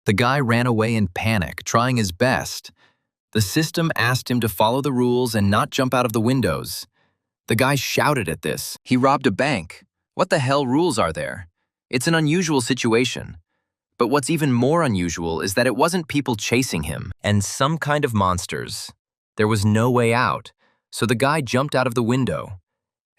The guy ran away in panic, trying his best. The system asked him to follow the rules and not jump out of the windows. The guy shouted at this. He robbed a bank. What the hell rules are there? It's an unusual situation. But what's even more unusual is that it wasn't people chasing him and some kind of monsters. There was no way out, so the guy jumped out of the window.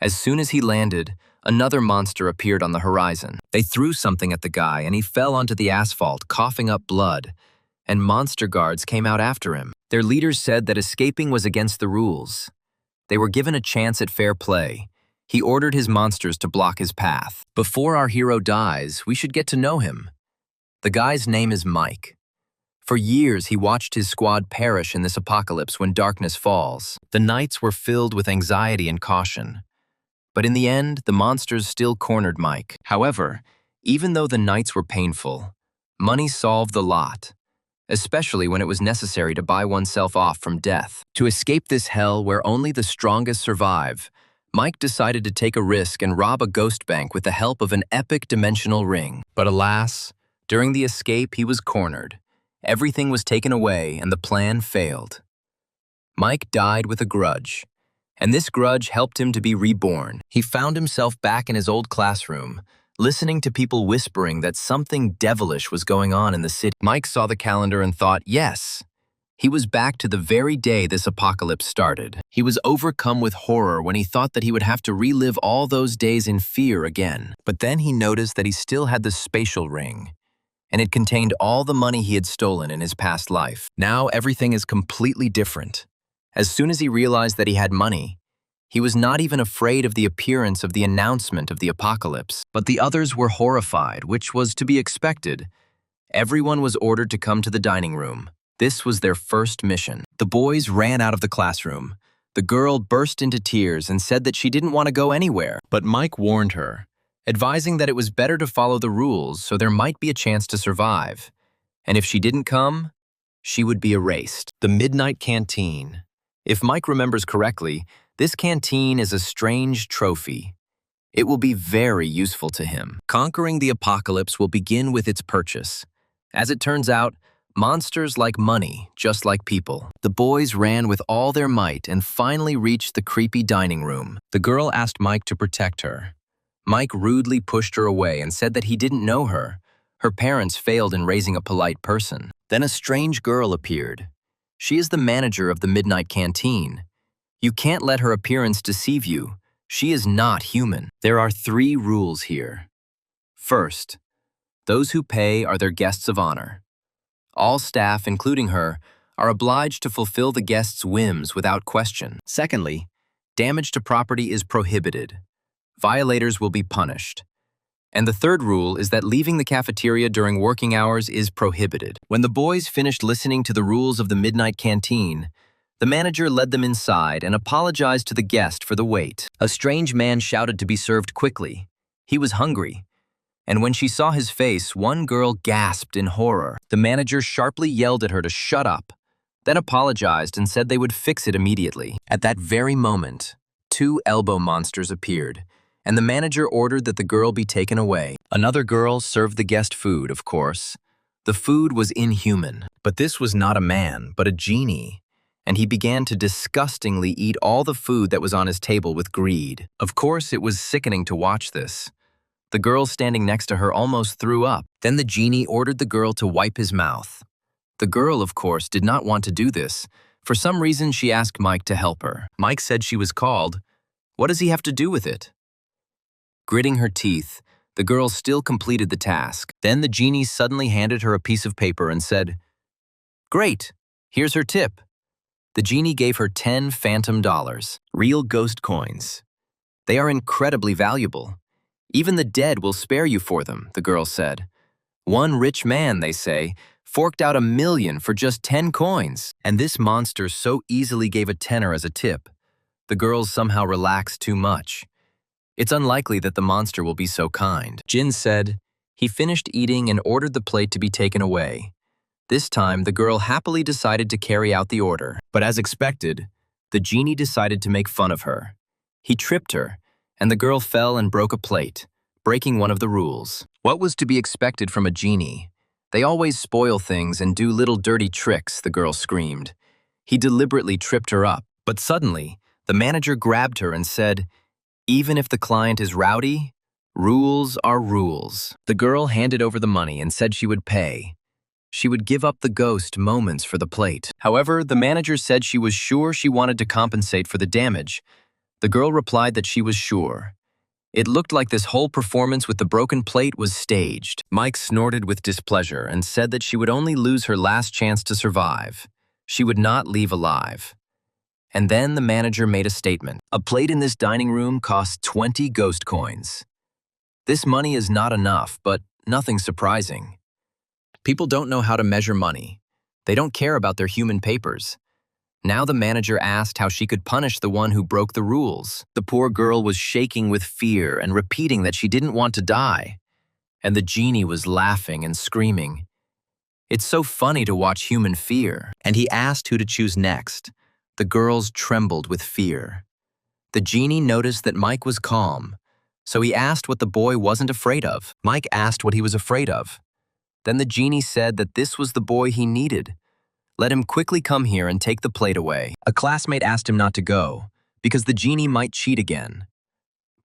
As soon as he landed, another monster appeared on the horizon. They threw something at the guy and he fell onto the asphalt, coughing up blood, and monster guards came out after him. Their leaders said that escaping was against the rules. They were given a chance at fair play. He ordered his monsters to block his path. Before our hero dies, we should get to know him. The guy's name is Mike. For years, he watched his squad perish in this apocalypse when darkness falls. The nights were filled with anxiety and caution. But in the end, the monsters still cornered Mike. However, even though the nights were painful, money solved the lot, especially when it was necessary to buy oneself off from death. To escape this hell where only the strongest survive, Mike decided to take a risk and rob a ghost bank with the help of an epic dimensional ring. But alas, during the escape, he was cornered. Everything was taken away and the plan failed. Mike died with a grudge, and this grudge helped him to be reborn. He found himself back in his old classroom, listening to people whispering that something devilish was going on in the city. Mike saw the calendar and thought, yes. He was back to the very day this apocalypse started. He was overcome with horror when he thought that he would have to relive all those days in fear again. But then he noticed that he still had the spatial ring, and it contained all the money he had stolen in his past life. Now everything is completely different. As soon as he realized that he had money, he was not even afraid of the appearance of the announcement of the apocalypse. But the others were horrified, which was to be expected. Everyone was ordered to come to the dining room. This was their first mission. The boys ran out of the classroom. The girl burst into tears and said that she didn't want to go anywhere. But Mike warned her, advising that it was better to follow the rules so there might be a chance to survive. And if she didn't come, she would be erased. The Midnight Canteen. If Mike remembers correctly, this canteen is a strange trophy. It will be very useful to him. Conquering the apocalypse will begin with its purchase. As it turns out, monsters like money, just like people. The boys ran with all their might and finally reached the creepy dining room. The girl asked Mike to protect her. Mike rudely pushed her away and said that he didn't know her. Her parents failed in raising a polite person. Then a strange girl appeared. She is the manager of the Midnight Canteen. You can't let her appearance deceive you. She is not human. There are 3 rules here. First, those who pay are their guests of honor. All staff, including her, are obliged to fulfill the guests' whims without question. Secondly, damage to property is prohibited. Violators will be punished. And the third rule is that leaving the cafeteria during working hours is prohibited. When the boys finished listening to the rules of the Midnight Canteen, the manager led them inside and apologized to the guest for the wait. A strange man shouted to be served quickly. He was hungry. And when she saw his face, one girl gasped in horror. The manager sharply yelled at her to shut up, then apologized and said they would fix it immediately. At that very moment, 2 elbow monsters appeared, and the manager ordered that the girl be taken away. Another girl served the guest food, of course. The food was inhuman, but this was not a man, but a genie, and he began to disgustingly eat all the food that was on his table with greed. Of course, it was sickening to watch this. The girl standing next to her almost threw up. Then the genie ordered the girl to wipe his mouth. The girl, of course, did not want to do this. For some reason, she asked Mike to help her. Mike said she was called. What does he have to do with it? Gritting her teeth, the girl still completed the task. Then the genie suddenly handed her a piece of paper and said, "Great, here's her tip." The genie gave her 10 phantom dollars, real ghost coins. They are incredibly valuable. Even the dead will spare you for them, the girl said. One rich man, they say, forked out $1 million for just 10 coins. And this monster so easily gave a tenner as a tip. The girls somehow relaxed too much. It's unlikely that the monster will be so kind. Jin said. He finished eating and ordered the plate to be taken away. This time, the girl happily decided to carry out the order. But as expected, the genie decided to make fun of her. He tripped her, and the girl fell and broke a plate, breaking one of the rules. What was to be expected from a genie? They always spoil things and do little dirty tricks, the girl screamed. He deliberately tripped her up, but suddenly, the manager grabbed her and said, "Even if the client is rowdy, rules are rules." The girl handed over the money and said she would pay. She would give up the ghost moments for the plate. However, the manager said she was sure she wanted to compensate for the damage. The girl replied that she was sure. It looked like this whole performance with the broken plate was staged. Mike snorted with displeasure and said that she would only lose her last chance to survive. She would not leave alive. And then the manager made a statement. "A plate in this dining room costs 20 ghost coins. This money is not enough, but nothing surprising. People don't know how to measure money. They don't care about their human papers." Now the manager asked how she could punish the one who broke the rules. The poor girl was shaking with fear and repeating that she didn't want to die. And the genie was laughing and screaming. "It's so funny to watch human fear." And he asked who to choose next. The girls trembled with fear. The genie noticed that Mike was calm, so he asked what the boy wasn't afraid of. Mike asked what he was afraid of. Then the genie said that this was the boy he needed. Let him quickly come here and take the plate away. A classmate asked him not to go, because the genie might cheat again.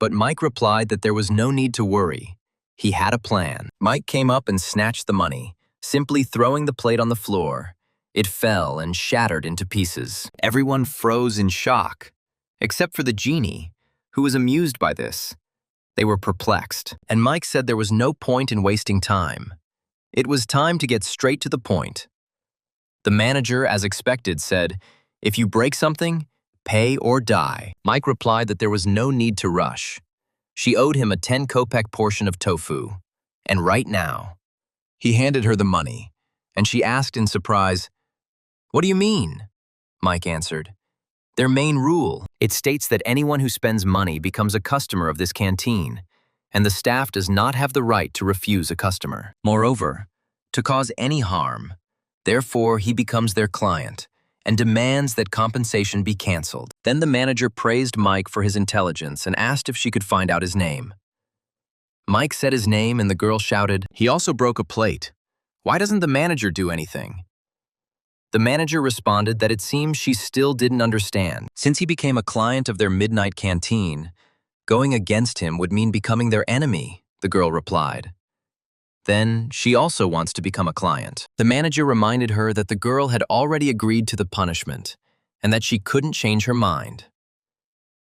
But Mike replied that there was no need to worry. He had a plan. Mike came up and snatched the money, simply throwing the plate on the floor. It fell and shattered into pieces. Everyone froze in shock, except for the genie, who was amused by this. They were perplexed, and Mike said there was no point in wasting time. It was time to get straight to the point. The manager, as expected, said, "If you break something, pay or die." Mike replied that there was no need to rush. She owed him a 10 kopeck portion of tofu, and right now. He handed her the money, and she asked in surprise, "What do you mean?" Mike answered, "Their main rule. It states that anyone who spends money becomes a customer of this canteen, and the staff does not have the right to refuse a customer. Moreover, to cause any harm. Therefore, he becomes their client and demands that compensation be canceled." Then the manager praised Mike for his intelligence and asked if she could find out his name. Mike said his name and the girl shouted, "He also broke a plate. Why doesn't the manager do anything?" The manager responded that it seems she still didn't understand. Since he became a client of their midnight canteen, going against him would mean becoming their enemy, the girl replied. Then, she also wants to become a client. The manager reminded her that the girl had already agreed to the punishment and that she couldn't change her mind.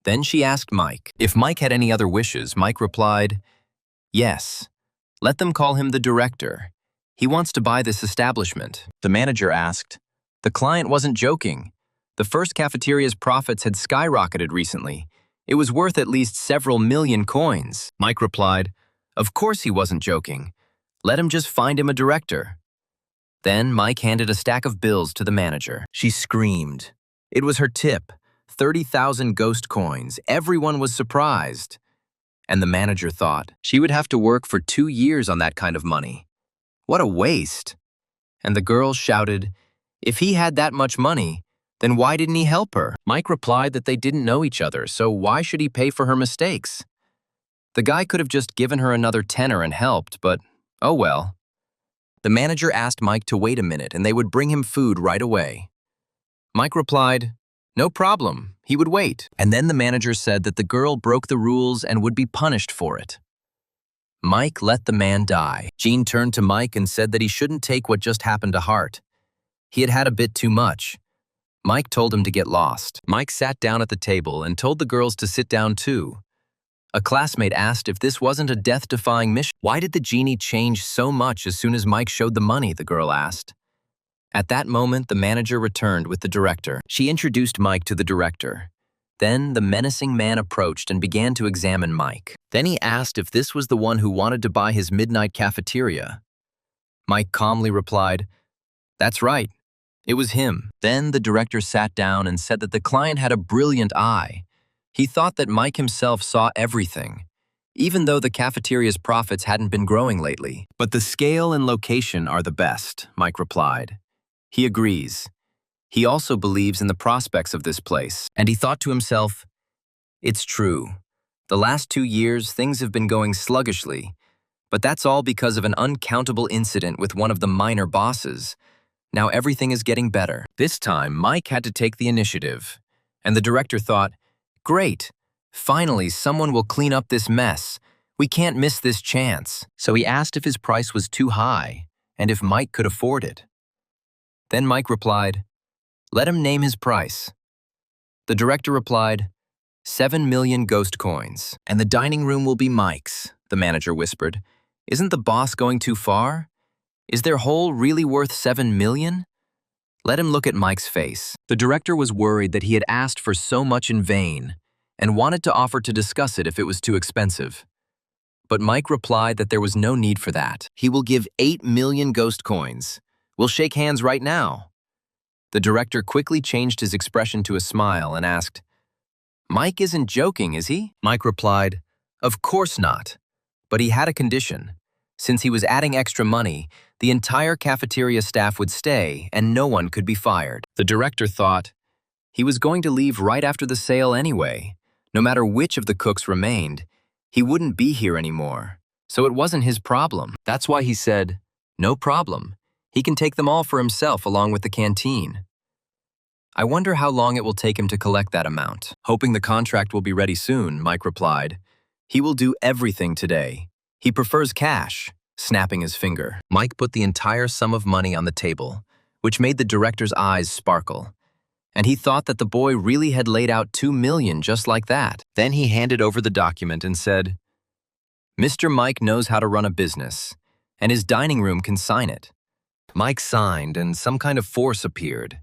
Then she asked Mike. If Mike had any other wishes, Mike replied, "Yes. Let them call him the director. He wants to buy this establishment." The manager asked. The client wasn't joking. The first cafeteria's profits had skyrocketed recently. It was worth at least several million coins. Mike replied, "Of course he wasn't joking. Let him just find him a director." Then Mike handed a stack of bills to the manager. She screamed. It was her tip, 30,000 ghost coins. Everyone was surprised. And the manager thought, she would have to work for 2 years on that kind of money. What a waste. And the girl shouted, if he had that much money, then why didn't he help her? Mike replied that they didn't know each other, so why should he pay for her mistakes? The guy could have just given her another tenner and helped, but oh well. The manager asked Mike to wait a minute and they would bring him food right away. Mike replied, no problem, he would wait. And then the manager said that the girl broke the rules and would be punished for it. Mike let the man die. Jean turned to Mike and said that he shouldn't take what just happened to heart. He had had a bit too much. Mike told him to get lost. Mike sat down at the table and told the girls to sit down too. A classmate asked if this wasn't a death-defying mission. Why did the genie change so much as soon as Mike showed the money, the girl asked. At that moment, the manager returned with the director. She introduced Mike to the director. Then the menacing man approached and began to examine Mike. Then he asked if this was the one who wanted to buy his midnight cafeteria. Mike calmly replied, that's right, it was him. Then the director sat down and said that the client had a brilliant eye. He thought that Mike himself saw everything, even though the cafeteria's profits hadn't been growing lately. But the scale and location are the best, Mike replied. He agrees. He also believes in the prospects of this place, and he thought to himself, it's true. The last 2 years, things have been going sluggishly, But that's all because of an uncountable incident with one of the minor bosses. Now everything is getting better. This time, Mike had to take the initiative. And the director thought, great, finally someone will clean up this mess. We can't miss this chance. So he asked if his price was too high and if Mike could afford it. Then Mike replied, let him name his price. The director replied, 7 million ghost coins. And the dining room will be Mike's, the manager whispered. Isn't the boss going too far? Is their hole really worth 7 million? Let him look at Mike's face. The director was worried that he had asked for so much in vain and wanted to offer to discuss it if it was too expensive. But Mike replied that there was no need for that. He will give 8 million ghost coins. We'll shake hands right now. The director quickly changed his expression to a smile and asked, Mike isn't joking, is he? Mike replied, of course not. But he had a condition. Since he was adding extra money, the entire cafeteria staff would stay and no one could be fired. The director thought he was going to leave right after the sale anyway. No matter which of the cooks remained, he wouldn't be here anymore. So it wasn't his problem. That's why he said, no problem. He can take them all for himself along with the canteen. I wonder how long it will take him to collect that amount. Hoping the contract will be ready soon, Mike replied. He will do everything today. He prefers cash, snapping his finger. Mike put the entire sum of money on the table, which made the director's eyes sparkle. And he thought that the boy really had laid out 2 million just like that. Then he handed over the document and said, Mr. Mike knows how to run a business, and his dining room can sign it. Mike signed, and some kind of force appeared.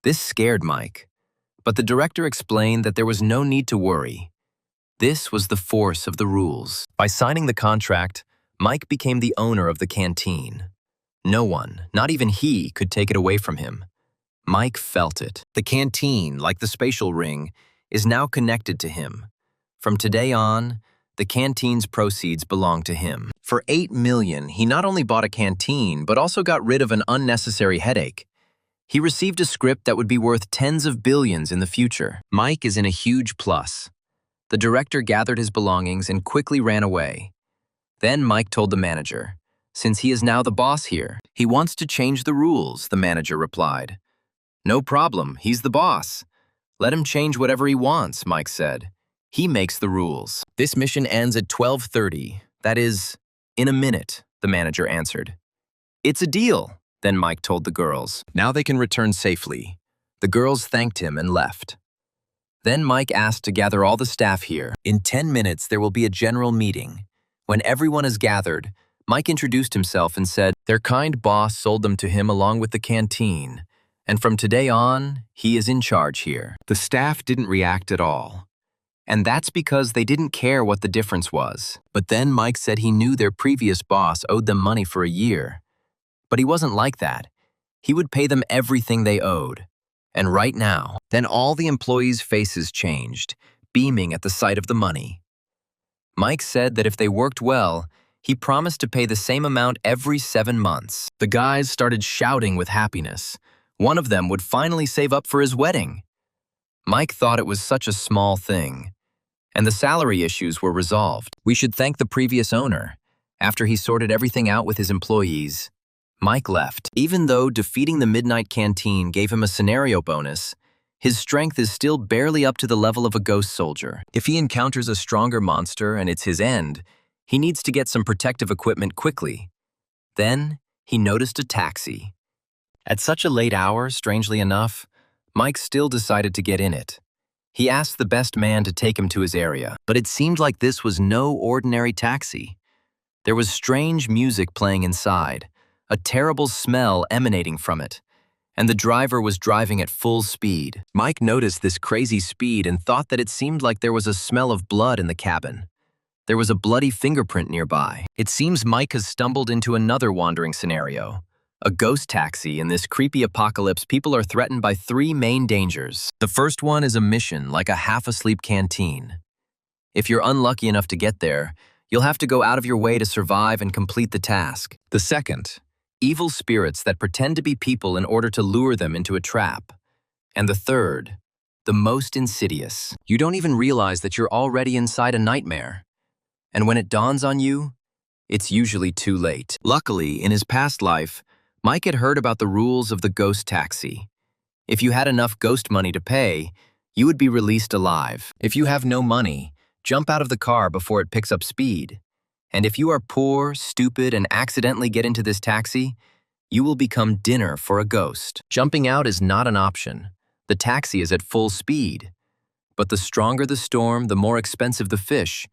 This scared Mike, but the director explained that there was no need to worry. This was the force of the rules. By signing the contract, Mike became the owner of the canteen. No one, not even he, could take it away from him. Mike felt it. The canteen, like the spatial ring, is now connected to him. From today on, the canteen's proceeds belong to him. For 8 million, he not only bought a canteen, but also got rid of an unnecessary headache. He received a script that would be worth tens of billions in the future. Mike is in a huge plus. The director gathered his belongings and quickly ran away. Then Mike told the manager, since he is now the boss here, he wants to change the rules, the manager replied. No problem, he's the boss. Let him change whatever he wants, Mike said. He makes the rules. This mission ends at 12:30, that is, in a minute, the manager answered. It's a deal, then Mike told the girls. Now they can return safely. The girls thanked him and left. Then Mike asked to gather all the staff here. In 10 minutes, there will be a general meeting. When everyone is gathered, Mike introduced himself and said, their kind boss sold them to him along with the canteen. And from today on, he is in charge here. The staff didn't react at all. And that's because they didn't care what the difference was. But then Mike said he knew their previous boss owed them money for a year. But he wasn't like that. He would pay them everything they owed. And right now, then all the employees' faces changed, beaming at the sight of the money. Mike said that if they worked well, he promised to pay the same amount every 7 months. The guys started shouting with happiness. One of them would finally save up for his wedding. Mike thought it was such a small thing. And the salary issues were resolved. We should thank the previous owner. After he sorted everything out with his employees, Mike left. Even though defeating the Midnight Canteen gave him a scenario bonus, his strength is still barely up to the level of a ghost soldier. If he encounters a stronger monster and it's his end, he needs to get some protective equipment quickly. Then, he noticed a taxi. At such a late hour, strangely enough, Mike still decided to get in it. He asked the best man to take him to his area, but it seemed like this was no ordinary taxi. There was strange music playing inside, a terrible smell emanating from it, and the driver was driving at full speed. Mike noticed this crazy speed and thought that it seemed like there was a smell of blood in the cabin. There was a bloody fingerprint nearby. It seems Mike has stumbled into another wandering scenario. A ghost taxi. In this creepy apocalypse, people are threatened by 3 main dangers. The first one is a mission, like a half-asleep canteen. If you're unlucky enough to get there, you'll have to go out of your way to survive and complete the task. The second, evil spirits that pretend to be people in order to lure them into a trap. And the third, the most insidious. You don't even realize that you're already inside a nightmare. And when it dawns on you, it's usually too late. Luckily, in his past life, Mike had heard about the rules of the ghost taxi. If you had enough ghost money to pay, you would be released alive. If you have no money, jump out of the car before it picks up speed. And if you are poor, stupid, and accidentally get into this taxi, you will become dinner for a ghost. Jumping out is not an option. The taxi is at full speed. But the stronger the storm, the more expensive the fish.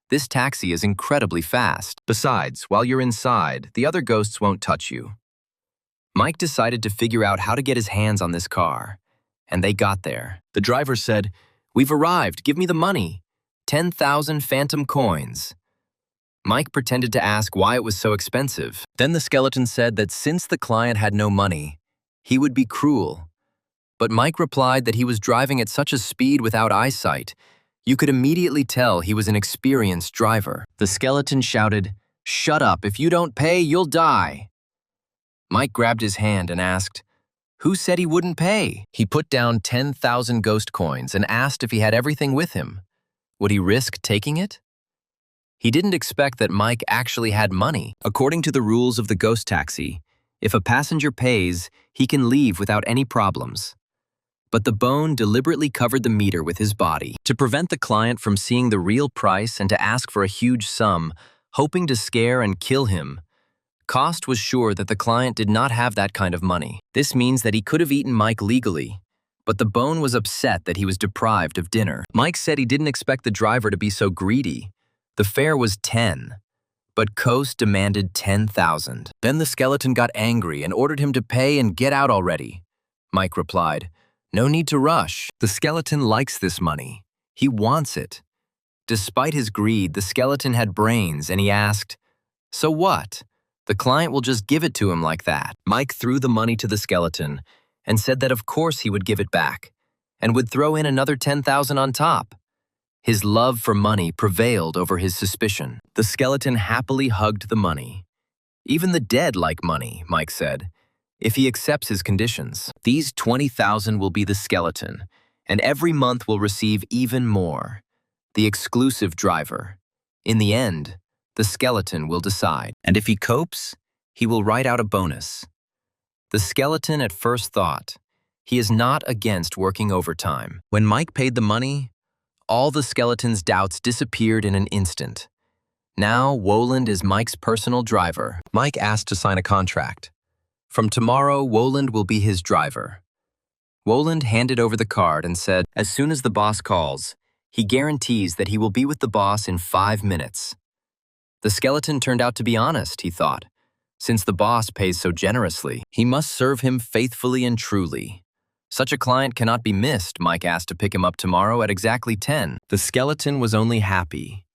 This taxi is incredibly fast. Besides, while you're inside, the other ghosts won't touch you. Mike decided to figure out how to get his hands on this car. And they got there. The driver said, "We've arrived, give me the money. 10,000 phantom coins." Mike pretended to ask why it was so expensive. Then the skeleton said that since the client had no money, he would be cruel. But Mike replied that he was driving at such a speed without eyesight, you could immediately tell he was an experienced driver. The skeleton shouted, "Shut up, if you don't pay, you'll die." Mike grabbed his hand and asked, "Who said he wouldn't pay?" He put down 10,000 ghost coins and asked if he had everything with him. Would he risk taking it? He didn't expect that Mike actually had money. According to the rules of the ghost taxi, if a passenger pays, he can leave without any problems. But the bone deliberately covered the meter with his body to prevent the client from seeing the real price and to ask for a huge sum, hoping to scare and kill him. Cost was sure that the client did not have that kind of money. This means that he could have eaten Mike legally, but the bone was upset that he was deprived of dinner. Mike said he didn't expect the driver to be so greedy. The fare was 10, but Coast demanded 10,000. Then the skeleton got angry and ordered him to pay and get out already. Mike replied, "No need to rush. The skeleton likes this money. He wants it." Despite his greed, the skeleton had brains and he asked, "So what? The client will just give it to him like that." Mike threw the money to the skeleton and said that of course he would give it back and would throw in another 10,000 on top. His love for money prevailed over his suspicion. The skeleton happily hugged the money. "Even the dead like money," Mike said, "if he accepts his conditions. These 20,000 will be the skeleton, and every month will receive even more. The exclusive driver. In the end, the skeleton will decide. And if he copes, he will write out a bonus." The skeleton at first thought, he is not against working overtime. When Mike paid the money, all the skeleton's doubts disappeared in an instant. Now, Woland is Mike's personal driver. Mike asked to sign a contract. From tomorrow, Woland will be his driver. Woland handed over the card and said, as soon as the boss calls, he guarantees that he will be with the boss in 5 minutes. The skeleton turned out to be honest, he thought. Since the boss pays so generously, he must serve him faithfully and truly. Such a client cannot be missed. Mike asked to pick him up tomorrow at exactly 10. The skeleton was only happy.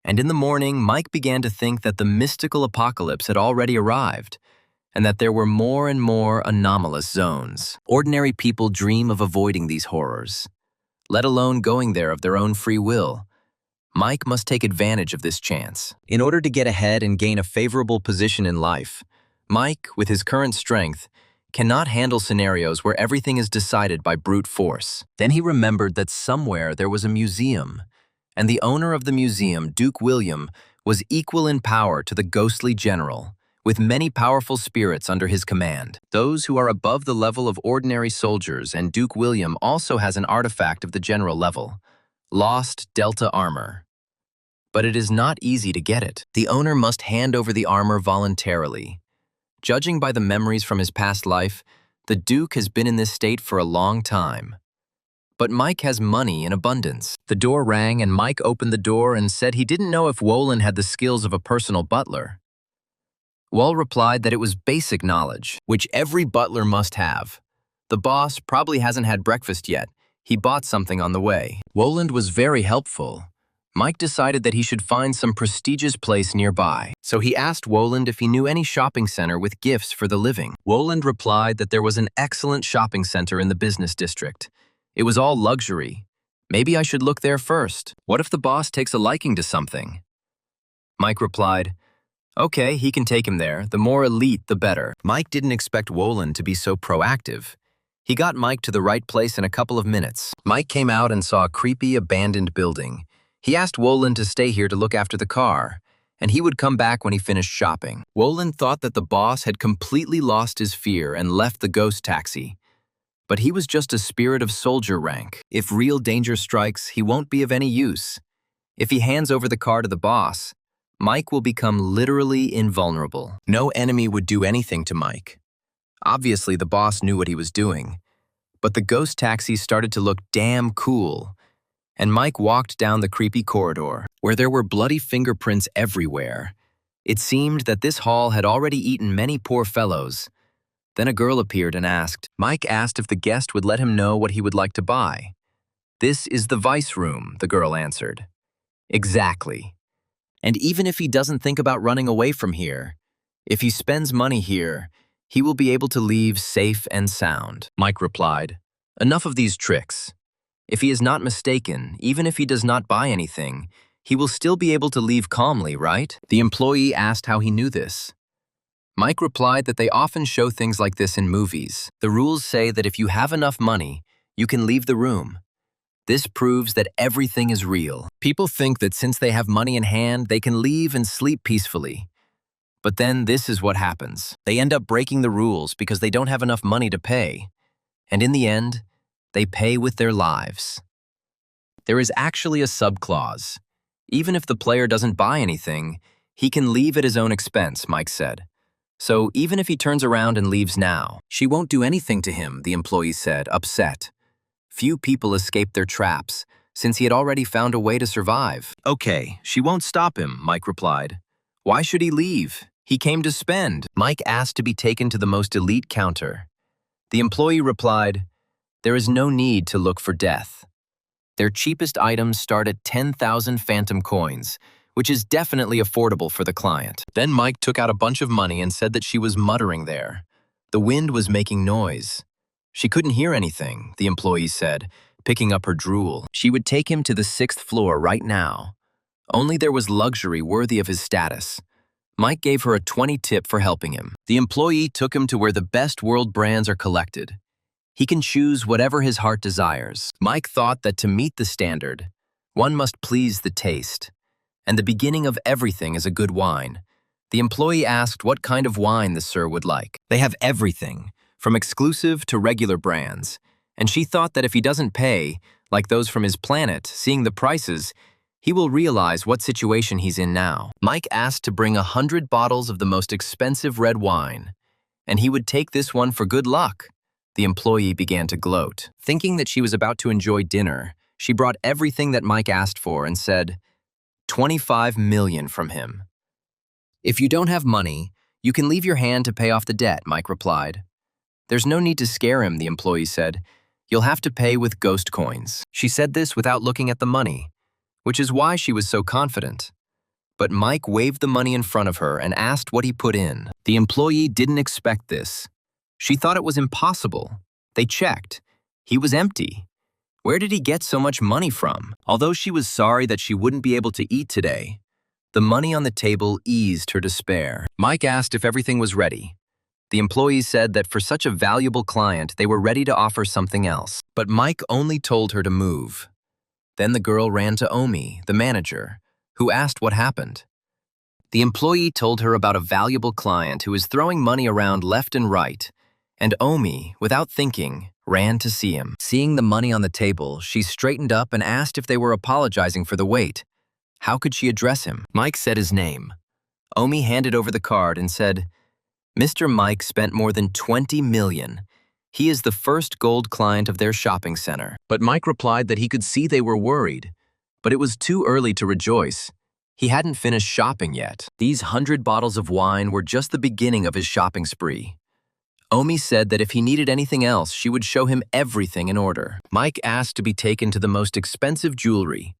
And in the morning, Mike began to think that the mystical apocalypse had already arrived, and that there were more and more anomalous zones. Ordinary people dream of avoiding these horrors, let alone going there of their own free will. Mike must take advantage of this chance. In order to get ahead and gain a favorable position in life, Mike, with his current strength, cannot handle scenarios where everything is decided by brute force. Then he remembered that somewhere there was a museum, and the owner of the museum, Duke William, was equal in power to the ghostly general, with many powerful spirits under his command. Those who are above the level of ordinary soldiers, and Duke William also has an artifact of the general level, lost Delta armor. But it is not easy to get it. The owner must hand over the armor voluntarily. Judging by the memories from his past life, the Duke has been in this state for a long time. But Mike has money in abundance. The door rang and Mike opened the door and said he didn't know if Woland had the skills of a personal butler. Wall replied that it was basic knowledge, which every butler must have. The boss probably hasn't had breakfast yet. He bought something on the way. Woland was very helpful. Mike decided that he should find some prestigious place nearby. So he asked Woland if he knew any shopping center with gifts for the living. Woland replied that there was an excellent shopping center in the business district. It was all luxury. Maybe I should look there first. What if the boss takes a liking to something? Mike replied, okay, he can take him there. The more elite, the better. Mike didn't expect Woland to be so proactive. He got Mike to the right place in a couple of minutes. Mike came out and saw a creepy, abandoned building. He asked Woland to stay here to look after the car, and he would come back when he finished shopping. Wolin thought that the boss had completely lost his fear and left the ghost taxi. But he was just a spirit of soldier rank. If real danger strikes, he won't be of any use. If he hands over the car to the boss, Mike will become literally invulnerable. No enemy would do anything to Mike. Obviously, the boss knew what he was doing. But the ghost taxi started to look damn cool, and Mike walked down the creepy corridor, where there were bloody fingerprints everywhere. It seemed that this hall had already eaten many poor fellows. Then a girl appeared and asked. Mike asked if the guest would let him know what he would like to buy. "This is the vice room," the girl answered. "Exactly. And even if he doesn't think about running away from here, if he spends money here, he will be able to leave safe and sound." Mike replied, "Enough of these tricks. If he is not mistaken, even if he does not buy anything, he will still be able to leave calmly, right?" The employee asked how he knew this. Mike replied that they often show things like this in movies. The rules say that if you have enough money, you can leave the room. This proves that everything is real. People think that since they have money in hand, they can leave and sleep peacefully. But then this is what happens. They end up breaking the rules because they don't have enough money to pay. And in the end, they pay with their lives. There is actually a subclause. Even if the player doesn't buy anything, he can leave at his own expense, Mike said. So even if he turns around and leaves now, she won't do anything to him, the employee said, upset. Few people escaped their traps, since he had already found a way to survive. "Okay, she won't stop him," Mike replied. "Why should he leave? He came to spend." Mike asked to be taken to the most elite counter. The employee replied, "There is no need to look for death. Their cheapest items start at 10,000 phantom coins, which is definitely affordable for the client." Then Mike took out a bunch of money and said that she was muttering there. The wind was making noise. She couldn't hear anything, the employee said, picking up her drool. She would take him to the 6th floor right now. Only there was luxury worthy of his status. Mike gave her a 20 tip for helping him. The employee took him to where the best world brands are collected. He can choose whatever his heart desires. Mike thought that to meet the standard, one must please the taste. And the beginning of everything is a good wine. The employee asked what kind of wine the sir would like. They have everything, from exclusive to regular brands, and she thought that if he doesn't pay, like those from his planet, seeing the prices, he will realize what situation he's in now. Mike asked to bring 100 bottles of the most expensive red wine, and he would take this one for good luck. The employee began to gloat. Thinking that she was about to enjoy dinner, she brought everything that Mike asked for and said, 25 million from him. "If you don't have money, you can leave your hand to pay off the debt," Mike replied. "There's no need to scare him," the employee said. "You'll have to pay with ghost coins." She said this without looking at the money, which is why she was so confident. But Mike waved the money in front of her and asked what he put in. The employee didn't expect this. She thought it was impossible. They checked. He was empty. Where did he get so much money from? Although she was sorry that she wouldn't be able to eat today, the money on the table eased her despair. Mike asked if everything was ready. The employees said that for such a valuable client, they were ready to offer something else. But Mike only told her to move. Then the girl ran to Omi, the manager, who asked what happened. The employee told her about a valuable client who was throwing money around left and right, and Omi, without thinking, ran to see him. Seeing the money on the table, she straightened up and asked if they were apologizing for the wait. How could she address him? Mike said his name. Omi handed over the card and said, "Mr. Mike spent more than 20 million. He is the first gold client of their shopping center." But Mike replied that he could see they were worried. But it was too early to rejoice. He hadn't finished shopping yet. These 100 bottles of wine were just the beginning of his shopping spree. Omi said that if he needed anything else, she would show him everything in order. Mike asked to be taken to the most expensive jewelry,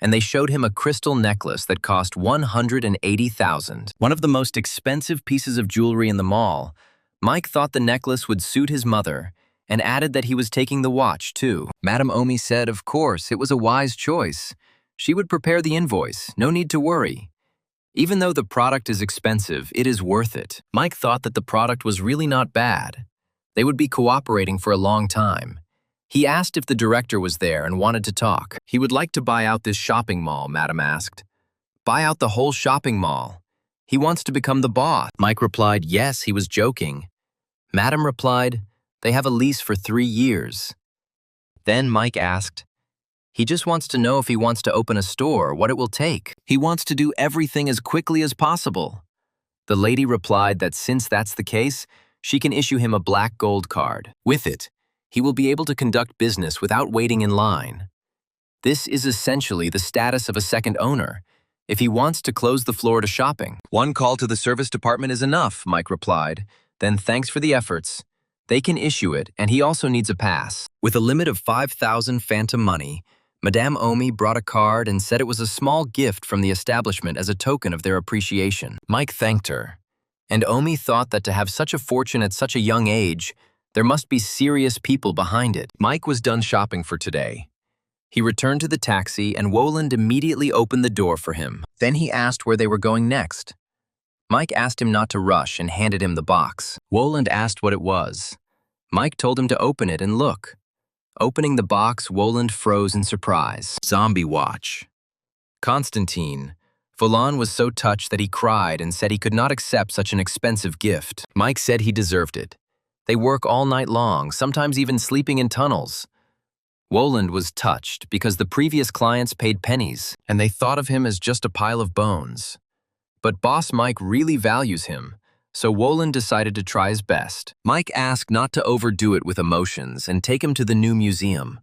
and they showed him a crystal necklace that cost 180,000. One of the most expensive pieces of jewelry in the mall. Mike thought the necklace would suit his mother and added that he was taking the watch too. Madame Omi said, of course, it was a wise choice. She would prepare the invoice, no need to worry. Even though the product is expensive, it is worth it. Mike thought that the product was really not bad. They would be cooperating for a long time. He asked if the director was there and wanted to talk. He would like to buy out this shopping mall, Madame asked. Buy out the whole shopping mall. He wants to become the boss. Mike replied, yes, he was joking. Madam replied, they have a lease for 3 years. Then Mike asked, he just wants to know if he wants to open a store, what it will take. He wants to do everything as quickly as possible. The lady replied that since that's the case, she can issue him a black gold card. With it, he will be able to conduct business without waiting in line. This is essentially the status of a second owner, if he wants to close the floor to shopping. One call to the service department is enough, Mike replied. Then thanks for the efforts. They can issue it, and he also needs a pass. With a limit of 5,000 phantom money, Madame Omi brought a card and said it was a small gift from the establishment as a token of their appreciation. Mike thanked her, and Omi thought that to have such a fortune at such a young age, there must be serious people behind it. Mike was done shopping for today. He returned to the taxi, and Woland immediately opened the door for him. Then he asked where they were going next. Mike asked him not to rush and handed him the box. Woland asked what it was. Mike told him to open it and look. Opening the box, Woland froze in surprise. Zombie watch. Constantine. Volan was so touched that he cried and said he could not accept such an expensive gift. Mike said he deserved it. They work all night long, sometimes even sleeping in tunnels. Woland was touched because the previous clients paid pennies, and they thought of him as just a pile of bones. But Boss Mike really values him, so Woland decided to try his best. Mike asked not to overdo it with emotions and take him to the new museum.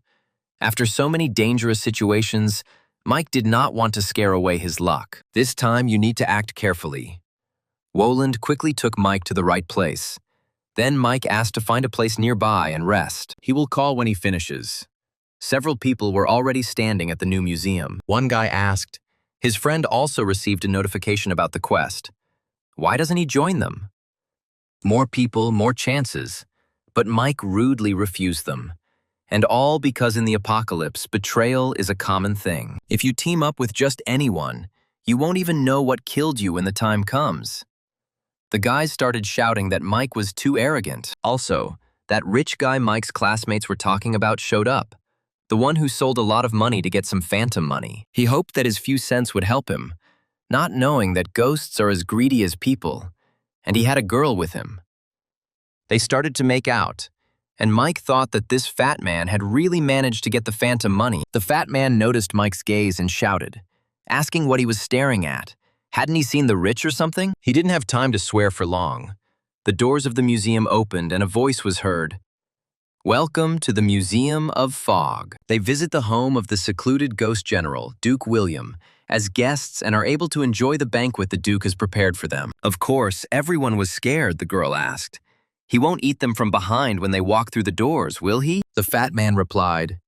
After so many dangerous situations, Mike did not want to scare away his luck. This time you need to act carefully. Woland quickly took Mike to the right place. Then Mike asked to find a place nearby and rest. He will call when he finishes. Several people were already standing at the new museum. One guy asked, his friend also received a notification about the quest. Why doesn't he join them? More people, more chances. But Mike rudely refused them. And all because in the apocalypse, betrayal is a common thing. If you team up with just anyone, you won't even know what killed you when the time comes. The guys started shouting that Mike was too arrogant. Also, that rich guy Mike's classmates were talking about showed up. The one who sold a lot of money to get some phantom money. He hoped that his few cents would help him, not knowing that ghosts are as greedy as people, and he had a girl with him. They started to make out, and Mike thought that this fat man had really managed to get the phantom money. The fat man noticed Mike's gaze and shouted, asking what he was staring at. Hadn't he seen the rich or something? He didn't have time to swear for long. The doors of the museum opened and a voice was heard. Welcome to the Museum of Fog. They visit the home of the secluded ghost general, Duke William, as guests and are able to enjoy the banquet the Duke has prepared for them. Of course, everyone was scared, the girl asked. He won't eat them from behind when they walk through the doors, will he? The fat man replied,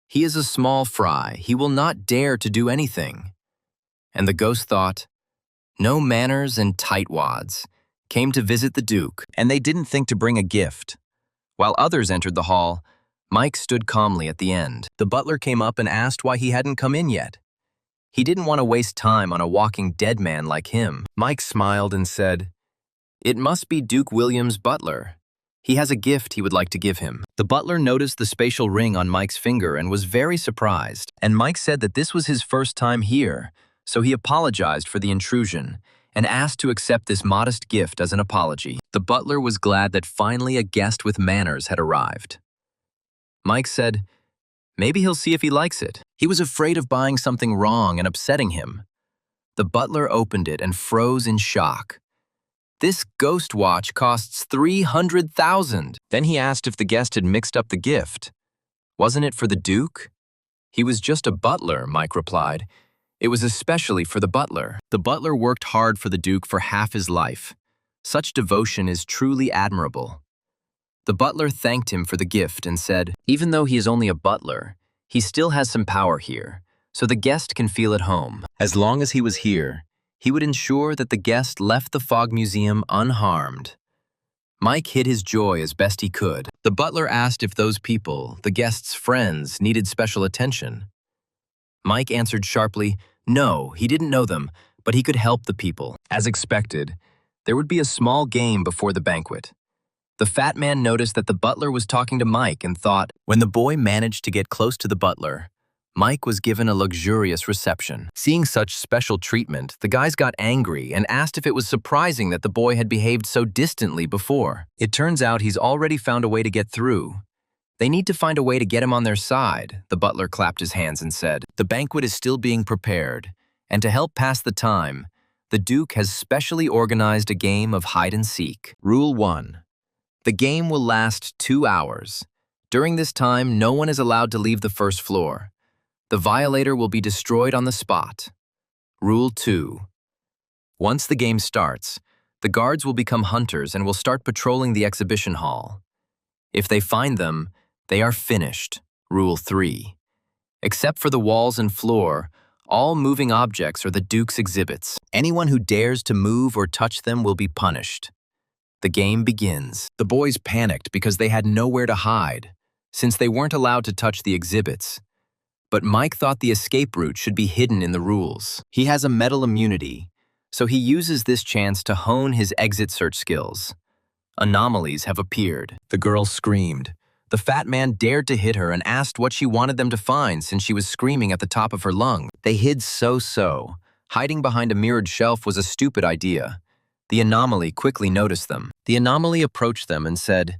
he is a small fry. He will not dare to do anything. And the ghost thought, no manners and tightwads, came to visit the Duke, and they didn't think to bring a gift. While others entered the hall, Mike stood calmly at the end. The butler came up and asked why he hadn't come in yet. He didn't want to waste time on a walking dead man like him. Mike smiled and said, it must be Duke William's butler. He has a gift he would like to give him. The butler noticed the spatial ring on Mike's finger and was very surprised. And Mike said that this was his first time here, so he apologized for the intrusion and asked to accept this modest gift as an apology. The butler was glad that finally a guest with manners had arrived. Mike said, maybe he'll see if he likes it. He was afraid of buying something wrong and upsetting him. The butler opened it and froze in shock. This ghost watch costs 300,000. Then he asked if the guest had mixed up the gift. Wasn't it for the Duke? He was just a butler, Mike replied. It was especially for the butler. The butler worked hard for the Duke for half his life. Such devotion is truly admirable. The butler thanked him for the gift and said, even though he is only a butler, he still has some power here, so the guest can feel at home. As long as he was here, he would ensure that the guest left the Fog Museum unharmed. Mike hid his joy as best he could. The butler asked if those people, the guest's friends, needed special attention. Mike answered sharply, no, he didn't know them, but he could help the people. As expected, there would be a small game before the banquet. The fat man noticed that the butler was talking to Mike and thought, when the boy managed to get close to the butler, Mike was given a luxurious reception. Seeing such special treatment, the guys got angry and asked if it was surprising that the boy had behaved so distantly before. It turns out he's already found a way to get through. They need to find a way to get him on their side, the butler clapped his hands and said. The banquet is still being prepared, and to help pass the time, the Duke has specially organized a game of hide-and-seek. Rule 1. The game will last 2 hours. During this time, no one is allowed to leave the first floor. The violator will be destroyed on the spot. Rule 2. Once the game starts, the guards will become hunters and will start patrolling the exhibition hall. If they find them, they are finished. Rule 3. Except for the walls and floor, all moving objects are the Duke's exhibits. Anyone who dares to move or touch them will be punished. The game begins. The boys panicked because they had nowhere to hide, since they weren't allowed to touch the exhibits. But Mike thought the escape route should be hidden in the rules. He has a metal immunity, so he uses this chance to hone his exit search skills. Anomalies have appeared. The girl screamed. The fat man dared to hit her and asked what she wanted them to find since she was screaming at the top of her lungs. They hid so. Hiding behind a mirrored shelf was a stupid idea. The anomaly quickly noticed them. The anomaly approached them and said,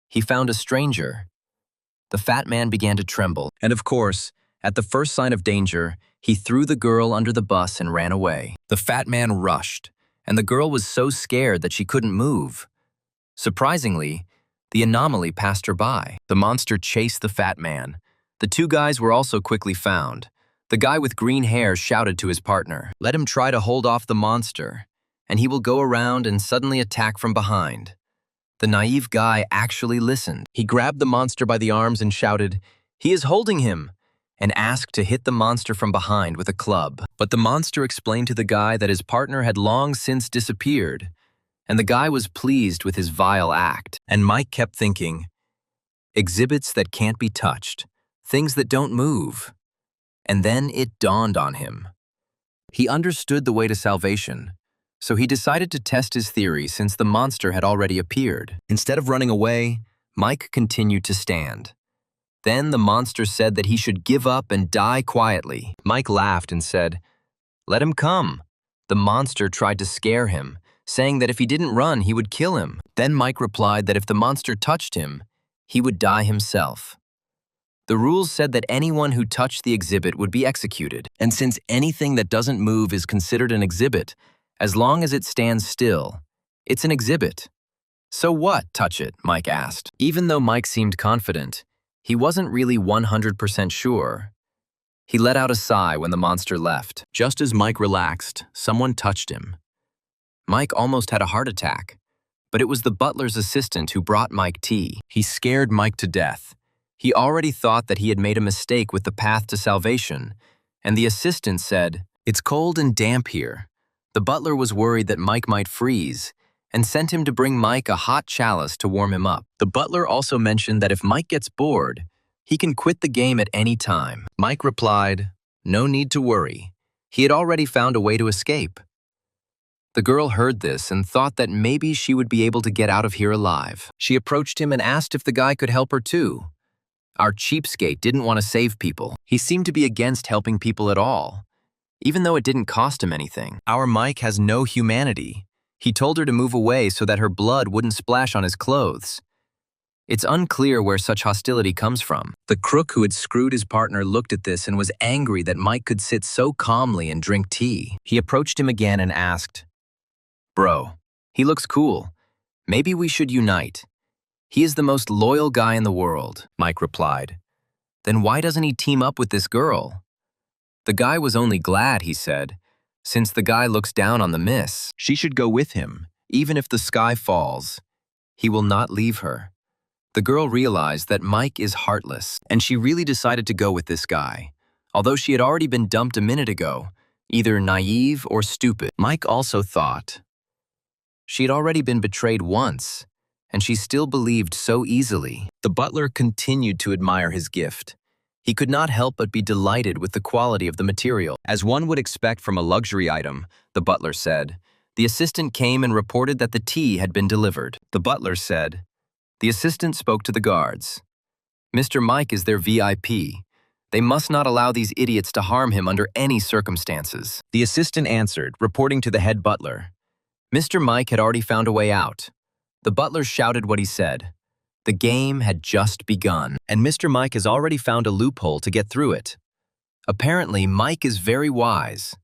"He found a stranger." The fat man began to tremble, and of course, at the first sign of danger, he threw the girl under the bus and ran away. The fat man rushed, and the girl was so scared that she couldn't move. Surprisingly, the anomaly passed her by. The monster chased the fat man. The two guys were also quickly found. The guy with green hair shouted to his partner, "Let him try to hold off the monster, and he will go around and suddenly attack from behind." The naive guy actually listened. He grabbed the monster by the arms and shouted, "He is holding him," and asked to hit the monster from behind with a club. But the monster explained to the guy that his partner had long since disappeared, and the guy was pleased with his vile act. And Mike kept thinking, exhibits that can't be touched, things that don't move. And then it dawned on him. He understood the way to salvation, so he decided to test his theory since the monster had already appeared. Instead of running away, Mike continued to stand. Then the monster said that he should give up and die quietly. Mike laughed and said, "Let him come." The monster tried to scare him, saying that if he didn't run, he would kill him. Then Mike replied that if the monster touched him, he would die himself. The rules said that anyone who touched the exhibit would be executed, and since anything that doesn't move is considered an exhibit, as long as it stands still, it's an exhibit. "So what, touch it?" Mike asked. Even though Mike seemed confident, he wasn't really 100% sure. He let out a sigh when the monster left. Just as Mike relaxed, someone touched him. Mike almost had a heart attack, but it was the butler's assistant who brought Mike tea. He scared Mike to death. He already thought that he had made a mistake with the path to salvation, and the assistant said, "It's cold and damp here." The butler was worried that Mike might freeze and sent him to bring Mike a hot chalice to warm him up. The butler also mentioned that if Mike gets bored, he can quit the game at any time. Mike replied, "No need to worry. He had already found a way to escape." The girl heard this and thought that maybe she would be able to get out of here alive. She approached him and asked if the guy could help her too. Our cheapskate didn't want to save people. He seemed to be against helping people at all, even though it didn't cost him anything. Our Mike has no humanity. He told her to move away so that her blood wouldn't splash on his clothes. It's unclear where such hostility comes from. The crook who had screwed his partner looked at this and was angry that Mike could sit so calmly and drink tea. He approached him again and asked, "Bro, he looks cool. Maybe we should unite. He is the most loyal guy in the world," Mike replied. "Then why doesn't he team up with this girl?" The guy was only glad, he said, since the guy looks down on the miss. She should go with him, even if the sky falls. He will not leave her. The girl realized that Mike is heartless, and she really decided to go with this guy, although she had already been dumped a minute ago, either naive or stupid. Mike also thought she had already been betrayed once, and she still believed so easily. The butler continued to admire his gift. He could not help but be delighted with the quality of the material. As one would expect from a luxury item, the butler said, the assistant came and reported that the tea had been delivered. The butler said, the assistant spoke to the guards. "Mr. Mike is their VIP. They must not allow these idiots to harm him under any circumstances. The assistant answered, reporting to the head butler. Mr. Mike had already found a way out. The butler shouted what he said. The game had just begun, and Mr. Mike has already found a loophole to get through it. Apparently, Mike is very wise.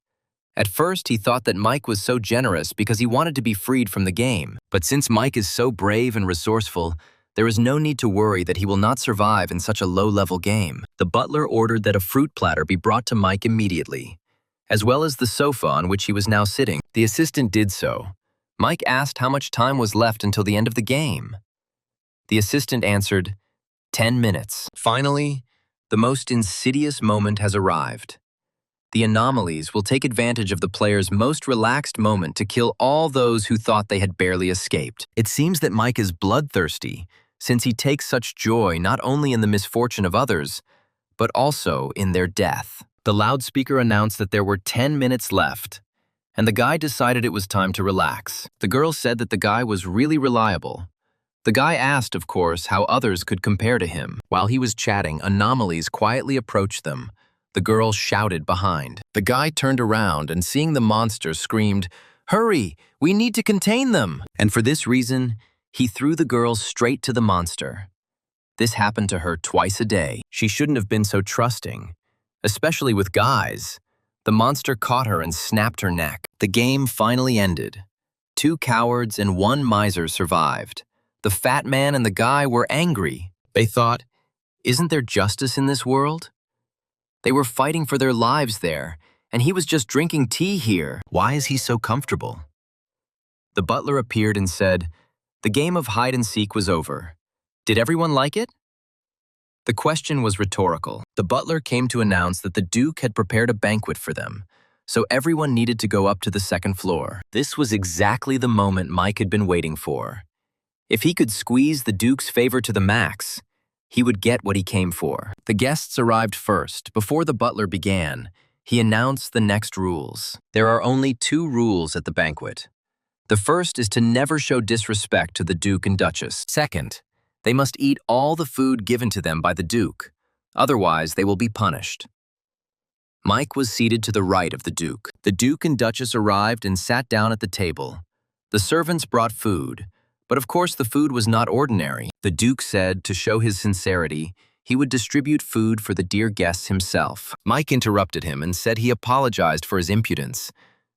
At first, he thought that Mike was so generous because he wanted to be freed from the game. But since Mike is so brave and resourceful, there is no need to worry that he will not survive in such a low-level game. The butler ordered that a fruit platter be brought to Mike immediately, as well as the sofa on which he was now sitting. The assistant did so. Mike asked how much time was left until the end of the game. The assistant answered, 10 minutes. Finally, the most insidious moment has arrived. The anomalies will take advantage of the player's most relaxed moment to kill all those who thought they had barely escaped. It seems that Mike is bloodthirsty, since he takes such joy not only in the misfortune of others, but also in their death. The loudspeaker announced that there were 10 minutes left, and the guy decided it was time to relax. The girl said that the guy was really reliable. The guy asked, of course, how others could compare to him. While he was chatting, anomalies quietly approached them. The girl shouted behind. The guy turned around and, seeing the monster, screamed, "Hurry! We need to contain them!" And for this reason, he threw the girl straight to the monster. This happened to her twice a day. She shouldn't have been so trusting, especially with guys. The monster caught her and snapped her neck. The game finally ended. 2 cowards and 1 miser survived. The fat man and the guy were angry. They thought, isn't there justice in this world? They were fighting for their lives there, and he was just drinking tea here. Why is he so comfortable? The butler appeared and said, the game of hide-and-seek was over. Did everyone like it? The question was rhetorical. The butler came to announce that the Duke had prepared a banquet for them, so everyone needed to go up to the 2nd floor. This was exactly the moment Mike had been waiting for. If he could squeeze the Duke's favor to the max, he would get what he came for. The guests arrived first. Before the butler began, he announced the next rules. There are only 2 rules at the banquet. The first is to never show disrespect to the Duke and Duchess. Second, they must eat all the food given to them by the Duke. Otherwise, they will be punished. Mike was seated to the right of the Duke. The Duke and Duchess arrived and sat down at the table. The servants brought food. But of course the food was not ordinary. The Duke said, to show his sincerity, he would distribute food for the dear guests himself. Mike interrupted him and said he apologized for his impudence,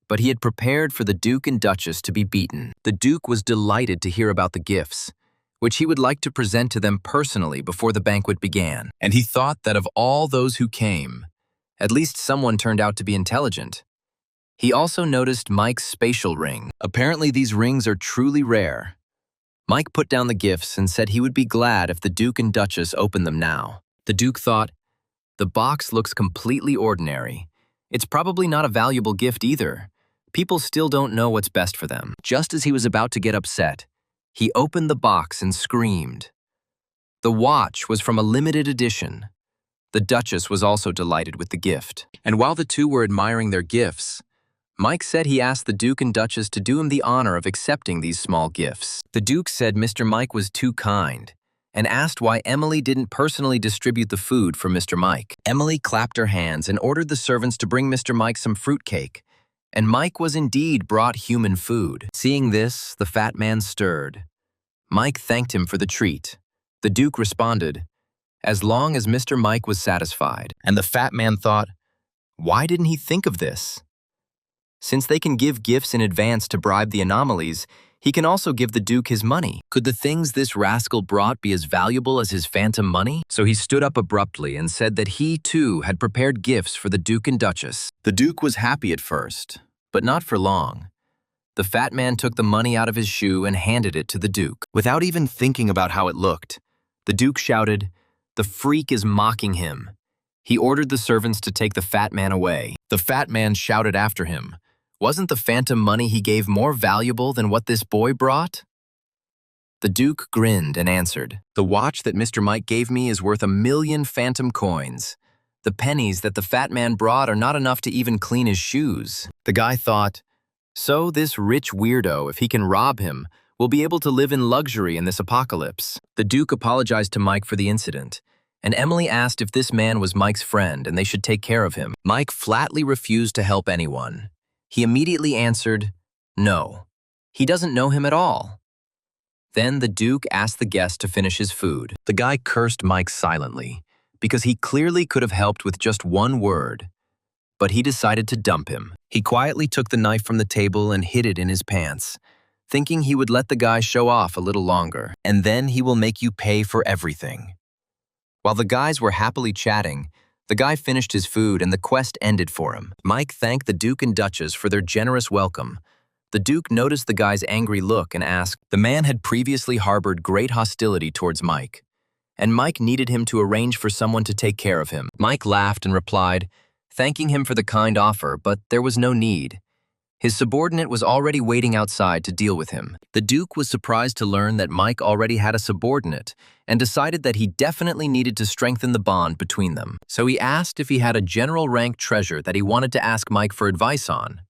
but he had prepared for the Duke and Duchess to be beaten. The Duke was delighted to hear about the gifts, which he would like to present to them personally before the banquet began. And he thought that of all those who came, at least someone turned out to be intelligent. He also noticed Mike's spatial ring. Apparently these rings are truly rare. Mike put down the gifts and said he would be glad if the Duke and Duchess opened them now. The Duke thought, the box looks completely ordinary. It's probably not a valuable gift either. People still don't know what's best for them. Just as he was about to get upset, he opened the box and screamed. The watch was from a limited edition. The Duchess was also delighted with the gift. And while the two were admiring their gifts, Mike said he asked the Duke and Duchess to do him the honor of accepting these small gifts. The Duke said Mr. Mike was too kind and asked why Emily didn't personally distribute the food for Mr. Mike. Emily clapped her hands and ordered the servants to bring Mr. Mike some fruitcake, and Mike was indeed brought human food. Seeing this, the fat man stirred. Mike thanked him for the treat. The Duke responded, as long as Mr. Mike was satisfied. And the fat man thought, why didn't he think of this? Since they can give gifts in advance to bribe the anomalies, he can also give the Duke his money. Could the things this rascal brought be as valuable as his phantom money? So he stood up abruptly and said that he, too, had prepared gifts for the Duke and Duchess. The Duke was happy at first, but not for long. The fat man took the money out of his shoe and handed it to the Duke. Without even thinking about how it looked, the Duke shouted, the freak is mocking him. He ordered the servants to take the fat man away. The fat man shouted after him, wasn't the phantom money he gave more valuable than what this boy brought? The Duke grinned and answered, the watch that Mr. Mike gave me is worth 1,000,000 phantom coins. The pennies that the fat man brought are not enough to even clean his shoes. The guy thought, so this rich weirdo, if he can rob him, will be able to live in luxury in this apocalypse. The Duke apologized to Mike for the incident. and Emily asked if this man was Mike's friend and they should take care of him. Mike flatly refused to help anyone. He immediately answered, no, he doesn't know him at all. Then the Duke asked the guest to finish his food. The guy cursed Mike silently, because he clearly could have helped with just one word, but he decided to dump him. He quietly took the knife from the table and hid it in his pants, thinking he would let the guy show off a little longer, and then he will make you pay for everything. While the guys were happily chatting, the guy finished his food and the quest ended for him. Mike thanked the Duke and Duchess for their generous welcome. The Duke noticed the guy's angry look and asked. The man had previously harbored great hostility towards Mike, and Mike needed him to arrange for someone to take care of him. Mike laughed and replied, thanking him for the kind offer, but there was no need. His subordinate was already waiting outside to deal with him. The Duke was surprised to learn that Mike already had a subordinate and decided that he definitely needed to strengthen the bond between them. So he asked if he had a general rank treasure that he wanted to ask Mike for advice on,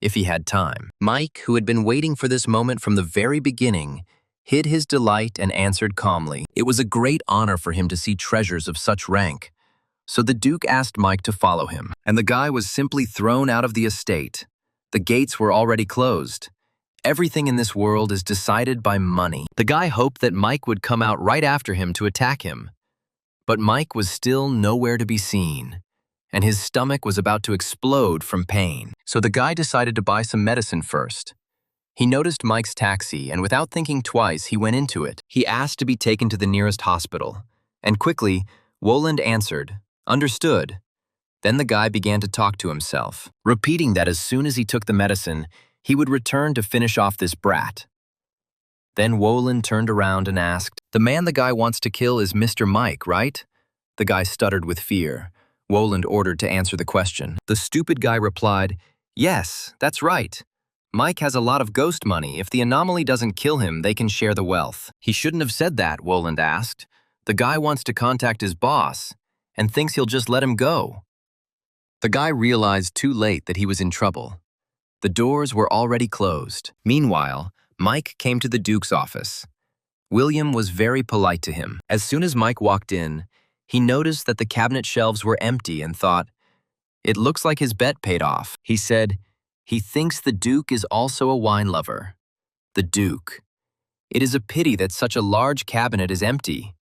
if he had time. Mike, who had been waiting for this moment from the very beginning, hid his delight and answered calmly. It was a great honor for him to see treasures of such rank. So the Duke asked Mike to follow him, and the guy was simply thrown out of the estate. The gates were already closed. Everything in this world is decided by money. The guy hoped that Mike would come out right after him to attack him. But Mike was still nowhere to be seen, and his stomach was about to explode from pain. So the guy decided to buy some medicine first. He noticed Mike's taxi, and without thinking twice, he went into it. He asked to be taken to the nearest hospital, and quickly, Woland answered, understood. Then the guy began to talk to himself, repeating that as soon as he took the medicine, he would return to finish off this brat. Then Woland turned around and asked, the man the guy wants to kill is Mr. Mike, right? The guy stuttered with fear. Woland ordered to answer the question. The stupid guy replied, yes, that's right. Mike has a lot of ghost money. If the anomaly doesn't kill him, they can share the wealth. He shouldn't have said that, Woland asked. The guy wants to contact his boss and thinks he'll just let him go. The guy realized too late that he was in trouble. The doors were already closed. Meanwhile, Mike came to the Duke's office. William was very polite to him. As soon as Mike walked in, he noticed that the cabinet shelves were empty and thought, it looks like his bet paid off. He said, he thinks the Duke is also a wine lover. The Duke. It is a pity that such a large cabinet is empty.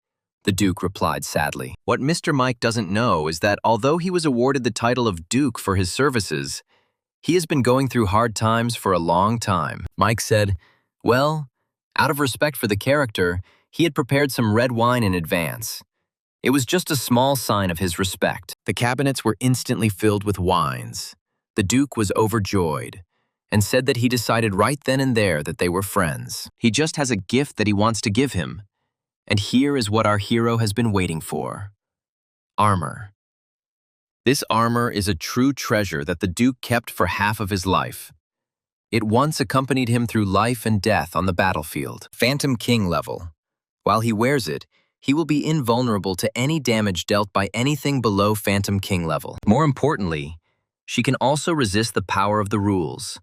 The Duke replied sadly. What Mr. Mike doesn't know is that although he was awarded the title of Duke for his services, he has been going through hard times for a long time. Mike said, well, out of respect for the character, he had prepared some red wine in advance. It was just a small sign of his respect. The cabinets were instantly filled with wines. The Duke was overjoyed and said that he decided right then and there that they were friends. He just has a gift that he wants to give him. And here is what our hero has been waiting for. Armor. This armor is a true treasure that the Duke kept for half of his life. It once accompanied him through life and death on the battlefield. Phantom King level. While he wears it, he will be invulnerable to any damage dealt by anything below Phantom King level. More importantly, she can also resist the power of the rules.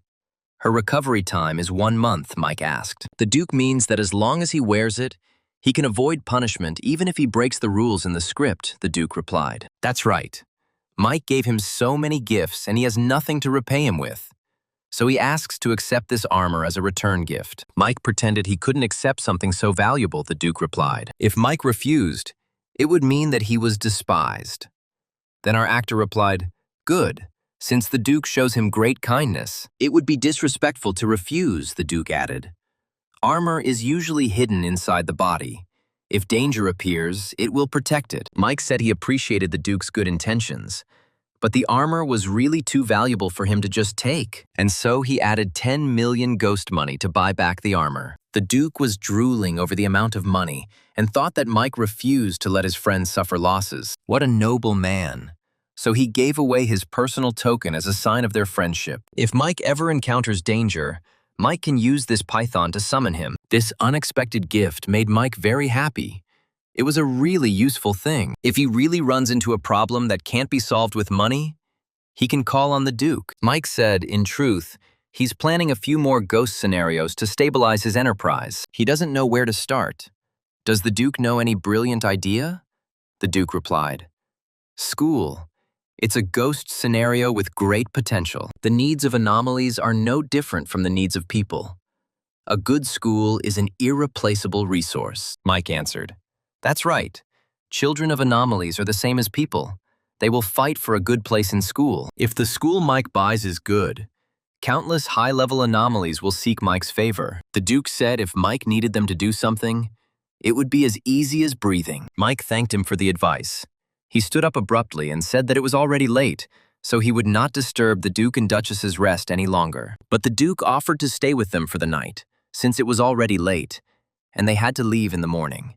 Her recovery time is 1 month, Mike asked. The Duke means that as long as he wears it, he can avoid punishment even if he breaks the rules in the script, the Duke replied. That's right. Mike gave him so many gifts and he has nothing to repay him with. So he asks to accept this armor as a return gift. Mike pretended he couldn't accept something so valuable, the Duke replied. If Mike refused, it would mean that he was despised. Then our actor replied, good, since the Duke shows him great kindness. It would be disrespectful to refuse, the Duke added. Armor is usually hidden inside the body. If danger appears, it will protect it. Mike said he appreciated the Duke's good intentions, but the armor was really too valuable for him to just take, and so he added 10 million ghost money to buy back the armor. The Duke was drooling over the amount of money and thought that Mike refused to let his friend suffer losses. What a noble man. So he gave away his personal token as a sign of their friendship. If Mike ever encounters danger, Mike can use this python to summon him. This unexpected gift made Mike very happy. It was a really useful thing. If he really runs into a problem that can't be solved with money, he can call on the Duke. Mike said, in truth, he's planning a few more ghost scenarios to stabilize his enterprise. He doesn't know where to start. Does the Duke know any brilliant idea? the Duke replied. School. It's a ghost scenario with great potential. The needs of anomalies are no different from the needs of people. A good school is an irreplaceable resource, Mike answered. That's right. Children of anomalies are the same as people. They will fight for a good place in school. If the school Mike buys is good, countless high-level anomalies will seek Mike's favor. The Duke said if Mike needed them to do something, it would be as easy as breathing. Mike thanked him for the advice. He stood up abruptly and said that it was already late, so he would not disturb the Duke and Duchess's rest any longer. But the Duke offered to stay with them for the night, since it was already late, and they had to leave in the morning.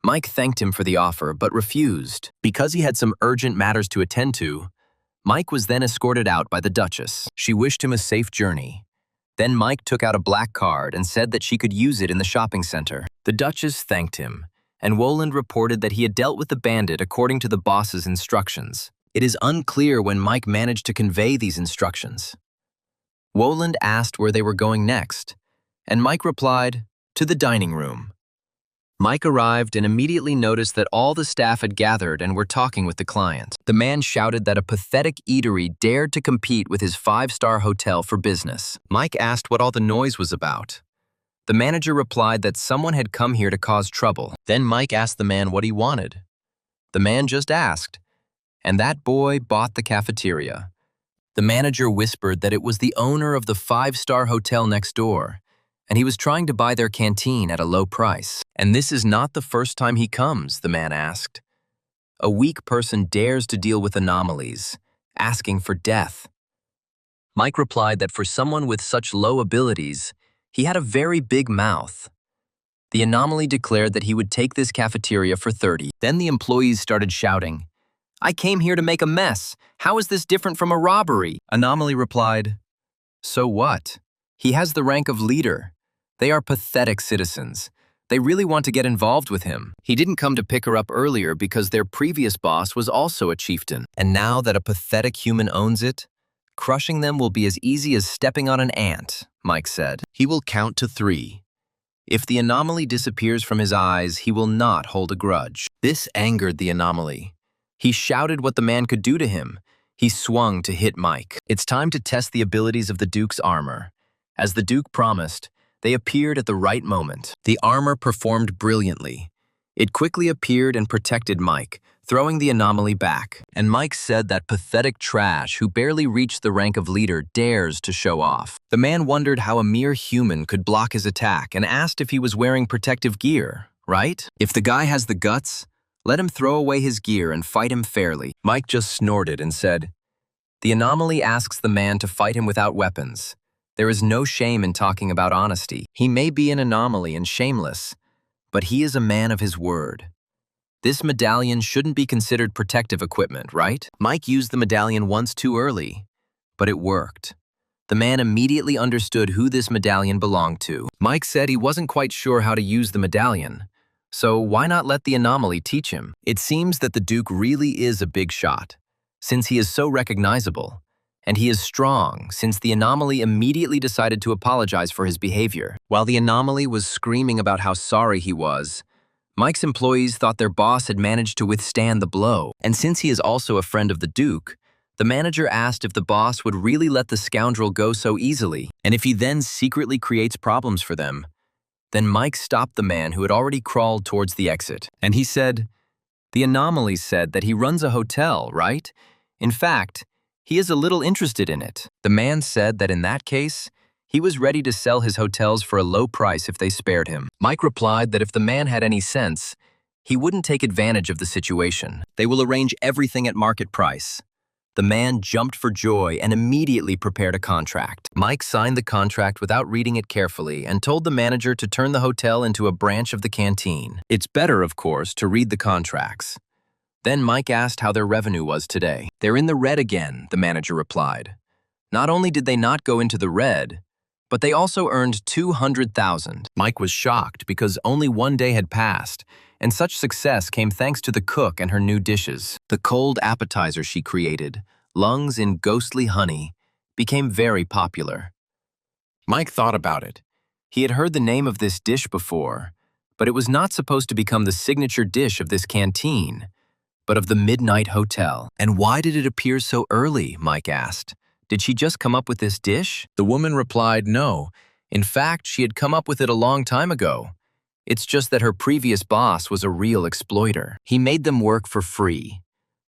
Mike thanked him for the offer, but refused. Because he had some urgent matters to attend to, Mike was then escorted out by the Duchess. She wished him a safe journey. Then Mike took out a black card and said that she could use it in the shopping center. The Duchess thanked him, and Woland reported that he had dealt with the bandit according to the boss's instructions. It is unclear when Mike managed to convey these instructions. Woland asked where they were going next, and Mike replied, to the dining room. Mike arrived and immediately noticed that all the staff had gathered and were talking with the client. The man shouted that a pathetic eatery dared to compete with his five-star hotel for business. Mike asked what all the noise was about. The manager replied that someone had come here to cause trouble. Then Mike asked the man what he wanted. The man just asked, and that boy bought the cafeteria. The manager whispered that it was the owner of the five-star hotel next door, and he was trying to buy their canteen at a low price. And this is not the first time he comes, the man asked. A weak person dares to deal with anomalies, asking for death. Mike replied that for someone with such low abilities, he had a very big mouth. The anomaly declared that he would take this cafeteria for 30. Then the employees started shouting, I came here to make a mess. How is this different from a robbery? Anomaly replied, so what? He has the rank of leader. They are pathetic citizens. They really want to get involved with him. He didn't come to pick her up earlier because their previous boss was also a chieftain. And now that a pathetic human owns it, crushing them will be as easy as stepping on an ant, Mike said. He will count to 3. If the anomaly disappears from his eyes, he will not hold a grudge. This angered the anomaly. He shouted what the man could do to him. He swung to hit Mike. It's time to test the abilities of the Duke's armor. As the Duke promised, they appeared at the right moment. The armor performed brilliantly. It quickly appeared and protected Mike, throwing the anomaly back. And Mike said that pathetic trash who barely reached the rank of leader dares to show off. The man wondered how a mere human could block his attack and asked if he was wearing protective gear, right? If the guy has the guts, let him throw away his gear and fight him fairly. Mike just snorted and said, the anomaly asks the man to fight him without weapons. There is no shame in talking about honesty. He may be an anomaly and shameless, but he is a man of his word. This medallion shouldn't be considered protective equipment, right? Mike used the medallion once too early, but it worked. The man immediately understood who this medallion belonged to. Mike said he wasn't quite sure how to use the medallion, so why not let the anomaly teach him? It seems that the Duke really is a big shot, since he is so recognizable. And he is strong, since the anomaly immediately decided to apologize for his behavior. While the anomaly was screaming about how sorry he was, Mike's employees thought their boss had managed to withstand the blow. And since he is also a friend of the Duke, the manager asked if the boss would really let the scoundrel go so easily, and if he then secretly creates problems for them. Then Mike stopped the man who had already crawled towards the exit, and he said, the anomaly said that he runs a hotel, right? In fact, he is a little interested in it. The man said that in that case, he was ready to sell his hotels for a low price if they spared him. Mike replied that if the man had any sense, he wouldn't take advantage of the situation. They will arrange everything at market price. The man jumped for joy and immediately prepared a contract. Mike signed the contract without reading it carefully and told the manager to turn the hotel into a branch of the canteen. It's better, of course, to read the contracts. Then Mike asked how their revenue was today. They're in the red again, the manager replied. Not only did they not go into the red, but they also earned $200,000. Mike was shocked because only one day had passed, and such success came thanks to the cook and her new dishes. The cold appetizer she created, lungs in ghostly honey, became very popular. Mike thought about it. He had heard the name of this dish before, But it was not supposed to become the signature dish of this canteen, but of the Midnight Hotel. "And why did it appear so early?" Mike asked. "Did she just come up with this dish?" The woman replied, "No. In fact, she had come up with it a long time ago. It's just that her previous boss was a real exploiter. He made them work for free.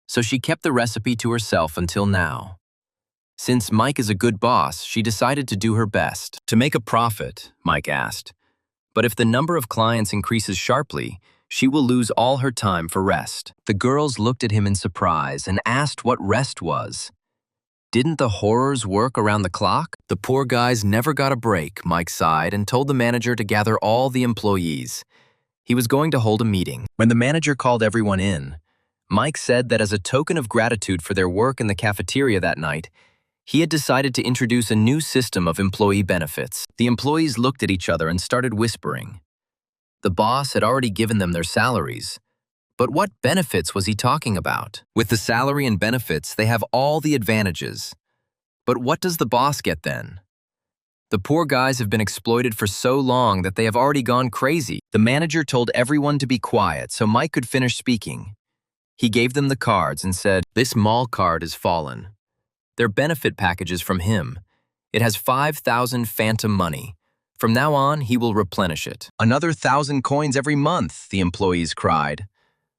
So she kept the recipe to herself until now. Since Mike is a good boss, she decided to do her best." "To make a profit?" Mike asked. "But if the number of clients increases sharply, she will lose all her time for rest." The girls looked at him in surprise and asked what rest was. Didn't the horrors work around the clock? "The poor guys never got a break," Mike sighed and told the manager to gather all the employees. He was going to hold a meeting. When the manager called everyone in, Mike said that as a token of gratitude for their work in the cafeteria that night, he had decided to introduce a new system of employee benefits. The employees looked at each other and started whispering. The boss had already given them their salaries. But what benefits was he talking about? With the salary and benefits, they have all the advantages. But what does the boss get then? The poor guys have been exploited for so long that they have already gone crazy. The manager told everyone to be quiet so Mike could finish speaking. He gave them the cards and said, "This mall card is fallen. Their benefit package is from him. It has 5,000 phantom money. From now on, he will replenish it." "Another 1,000 coins every month," the employees cried.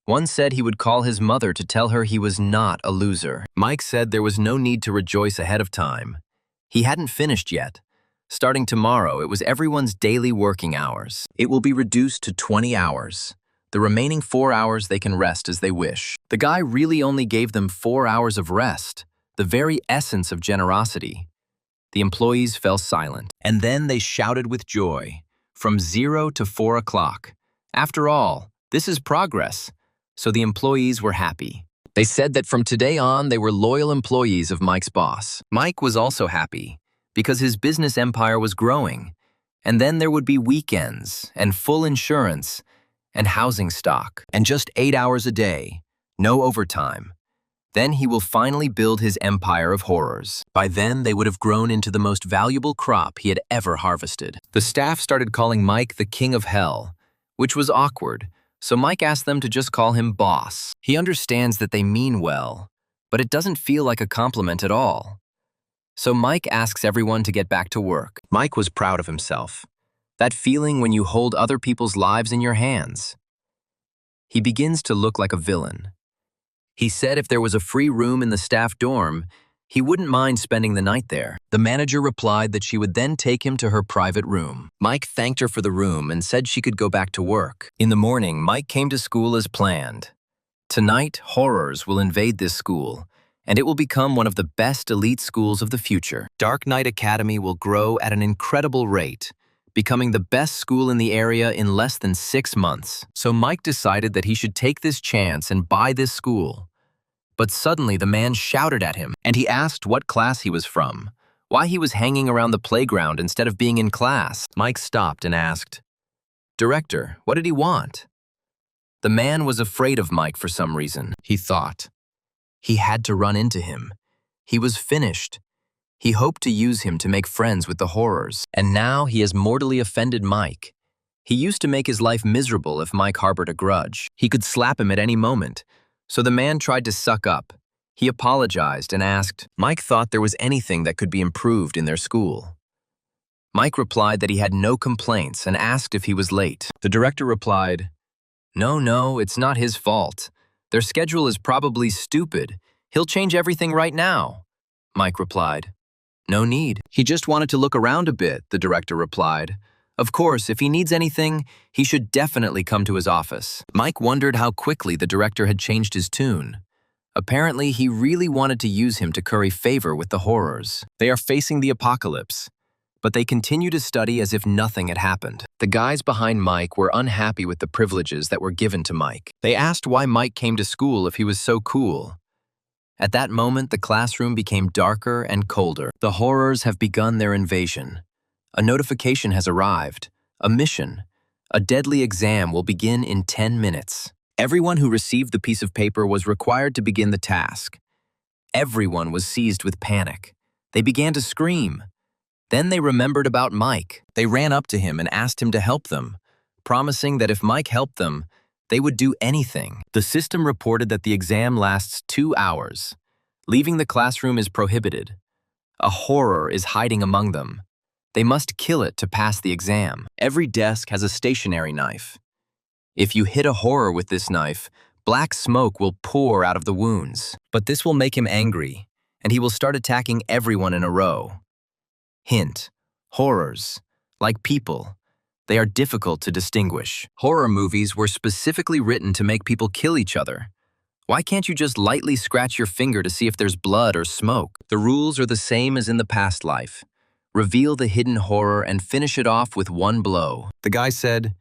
One said he would call his mother to tell her he was not a loser. Mike said there was no need to rejoice ahead of time. He hadn't finished yet. Starting tomorrow, it was everyone's daily working hours. It will be reduced to 20 hours. The remaining 4 hours they can rest as they wish. The guy really only gave them 4 hours of rest, the very essence of generosity. The employees fell silent, and then they shouted with joy. From 0 to 4 o'clock. After all, this is progress. So the employees were happy. They said that from today on, they were loyal employees of Mike's boss. Mike was also happy, because his business empire was growing. And then there would be weekends, and full insurance, and housing stock, and just 8 hours a day, no overtime. Then he will finally build his empire of horrors. By then, they would have grown into the most valuable crop he had ever harvested. The staff started calling Mike the King of Hell, which was awkward, so Mike asked them to just call him boss. He understands that they mean well, but it doesn't feel like a compliment at all. So Mike asks everyone to get back to work. Mike was proud of himself. That feeling when you hold other people's lives in your hands. He begins to look like a villain. He said if there was a free room in the staff dorm, he wouldn't mind spending the night there. The manager replied that she would then take him to her private room. Mike thanked her for the room and said she could go back to work. In the morning, Mike came to school as planned. Tonight, horrors will invade this school, and it will become one of the best elite schools of the future. Dark Knight Academy will grow at an incredible rate, becoming the best school in the area in less than 6 months. So Mike decided that he should take this chance and buy this school. But suddenly the man shouted at him, and he asked what class he was from, why he was hanging around the playground instead of being in class. Mike stopped and asked, "Director, what did he want?" The man was afraid of Mike for some reason, he thought. He had to run into him. He was finished. He hoped to use him to make friends with the horrors, and now he has mortally offended Mike. He used to make his life miserable if Mike harbored a grudge. He could slap him at any moment. So the man tried to suck up. He apologized and asked Mike thought there was anything that could be improved in their school. Mike replied that he had no complaints and asked if he was late. The director replied, No, it's not his fault. Their schedule is probably stupid. He'll change everything right now." Mike replied, "No need. He just wanted to look around a bit," the director replied. "Of course, if he needs anything, he should definitely come to his office." Mike wondered how quickly the director had changed his tune. Apparently, he really wanted to use him to curry favor with the horrors. They are facing the apocalypse, but they continue to study as if nothing had happened. The guys behind Mike were unhappy with the privileges that were given to Mike. They asked why Mike came to school if he was so cool. At that moment, the classroom became darker and colder. The horrors have begun their invasion. A notification has arrived. A mission. A deadly exam will begin in 10 minutes. Everyone who received the piece of paper was required to begin the task. Everyone was seized with panic. They began to scream. Then they remembered about Mike. They ran up to him and asked him to help them. promising that if Mike helped them, they would do anything. The system reported that the exam lasts 2 hours. Leaving the classroom is prohibited. A horror is hiding among them. They must kill it to pass the exam. Every desk has a stationary knife. If you hit a horror with this knife, black smoke will pour out of the wounds. But this will make him angry, and he will start attacking everyone in a row. Hint: horrors, like people, they are difficult to distinguish. Horror movies were specifically written to make people kill each other. Why can't you just lightly scratch your finger to see if there's blood or smoke? The rules are the same as in the past life. Reveal the hidden horror and finish it off with one blow. The guy said,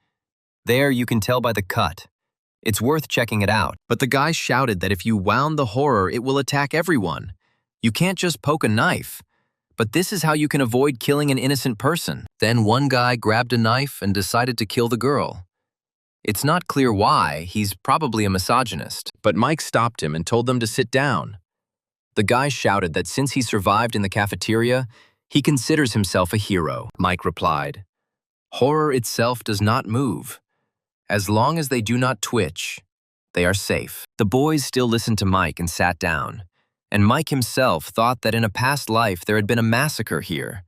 "There, you can tell by the cut. It's worth checking it out." But the guy shouted that if you wound the horror, it will attack everyone. You can't just poke a knife. But this is how you can avoid killing an innocent person. Then one guy grabbed a knife and decided to kill the girl. It's not clear why. He's probably a misogynist. But Mike stopped him and told them to sit down. The guy shouted that since he survived in the cafeteria, he considers himself a hero. Mike replied, "Horror itself does not move. As long as they do not twitch, they are safe." The boys still listened to Mike and sat down. And Mike himself thought that in a past life there had been a massacre here,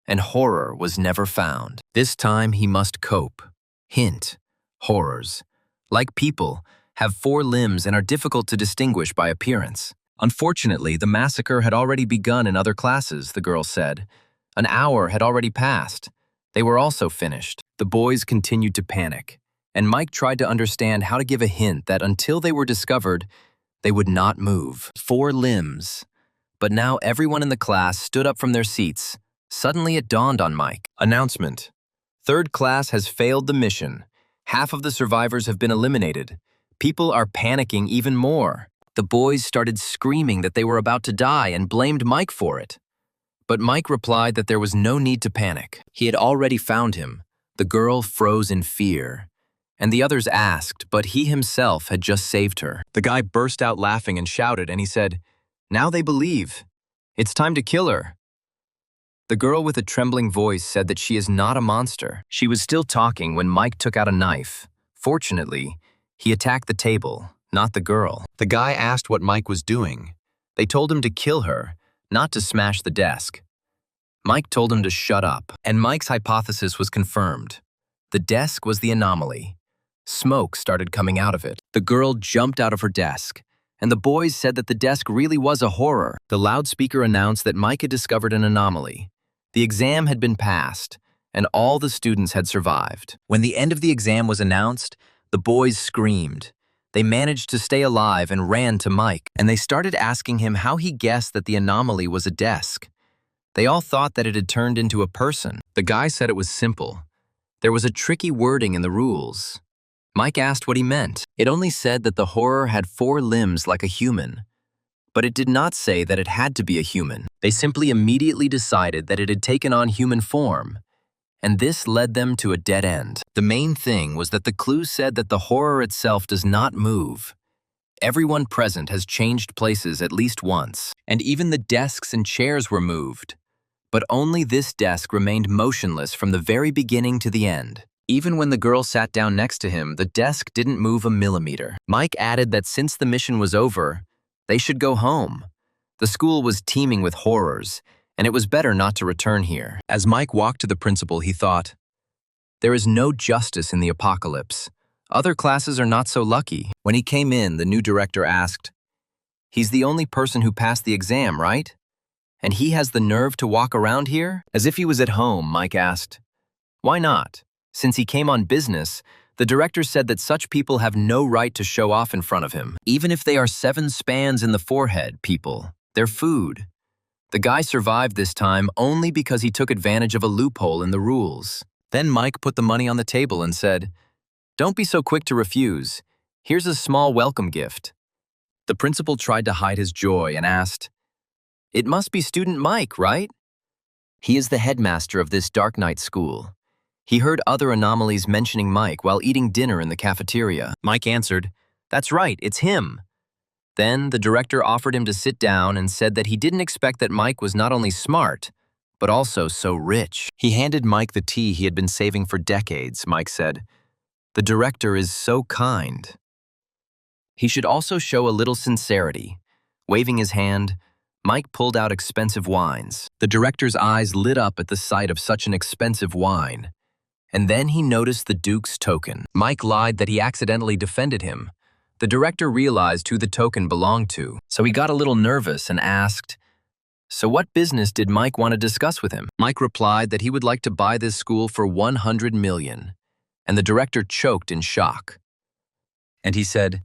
and horror was never found. This time he must cope. Hint: horrors, like people, have 4 limbs and are difficult to distinguish by appearance. Unfortunately, the massacre had already begun in other classes, the girl said. An hour had already passed. They were also finished. The boys continued to panic, and Mike tried to understand how to give a hint that until they were discovered, they would not move. 4 limbs. But now everyone in the class stood up from their seats. Suddenly it dawned on Mike. Announcement: 3rd class has failed the mission. Half of the survivors have been eliminated. People are panicking even more. The boys started screaming that they were about to die and blamed Mike for it. But Mike replied that there was no need to panic. He had already found him. The girl froze in fear. And the others asked, but he himself had just saved her. The guy burst out laughing and shouted, and he said, "Now they believe. It's time to kill her." The girl with a trembling voice said that she is not a monster. She was still talking when Mike took out a knife. Fortunately, he attacked the table, not the girl. The guy asked what Mike was doing. They told him to kill her, not to smash the desk. Mike told him to shut up, and Mike's hypothesis was confirmed. The desk was the anomaly. Smoke started coming out of it. The girl jumped out of her desk, and the boys said that the desk really was a horror. The loudspeaker announced that Mike had discovered an anomaly. The exam had been passed, and all the students had survived. When the end of the exam was announced, the boys screamed. They managed to stay alive and ran to Mike, and they started asking him how he guessed that the anomaly was a desk. They all thought that it had turned into a person. The guy said it was simple. There was a tricky wording in the rules. Mike asked what he meant. It only said that the horror had 4 limbs like a human. But it did not say that it had to be a human. They simply immediately decided that it had taken on human form. And this led them to a dead end. The main thing was that the clue said that the horror itself does not move. Everyone present has changed places at least once. And even the desks and chairs were moved. But only this desk remained motionless from the very beginning to the end. Even when the girl sat down next to him, the desk didn't move a millimeter. Mike added that since the mission was over, they should go home. The school was teeming with horrors, and it was better not to return here. As Mike walked to the principal, he thought, "There is no justice in the apocalypse. Other classes are not so lucky." When he came in, the new director asked, "He's the only person who passed the exam, right? And he has the nerve to walk around here?" As if he was at home, Mike asked, "Why not? Since he came on business, the director said that such people have no right to show off in front of him. Even if they are 7 spans in the forehead, people, they're food." The guy survived this time only because he took advantage of a loophole in the rules. Then Mike put the money on the table and said, "Don't be so quick to refuse. Here's a small welcome gift." The principal tried to hide his joy and asked, "It must be student Mike, right?" He is the headmaster of this dark night school. He heard other anomalies mentioning Mike while eating dinner in the cafeteria. Mike answered, "That's right, it's him." Then the director offered him to sit down and said that he didn't expect that Mike was not only smart, but also so rich. He handed Mike the tea he had been saving for decades, Mike said. The director is so kind. He should also show a little sincerity. Waving his hand, Mike pulled out expensive wines. The director's eyes lit up at the sight of such an expensive wine. And then he noticed the Duke's token. Mike lied that he accidentally defended him. The director realized who the token belonged to, so he got a little nervous and asked, "So what business did Mike want to discuss with him?" Mike replied that he would like to buy this school for 100 million, and the director choked in shock. And he said,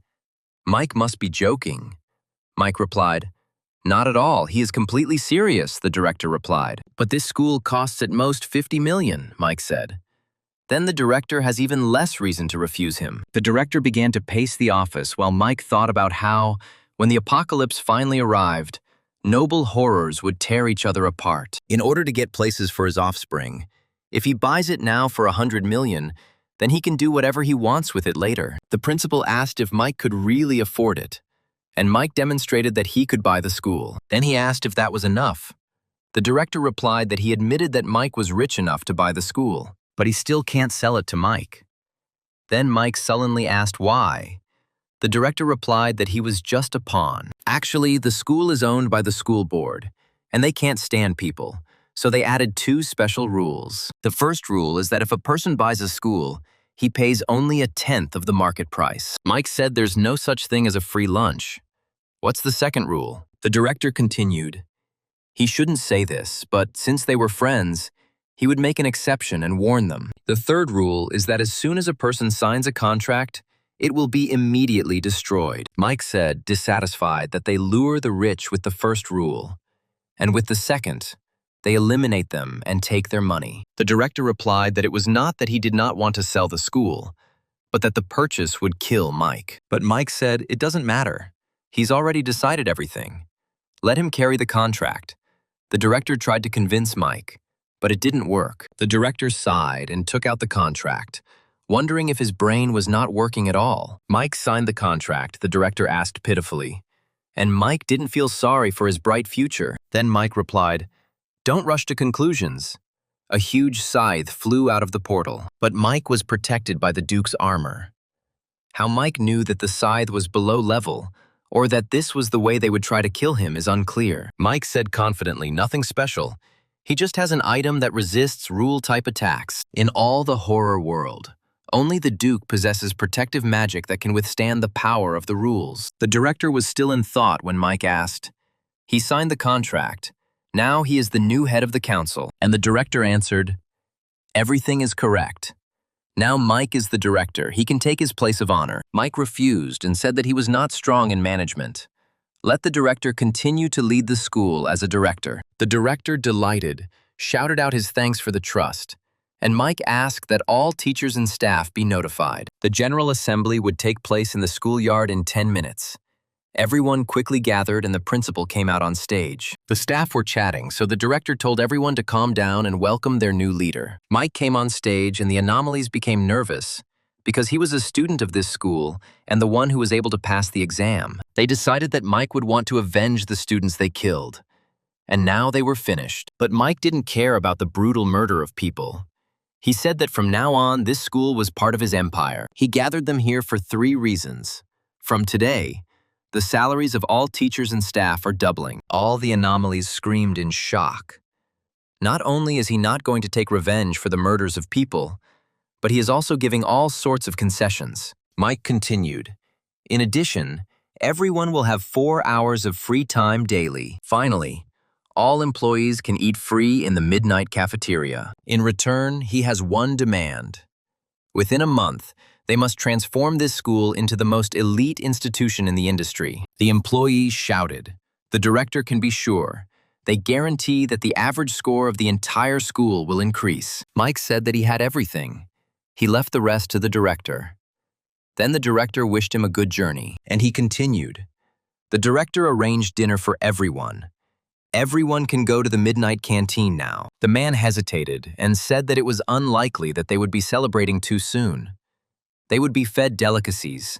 "Mike must be joking." Mike replied, "Not at all, he is completely serious," the director replied. "But this school costs at most 50 million, Mike said. Then the director has even less reason to refuse him. The director began to pace the office while Mike thought about how, when the apocalypse finally arrived, noble horrors would tear each other apart. In order to get places for his offspring, if he buys it now for 100 million, then he can do whatever he wants with it later. The principal asked if Mike could really afford it, and Mike demonstrated that he could buy the school. Then he asked if that was enough. The director replied that he admitted that Mike was rich enough to buy the school, but he still can't sell it to Mike. Then Mike sullenly asked why. The director replied that he was just a pawn. Actually, the school is owned by the school board, and they can't stand people, so they added 2 special rules. The first rule is that if a person buys a school, he pays only 1/10 of the market price. Mike said there's no such thing as a free lunch. What's the second rule? The director continued. He shouldn't say this, but since they were friends, he would make an exception and warn them. The third rule is that as soon as a person signs a contract, it will be immediately destroyed. Mike said, dissatisfied, that they lure the rich with the first rule, and with the second, they eliminate them and take their money. The director replied that it was not that he did not want to sell the school, but that the purchase would kill Mike. But Mike said it doesn't matter. He's already decided everything. Let him carry the contract. The director tried to convince Mike, but it didn't work. The director sighed and took out the contract, wondering if his brain was not working at all. Mike signed the contract, the director asked pitifully, and Mike didn't feel sorry for his bright future. Then Mike replied, "Don't rush to conclusions." A huge scythe flew out of the portal, but Mike was protected by the Duke's armor. How Mike knew that the scythe was below level, or that this was the way they would try to kill him, is unclear. Mike said confidently, "Nothing special. He just has an item that resists rule-type attacks." In all the horror world, only the Duke possesses protective magic that can withstand the power of the rules. The director was still in thought when Mike asked. He signed the contract. Now he is the new head of the council. And the director answered, "Everything is correct. Now Mike is the director. He can take his place of honor." Mike refused and said that he was not strong in management. Let the director continue to lead the school as a director. The director, delighted, shouted out his thanks for the trust, and Mike asked that all teachers and staff be notified. The General Assembly would take place in the schoolyard in 10 minutes. Everyone quickly gathered and the principal came out on stage. The staff were chatting, so the director told everyone to calm down and welcome their new leader. Mike came on stage and the anomalies became nervous because he was a student of this school and the one who was able to pass the exam. They decided that Mike would want to avenge the students they killed. And now they were finished. But Mike didn't care about the brutal murder of people. He said that from now on, this school was part of his empire. He gathered them here for 3 reasons. From today, the salaries of all teachers and staff are doubling. All the anomalies screamed in shock. Not only is he not going to take revenge for the murders of people, but he is also giving all sorts of concessions. Mike continued. In addition, everyone will have 4 hours of free time daily. Finally, all employees can eat free in the midnight cafeteria. In return, he has one demand. Within a month, they must transform this school into the most elite institution in the industry. The employees shouted. The director can be sure. They guarantee that the average score of the entire school will increase. Mike said that he had everything. He left the rest to the director. Then the director wished him a good journey, and he continued. The director arranged dinner for everyone. Everyone can go to the midnight canteen now. The man hesitated and said that it was unlikely that they would be celebrating too soon. They would be fed delicacies.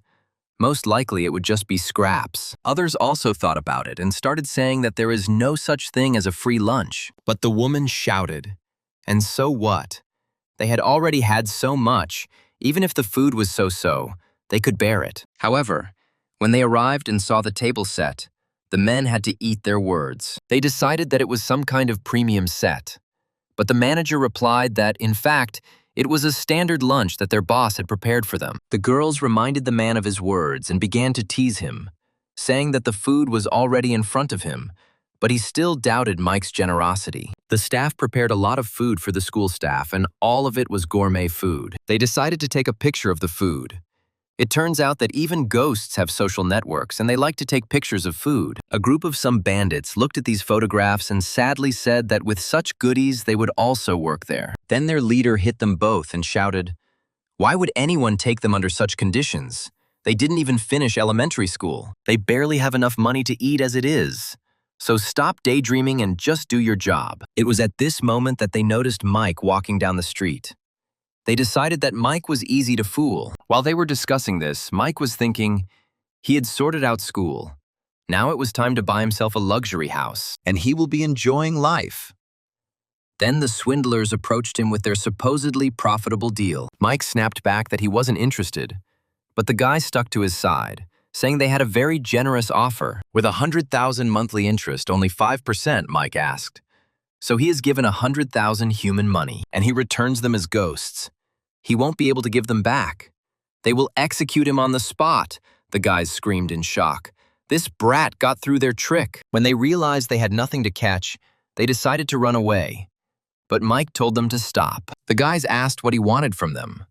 Most likely it would just be scraps. Others also thought about it and started saying that there is no such thing as a free lunch. But the woman shouted. And so what? They had already had so much, Even if the food was so-so, they could bear it. However, when they arrived and saw the table set, the men had to eat their words. They decided that it was some kind of premium set. But the manager replied that, in fact, it was a standard lunch that their boss had prepared for them. The girls reminded the man of his words and began to tease him, saying that the food was already in front of him, but he still doubted Mike's generosity. The staff prepared a lot of food for the school staff, and all of it was gourmet food. They decided to take a picture of the food. It turns out that even ghosts have social networks, and they like to take pictures of food. A group of some bandits looked at these photographs and sadly said that with such goodies, they would also work there. Then their leader hit them both and shouted, "Why would anyone take them under such conditions? They didn't even finish elementary school. They barely have enough money to eat as it is. So stop daydreaming and just do your job." It was at this moment that they noticed Mike walking down the street. They decided that Mike was easy to fool. While they were discussing this, Mike was thinking he had sorted out school. Now it was time to buy himself a luxury house, and he will be enjoying life. Then the swindlers approached him with their supposedly profitable deal. Mike snapped back that he wasn't interested, but the guy stuck to his side, saying they had a very generous offer. With 100,000 monthly interest, only 5%, Mike asked. So he is given 100,000 human money, and he returns them as ghosts. He won't be able to give them back. They will execute him on the spot, the guys screamed in shock. This brat got through their trick. When they realized they had nothing to catch, they decided to run away. But Mike told them to stop. The guys asked what he wanted from them.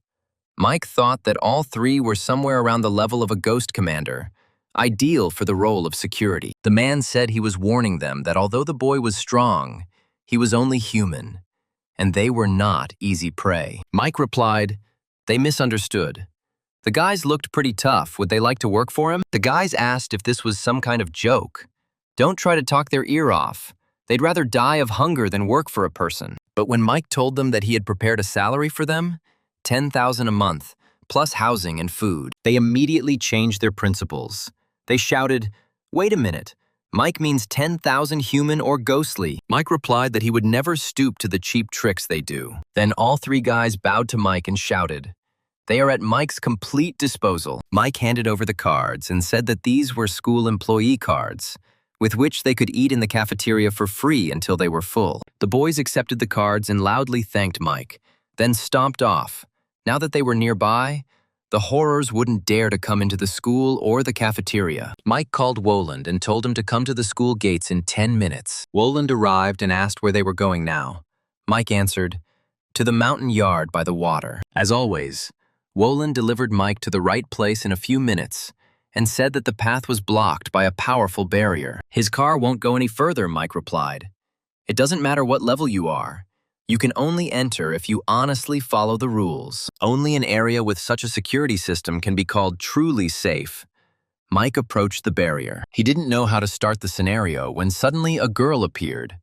Mike thought that all three were somewhere around the level of a ghost commander, ideal for the role of security. The man said he was warning them that although the boy was strong, he was only human, and they were not easy prey. Mike replied, they misunderstood. The guys looked pretty tough. Would they like to work for him? The guys asked if this was some kind of joke. Don't try to talk their ear off. They'd rather die of hunger than work for a person. But when Mike told them that he had prepared a salary for them, $10,000 a month, plus housing and food, they immediately changed their principles. They shouted, wait a minute. Mike means 10,000 human or ghostly. Mike replied that he would never stoop to the cheap tricks they do. Then all three guys bowed to Mike and shouted, they are at Mike's complete disposal. Mike handed over the cards and said that these were school employee cards, with which they could eat in the cafeteria for free until they were full. The boys accepted the cards and loudly thanked Mike, then stomped off. Now that they were nearby, the horrors wouldn't dare to come into the school or the cafeteria. Mike called Woland and told him to come to the school gates in 10 minutes. Woland arrived and asked where they were going now. Mike answered, to the mountain yard by the water. As always, Woland delivered Mike to the right place in a few minutes and said that the path was blocked by a powerful barrier. His car won't go any further, Mike replied. It doesn't matter what level you are. You can only enter if you honestly follow the rules. Only an area with such a security system can be called truly safe. Mike approached the barrier. He didn't know how to start the scenario when suddenly a girl appeared.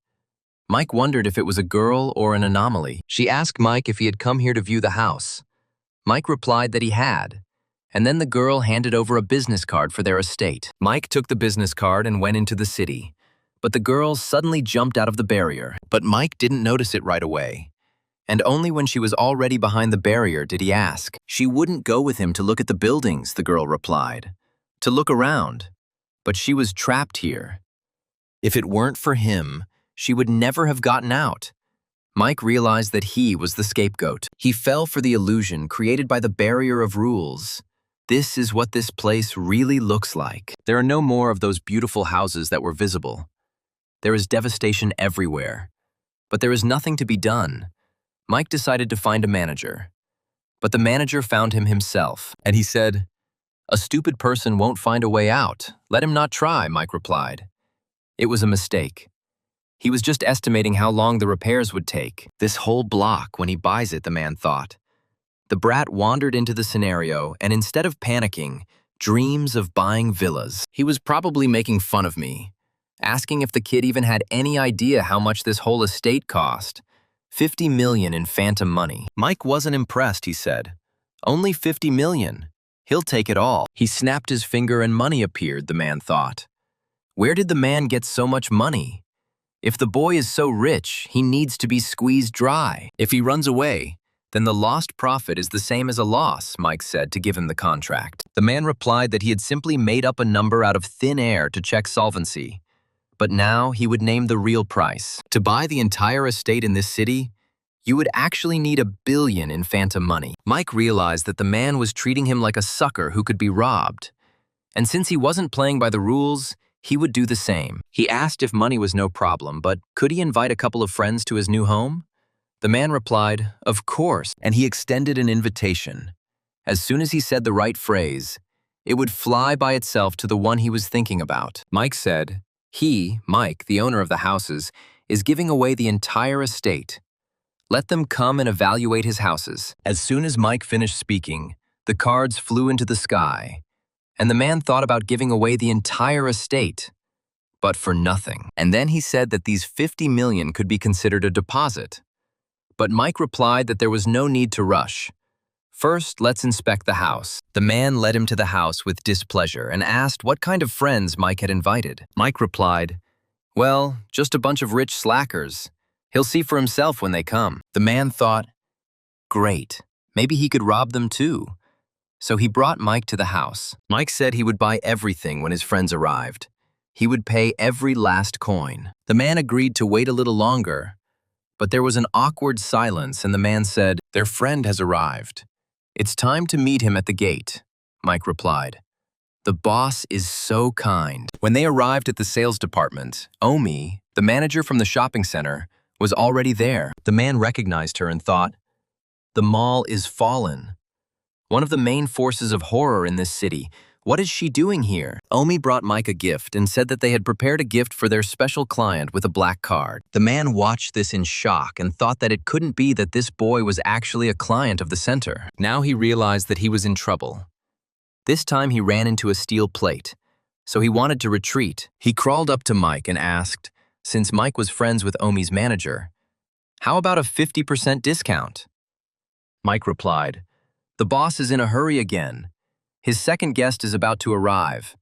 Mike wondered if it was a girl or an anomaly. She asked Mike if he had come here to view the house. Mike replied that he had, and then the girl handed over a business card for their estate. Mike took the business card and went into the city. But the girl suddenly jumped out of the barrier. But Mike didn't notice it right away. And only when she was already behind the barrier did he ask. She wouldn't go with him to look at the buildings, the girl replied. To look around. But she was trapped here. If it weren't for him, she would never have gotten out. Mike realized that he was the scapegoat. He fell for the illusion created by the barrier of rules. This is what this place really looks like. There are no more of those beautiful houses that were visible. There is devastation everywhere, but there is nothing to be done. Mike decided to find a manager, but the manager found him himself, and he said, a stupid person won't find a way out. Let him not try, Mike replied. It was a mistake. He was just estimating how long the repairs would take. This whole block when he buys it, the man thought. The brat wandered into the scenario, and instead of panicking, dreams of buying villas. He was probably making fun of me, asking if the kid even had any idea how much this whole estate cost. 50 million in phantom money. Mike wasn't impressed, he said. Only 50 million. He'll take it all. He snapped his finger and money appeared, the man thought. Where did the man get so much money? If the boy is so rich, he needs to be squeezed dry. If he runs away, Then the lost profit is the same as a loss, Mike said to give him the contract. The man replied that he had simply made up a number out of thin air to check solvency. But now he would name the real price. To buy the entire estate in this city, you would actually need $1 billion in phantom money. Mike realized that the man was treating him like a sucker who could be robbed. And since he wasn't playing by the rules, he would do the same. He asked if money was no problem, but could he invite a couple of friends to his new home? The man replied, "Of course," and he extended an invitation. As soon as he said the right phrase, it would fly by itself to the one he was thinking about. Mike said, he, Mike, the owner of the houses, is giving away the entire estate. Let them come and evaluate his houses. As soon as Mike finished speaking, the cards flew into the sky, and the man thought about giving away the entire estate, but for nothing. And then he said that these $50 million could be considered a deposit. But Mike replied that there was no need to rush. First, let's inspect the house. The man led him to the house with displeasure and asked what kind of friends Mike had invited. Mike replied, "Well, just a bunch of rich slackers. He'll see for himself when they come." The man thought, great, maybe he could rob them too. So he brought Mike to the house. Mike said he would buy everything when his friends arrived. He would pay every last coin. The man agreed to wait a little longer, but there was an awkward silence and the man said, "Their friend has arrived. It's time to meet him at the gate," Mike replied. "The boss is so kind." When they arrived at the sales department, Omi, the manager from the shopping center, was already there. The man recognized her and thought, the mall is fallen. One of the main forces of horror in this city. What is she doing here? Omi brought Mike a gift and said that they had prepared a gift for their special client with a black card. The man watched this in shock and thought that it couldn't be that this boy was actually a client of the center. Now he realized that he was in trouble. This time he ran into a steel plate, so he wanted to retreat. He crawled up to Mike and asked, since Mike was friends with Omi's manager, "How about a 50% discount?" Mike replied, "The boss is in a hurry again. His second guest is about to arrive."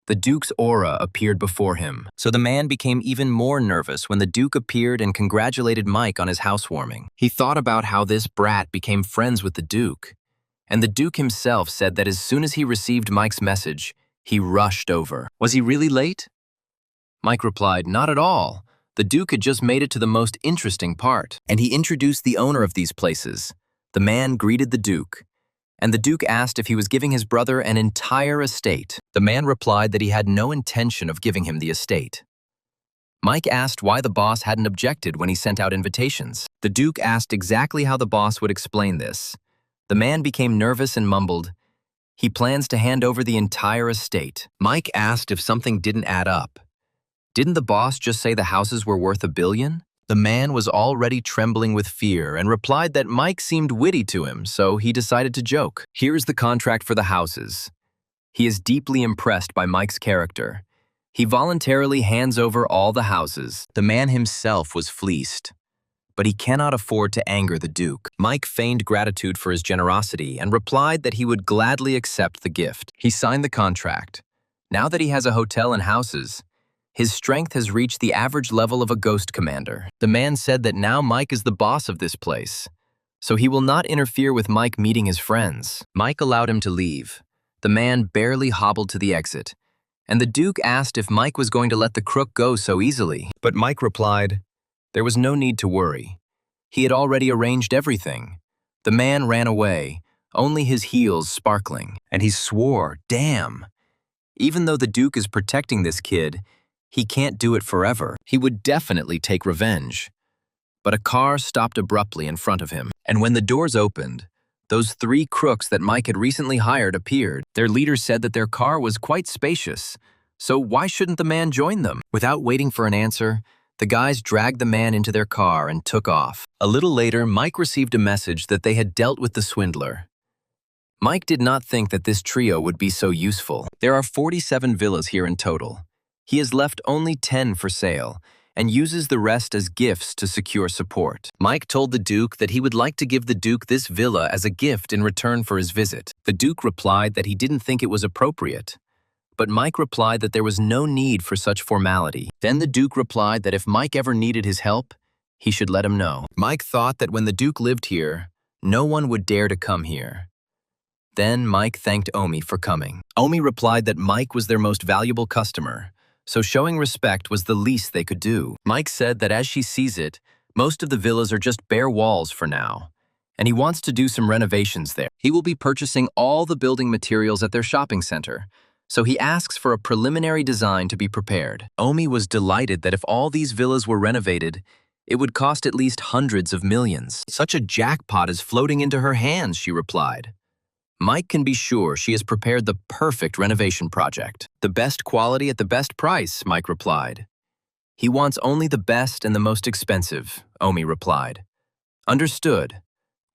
The Duke's aura appeared before him, so the man became even more nervous when the Duke appeared and congratulated Mike on his housewarming. He thought about how this brat became friends with the Duke, and the Duke himself said that as soon as he received Mike's message, he rushed over. Was he really late? Mike replied, "Not at all. The Duke had just made it to the most interesting part." And he introduced the owner of these places. The man greeted the Duke, and the Duke asked if he was giving his brother an entire estate. The man replied that he had no intention of giving him the estate. Mike asked why the boss hadn't objected when he sent out invitations. The Duke asked exactly how the boss would explain this. The man became nervous and mumbled, "He plans to hand over the entire estate." Mike asked if something didn't add up. Didn't the boss just say the houses were worth $1 billion? The man was already trembling with fear and replied that Mike seemed witty to him, so he decided to joke. Here's the contract for the houses. He is deeply impressed by Mike's character. He voluntarily hands over all the houses. The man himself was fleeced, but he cannot afford to anger the Duke. Mike feigned gratitude for his generosity and replied that he would gladly accept the gift. He signed the contract. Now that he has a hotel and houses, his strength has reached the average level of a ghost commander. The man said that now Mike is the boss of this place, so he will not interfere with Mike meeting his friends. Mike allowed him to leave. The man barely hobbled to the exit, and the Duke asked if Mike was going to let the crook go so easily. But Mike replied, there was no need to worry. He had already arranged everything. The man ran away, only his heels sparkling, and he swore, damn. Even though the Duke is protecting this kid, he can't do it forever. He would definitely take revenge. But a car stopped abruptly in front of him, and when the doors opened, those 3 crooks that Mike had recently hired appeared. Their leader said that their car was quite spacious, so why shouldn't the man join them? Without waiting for an answer, the guys dragged the man into their car and took off. A little later, Mike received a message that they had dealt with the swindler. Mike did not think that this trio would be so useful. There are 47 villas here in total. He has left only 10 for sale and uses the rest as gifts to secure support. Mike told the Duke that he would like to give the Duke this villa as a gift in return for his visit. The Duke replied that he didn't think it was appropriate, but Mike replied that there was no need for such formality. Then the Duke replied that if Mike ever needed his help, he should let him know. Mike thought that when the Duke lived here, No one would dare to come here. Then Mike thanked Omi for coming. Omi replied that Mike was their most valuable customer, so showing respect was the least they could do. Mike said that as she sees it, most of the villas are just bare walls for now, and he wants to do some renovations there. He will be purchasing all the building materials at their shopping center, so he asks for a preliminary design to be prepared. Omi was delighted that if all these villas were renovated, it would cost at least hundreds of millions. Such a jackpot is floating into her hands, she replied. Mike can be sure she has prepared the perfect renovation project. The best quality at the best price, Mike replied. He wants only the best and the most expensive, Omi replied. Understood.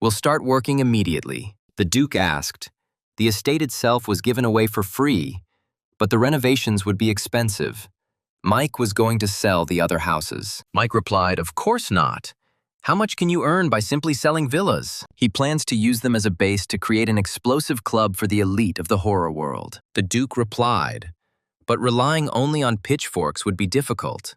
We'll start working immediately. The Duke asked. The estate itself was given away for free, but the renovations would be expensive. Mike was going to sell the other houses. Mike replied, of course not. How much can you earn by simply selling villas? He plans to use them as a base to create an explosive club for the elite of the horror world. The Duke replied, but relying only on pitchforks would be difficult.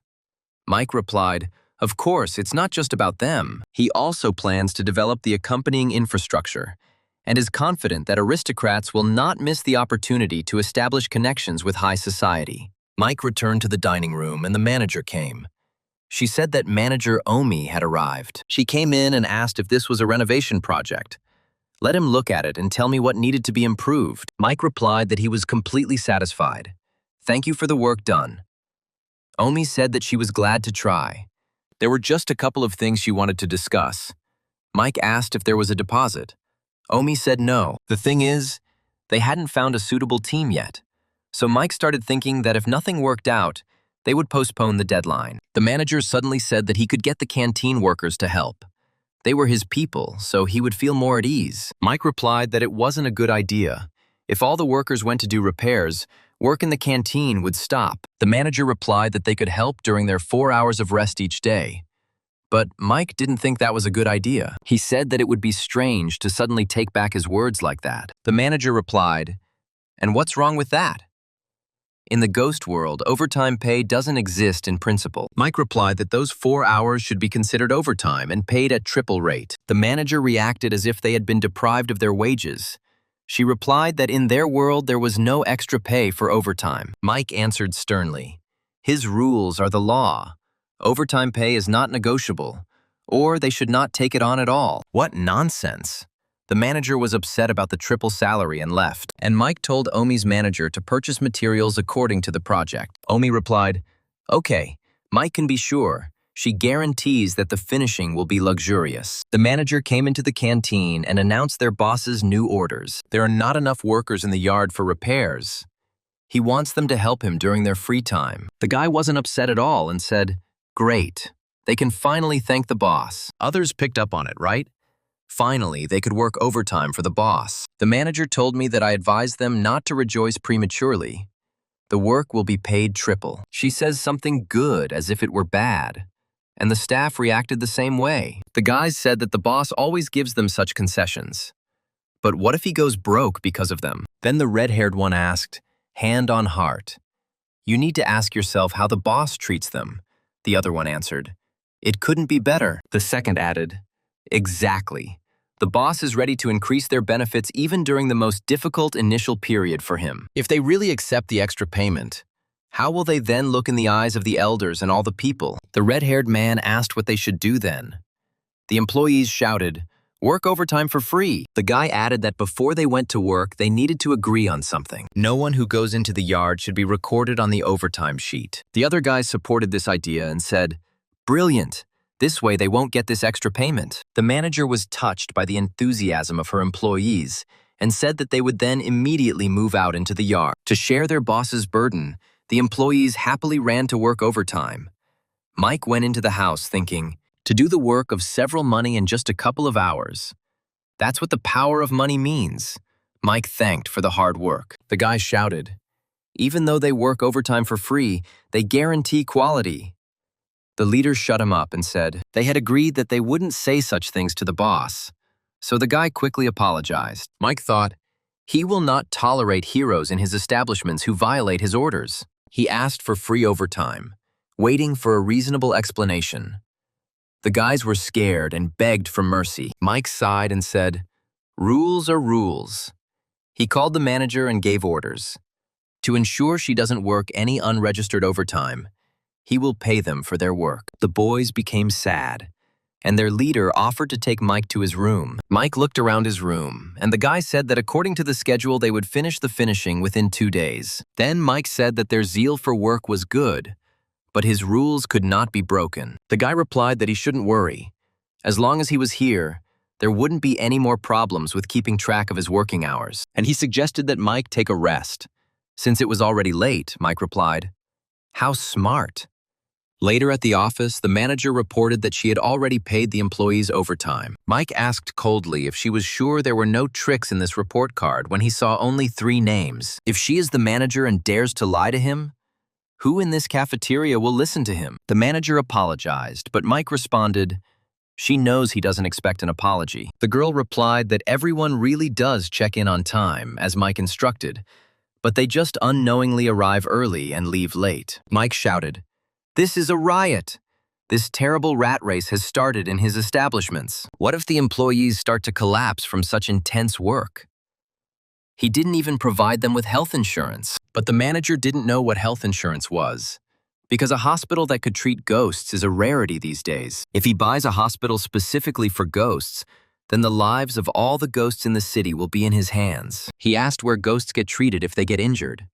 Mike replied, of course, it's not just about them. He also plans to develop the accompanying infrastructure and is confident that aristocrats will not miss the opportunity to establish connections with high society. Mike returned to the dining room and the manager came. She said that manager Omi had arrived. She came in and asked if this was a renovation project. Let him look at it and tell me what needed to be improved. Mike replied that he was completely satisfied. Thank you for the work done. Omi said that she was glad to try. There were just a couple of things she wanted to discuss. Mike asked if there was a deposit. Omi said no. The thing is, they hadn't found a suitable team yet. So Mike started thinking that if nothing worked out, they would postpone the deadline. The manager suddenly said that he could get the canteen workers to help. They were his people, so he would feel more at ease. Mike replied that it wasn't a good idea. If all the workers went to do repairs, work in the canteen would stop. The manager replied that they could help during their 4 hours of rest each day. But Mike didn't think that was a good idea. He said that it would be strange to suddenly take back his words like that. The manager replied, and what's wrong with that? In the ghost world, overtime pay doesn't exist in principle. Mike replied that those 4 hours should be considered overtime and paid at triple rate. The manager reacted as if they had been deprived of their wages. She replied that in their world there was no extra pay for overtime. Mike answered sternly, his rules are the law. Overtime pay is not negotiable, or they should not take it on at all. What nonsense! The manager was upset about the triple salary and left, and Mike told Omi's manager to purchase materials according to the project. Omi replied, okay, Mike can be sure. She guarantees that the finishing will be luxurious. The manager came into the canteen and announced their boss's new orders. There are not enough workers in the yard for repairs. He wants them to help him during their free time. The guy wasn't upset at all and said, great, they can finally thank the boss. Others picked up on it, right? Finally, they could work overtime for the boss. The manager told me that I advised them not to rejoice prematurely. The work will be paid triple. She says something good as if it were bad, and the staff reacted the same way. The guys said that the boss always gives them such concessions. But what if he goes broke because of them? Then the red-haired one asked, hand on heart, you need to ask yourself how the boss treats them. The other one answered, it couldn't be better. The second added, exactly. The boss is ready to increase their benefits even during the most difficult initial period for him. If they really accept the extra payment, how will they then look in the eyes of the elders and all the people? The red-haired man asked what they should do then. The employees shouted, work overtime for free. The guy added that before they went to work, they needed to agree on something. No one who goes into the yard should be recorded on the overtime sheet. The other guys supported this idea and said, brilliant. This way they won't get this extra payment. The manager was touched by the enthusiasm of her employees and said that they would then immediately move out into the yard. To share their boss's burden, the employees happily ran to work overtime. Mike went into the house thinking, to do the work of several money in just a couple of hours. That's what the power of money means. Mike thanked for the hard work. The guy shouted, even though they work overtime for free, they guarantee quality. The leader shut him up and said they had agreed that they wouldn't say such things to the boss. So the guy quickly apologized. Mike thought, he will not tolerate heroes in his establishments who violate his orders. He asked for free overtime, waiting for a reasonable explanation. The guys were scared and begged for mercy. Mike sighed and said, "Rules are rules." He called the manager and gave orders. To ensure she doesn't work any unregistered overtime, he will pay them for their work. The boys became sad, and their leader offered to take Mike to his room. Mike looked around his room, and the guy said that according to the schedule, they would finish the finishing within 2 days. Then Mike said that their zeal for work was good, but his rules could not be broken. The guy replied that he shouldn't worry. As long as he was here, there wouldn't be any more problems with keeping track of his working hours. And he suggested that Mike take a rest. Since it was already late, Mike replied, "How smart." Later at the office, the manager reported that she had already paid the employees overtime. Mike asked coldly if she was sure there were no tricks in this report card when he saw only 3 names. If she is the manager and dares to lie to him, who in this cafeteria will listen to him? The manager apologized, but Mike responded, "She knows he doesn't expect an apology." The girl replied that everyone really does check in on time, as Mike instructed, but they just unknowingly arrive early and leave late. Mike shouted, "This is a riot! This terrible rat race has started in his establishments. What if the employees start to collapse from such intense work?" He didn't even provide them with health insurance. But the manager didn't know what health insurance was, because a hospital that could treat ghosts is a rarity these days. If he buys a hospital specifically for ghosts, then the lives of all the ghosts in the city will be in his hands. He asked where ghosts get treated if they get injured.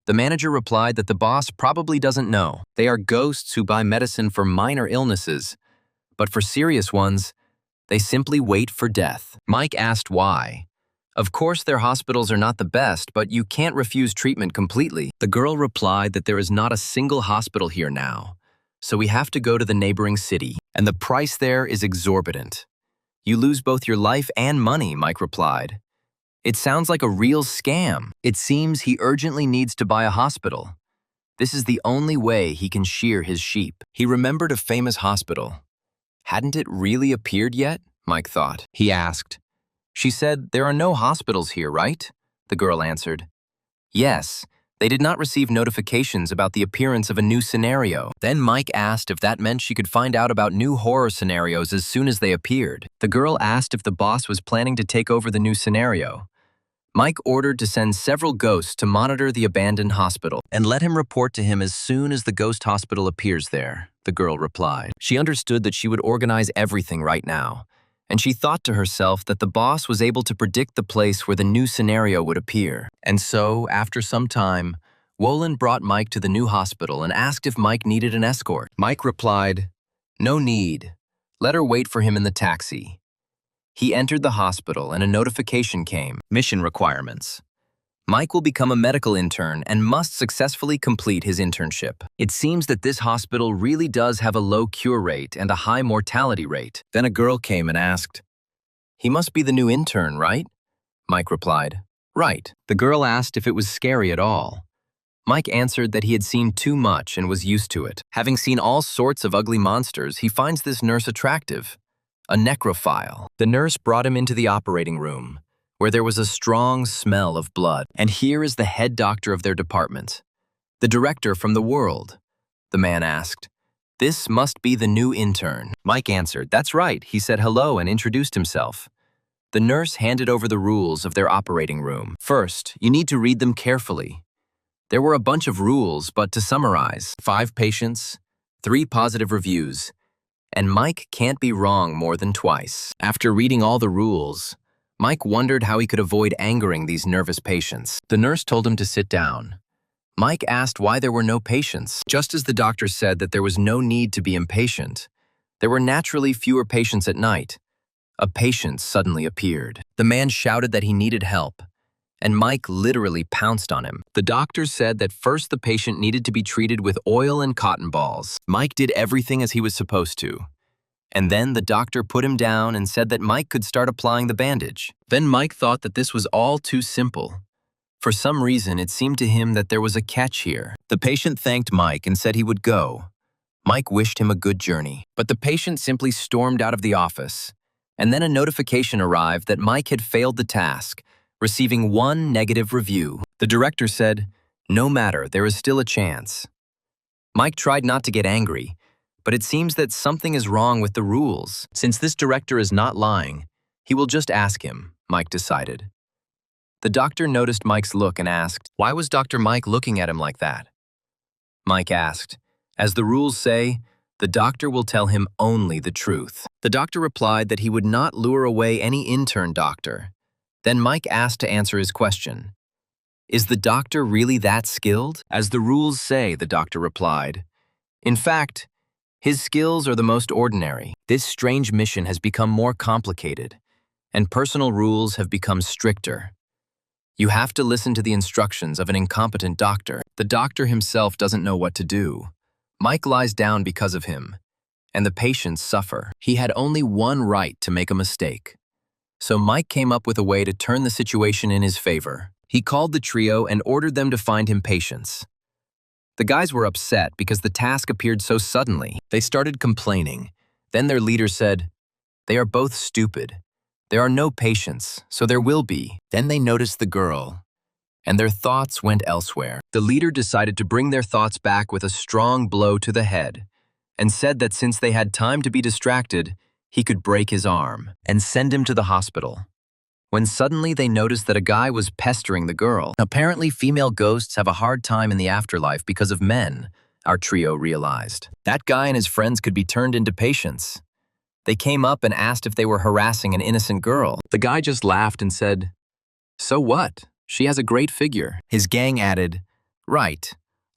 The manager replied that the boss probably doesn't know. They are ghosts who buy medicine for minor illnesses, but for serious ones, they simply wait for death. Mike asked why. Of course, their hospitals are not the best, but you can't refuse treatment completely. The girl replied that there is not a single hospital here now, so we have to go to the neighboring city, and the price there is exorbitant. You lose both your life and money, Mike replied. It sounds like a real scam. It seems he urgently needs to buy a hospital. This is the only way he can shear his sheep. He remembered a famous hospital. Hadn't it really appeared yet? Mike thought. He asked. She said, "There are no hospitals here, right?" The girl answered. Yes, they did not receive notifications about the appearance of a new scenario. Then Mike asked if that meant she could find out about new horror scenarios as soon as they appeared. The girl asked if the boss was planning to take over the new scenario. Mike ordered to send several ghosts to monitor the abandoned hospital and let him report to him as soon as the ghost hospital appears there, the girl replied. She understood that she would organize everything right now, and she thought to herself that the boss was able to predict the place where the new scenario would appear. And so, after some time, Wolin brought Mike to the new hospital and asked if Mike needed an escort. Mike replied, "No need. Let her wait for him in the taxi." He entered the hospital and a notification came. Mission requirements. Mike will become a medical intern and must successfully complete his internship. It seems that this hospital really does have a low cure rate and a high mortality rate. Then a girl came and asked, "He must be the new intern, right?" Mike replied, "Right." The girl asked if it was scary at all. Mike answered that he had seen too much and was used to it. Having seen all sorts of ugly monsters, he finds this nurse attractive, a necrophile. The nurse brought him into the operating room, where there was a strong smell of blood. And here is the head doctor of their department, the director from the world. The man asked, "This must be the new intern." Mike answered, "That's right." He said hello and introduced himself. The nurse handed over the rules of their operating room. First, you need to read them carefully. There were a bunch of rules, but to summarize, 5 patients, 3 positive reviews, and Mike can't be wrong more than twice. After reading all the rules, Mike wondered how he could avoid angering these nervous patients. The nurse told him to sit down. Mike asked why there were no patients. Just as the doctor said that there was no need to be impatient, there were naturally fewer patients at night. A patient suddenly appeared. The man shouted that he needed help, and Mike literally pounced on him. The doctor said that first the patient needed to be treated with oil and cotton balls. Mike did everything as he was supposed to. And then the doctor put him down and said that Mike could start applying the bandage. Then Mike thought that this was all too simple. For some reason, it seemed to him that there was a catch here. The patient thanked Mike and said he would go. Mike wished him a good journey. But the patient simply stormed out of the office. And then a notification arrived that Mike had failed the task, receiving 1 negative review. The director said, "No matter, there is still a chance." Mike tried not to get angry, But it seems that something is wrong with the rules. Since this director is not lying, he will just ask him, Mike decided. The doctor noticed Mike's look and asked, "Why was Dr. Mike looking at him like that?" Mike asked, "As the rules say, the doctor will tell him only the truth." The doctor replied that he would not lure away any intern doctor. Then Mike asked to answer his question. "Is the doctor really that skilled?" "As the rules say," the doctor replied. "In fact, his skills are the most ordinary. This strange mission has become more complicated, and personal rules have become stricter. You have to listen to the instructions of an incompetent doctor. The doctor himself doesn't know what to do. Mike lies down because of him, and the patients suffer. He had only one right to make a mistake. So Mike came up with a way to turn the situation in his favor. He called the trio and ordered them to find him patients. The guys were upset because the task appeared so suddenly. They started complaining. Then their leader said, "They are both stupid. There are no patients, so there will be." Then they noticed the girl, and their thoughts went elsewhere. The leader decided to bring their thoughts back with a strong blow to the head, and said that since they had time to be distracted, he could break his arm and send him to the hospital. When suddenly they noticed that a guy was pestering the girl. Apparently, female ghosts have a hard time in the afterlife because of men, our trio realized. That guy and his friends could be turned into patients. They came up and asked if they were harassing an innocent girl. The guy just laughed and said, "So what? She has a great figure." His gang added, "Right.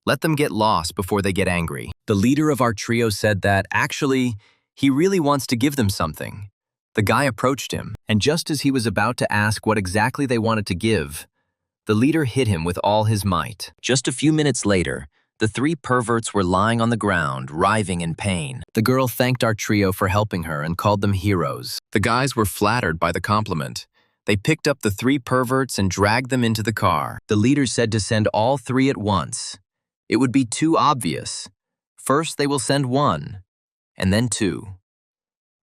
Let them get lost before they get angry." The leader of our trio said that, actually, he really wants to give them something. The guy approached him, and just as he was about to ask what exactly they wanted to give, the leader hit him with all his might. Just a few minutes later, the three perverts were lying on the ground, writhing in pain. The girl thanked our trio for helping her and called them heroes. The guys were flattered by the compliment. They picked up the three perverts and dragged them into the car. The leader said to send all three at once. It would be too obvious. First they will send one, and then two.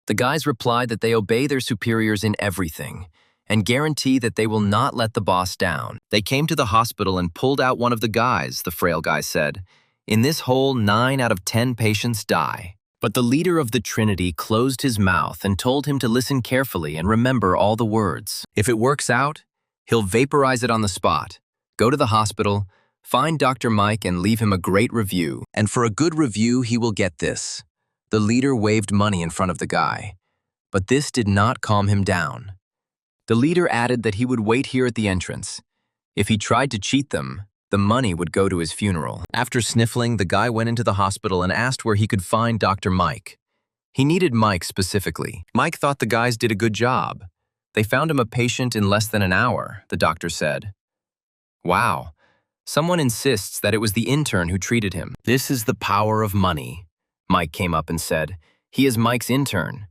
The guys replied that they obey their superiors in everything and guarantee that they will not let the boss down. They came to the hospital and pulled out one of the guys, the frail guy said. In this hole, 9 out of 10 patients die. But the leader of the Trinity closed his mouth and told him to listen carefully and remember all the words. If it works out, he'll vaporize it on the spot, go to the hospital, find Dr. Mike and leave him a great review. And for a good review, he will get this. The leader waved money in front of the guy. But this did not calm him down. The leader added that he would wait here at the entrance. If he tried to cheat them, the money would go to his funeral. After sniffling, the guy went into the hospital and asked where he could find Dr. Mike. He needed Mike specifically. Mike thought the guys did a good job. They found him a patient in less than an hour, the doctor said. Wow, someone insists that it was the intern who treated him. This is the power of money, Mike came up and said. He is Mike's intern.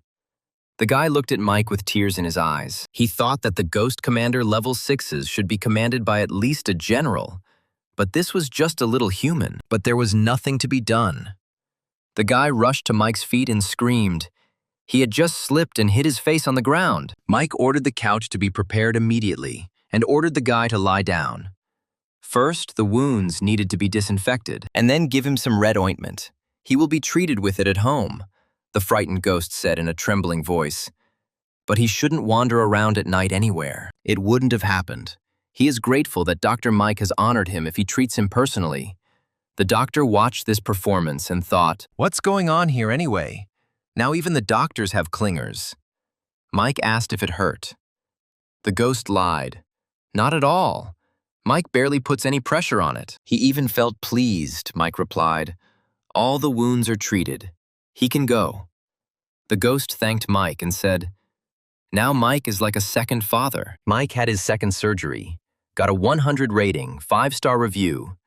The guy looked at Mike with tears in his eyes. He thought that the Ghost Commander level 6s should be commanded by at least a general, but this was just a little human. But there was nothing to be done. The guy rushed to Mike's feet and screamed. He had just slipped and hit his face on the ground. Mike ordered the couch to be prepared immediately and ordered the guy to lie down. First, the wounds needed to be disinfected, and then give him some red ointment. He will be treated with it at home, the frightened ghost said in a trembling voice. But he shouldn't wander around at night anywhere. It wouldn't have happened. He is grateful that Dr. Mike has honored him if he treats him personally. The doctor watched this performance and thought, "What's going on here anyway? Now even the doctors have clingers." Mike asked if it hurt. The ghost lied. Not at all. Mike barely puts any pressure on it. He even felt pleased, Mike replied. All the wounds are treated. He can go. The ghost thanked Mike and said, "Now Mike is like a second father." Mike had his second surgery, got a 100 rating, 5-star review.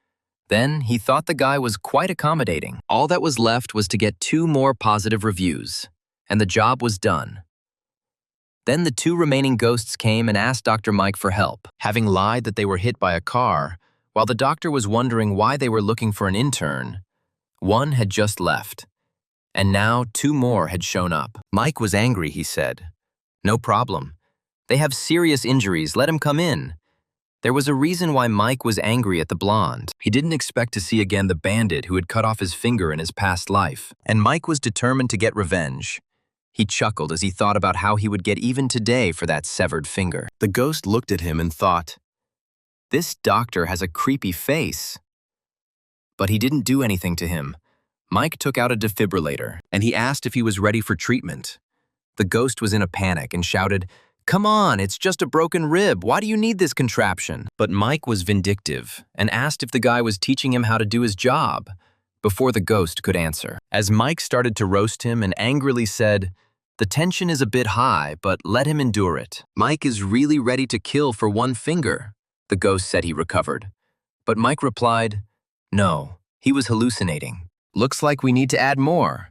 Then he thought the guy was quite accommodating. All that was left was to get 2 more positive reviews, and the job was done. Then the 2 remaining ghosts came and asked Dr. Mike for help, having lied that they were hit by a car, while the doctor was wondering why they were looking for an intern. One had just left, and now 2 more had shown up. Mike was angry, he said. "No problem. They have serious injuries, let him come in." There was a reason why Mike was angry at the blonde. He didn't expect to see again the bandit who had cut off his finger in his past life, and Mike was determined to get revenge. He chuckled as he thought about how he would get even today for that severed finger. The ghost looked at him and thought, "This doctor has a creepy face." But he didn't do anything to him. Mike took out a defibrillator, and he asked if he was ready for treatment. The ghost was in a panic and shouted, "Come on, it's just a broken rib. Why do you need this contraption?" But Mike was vindictive and asked if the guy was teaching him how to do his job before the ghost could answer. As Mike started to roast him and angrily said, "The tension is a bit high, but let him endure it. Mike is really ready to kill for one finger," the ghost said he recovered. But Mike replied, "No, he was hallucinating. Looks like we need to add more."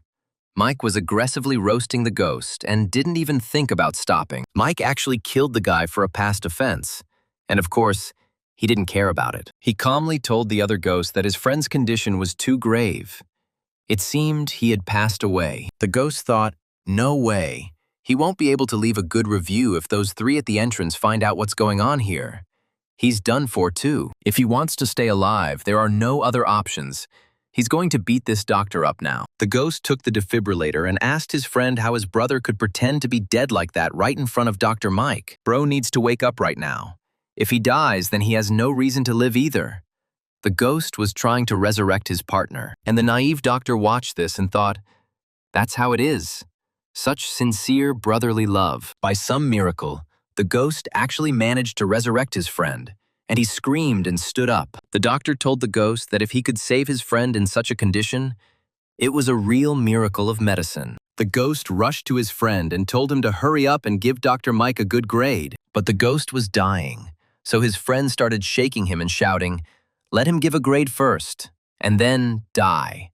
Mike was aggressively roasting the ghost and didn't even think about stopping. Mike actually killed the guy for a past offense, and of course, he didn't care about it. He calmly told the other ghost that his friend's condition was too grave. It seemed he had passed away. The ghost thought, "No way. He won't be able to leave a good review if those three at the entrance find out what's going on here. He's done for too. If he wants to stay alive, there are no other options. He's going to beat this doctor up now." The ghost took the defibrillator and asked his friend how his brother could pretend to be dead like that right in front of Dr. Mike. Bro needs to wake up right now. If he dies, then he has no reason to live either. The ghost was trying to resurrect his partner, and the naive doctor watched this and thought, "That's how it is. Such sincere brotherly love." By some miracle, the ghost actually managed to resurrect his friend, and he screamed and stood up. The doctor told the ghost that if he could save his friend in such a condition, it was a real miracle of medicine. The ghost rushed to his friend and told him to hurry up and give Dr. Mike a good grade. But the ghost was dying, so his friend started shaking him and shouting, "Let him give a grade first, and then die."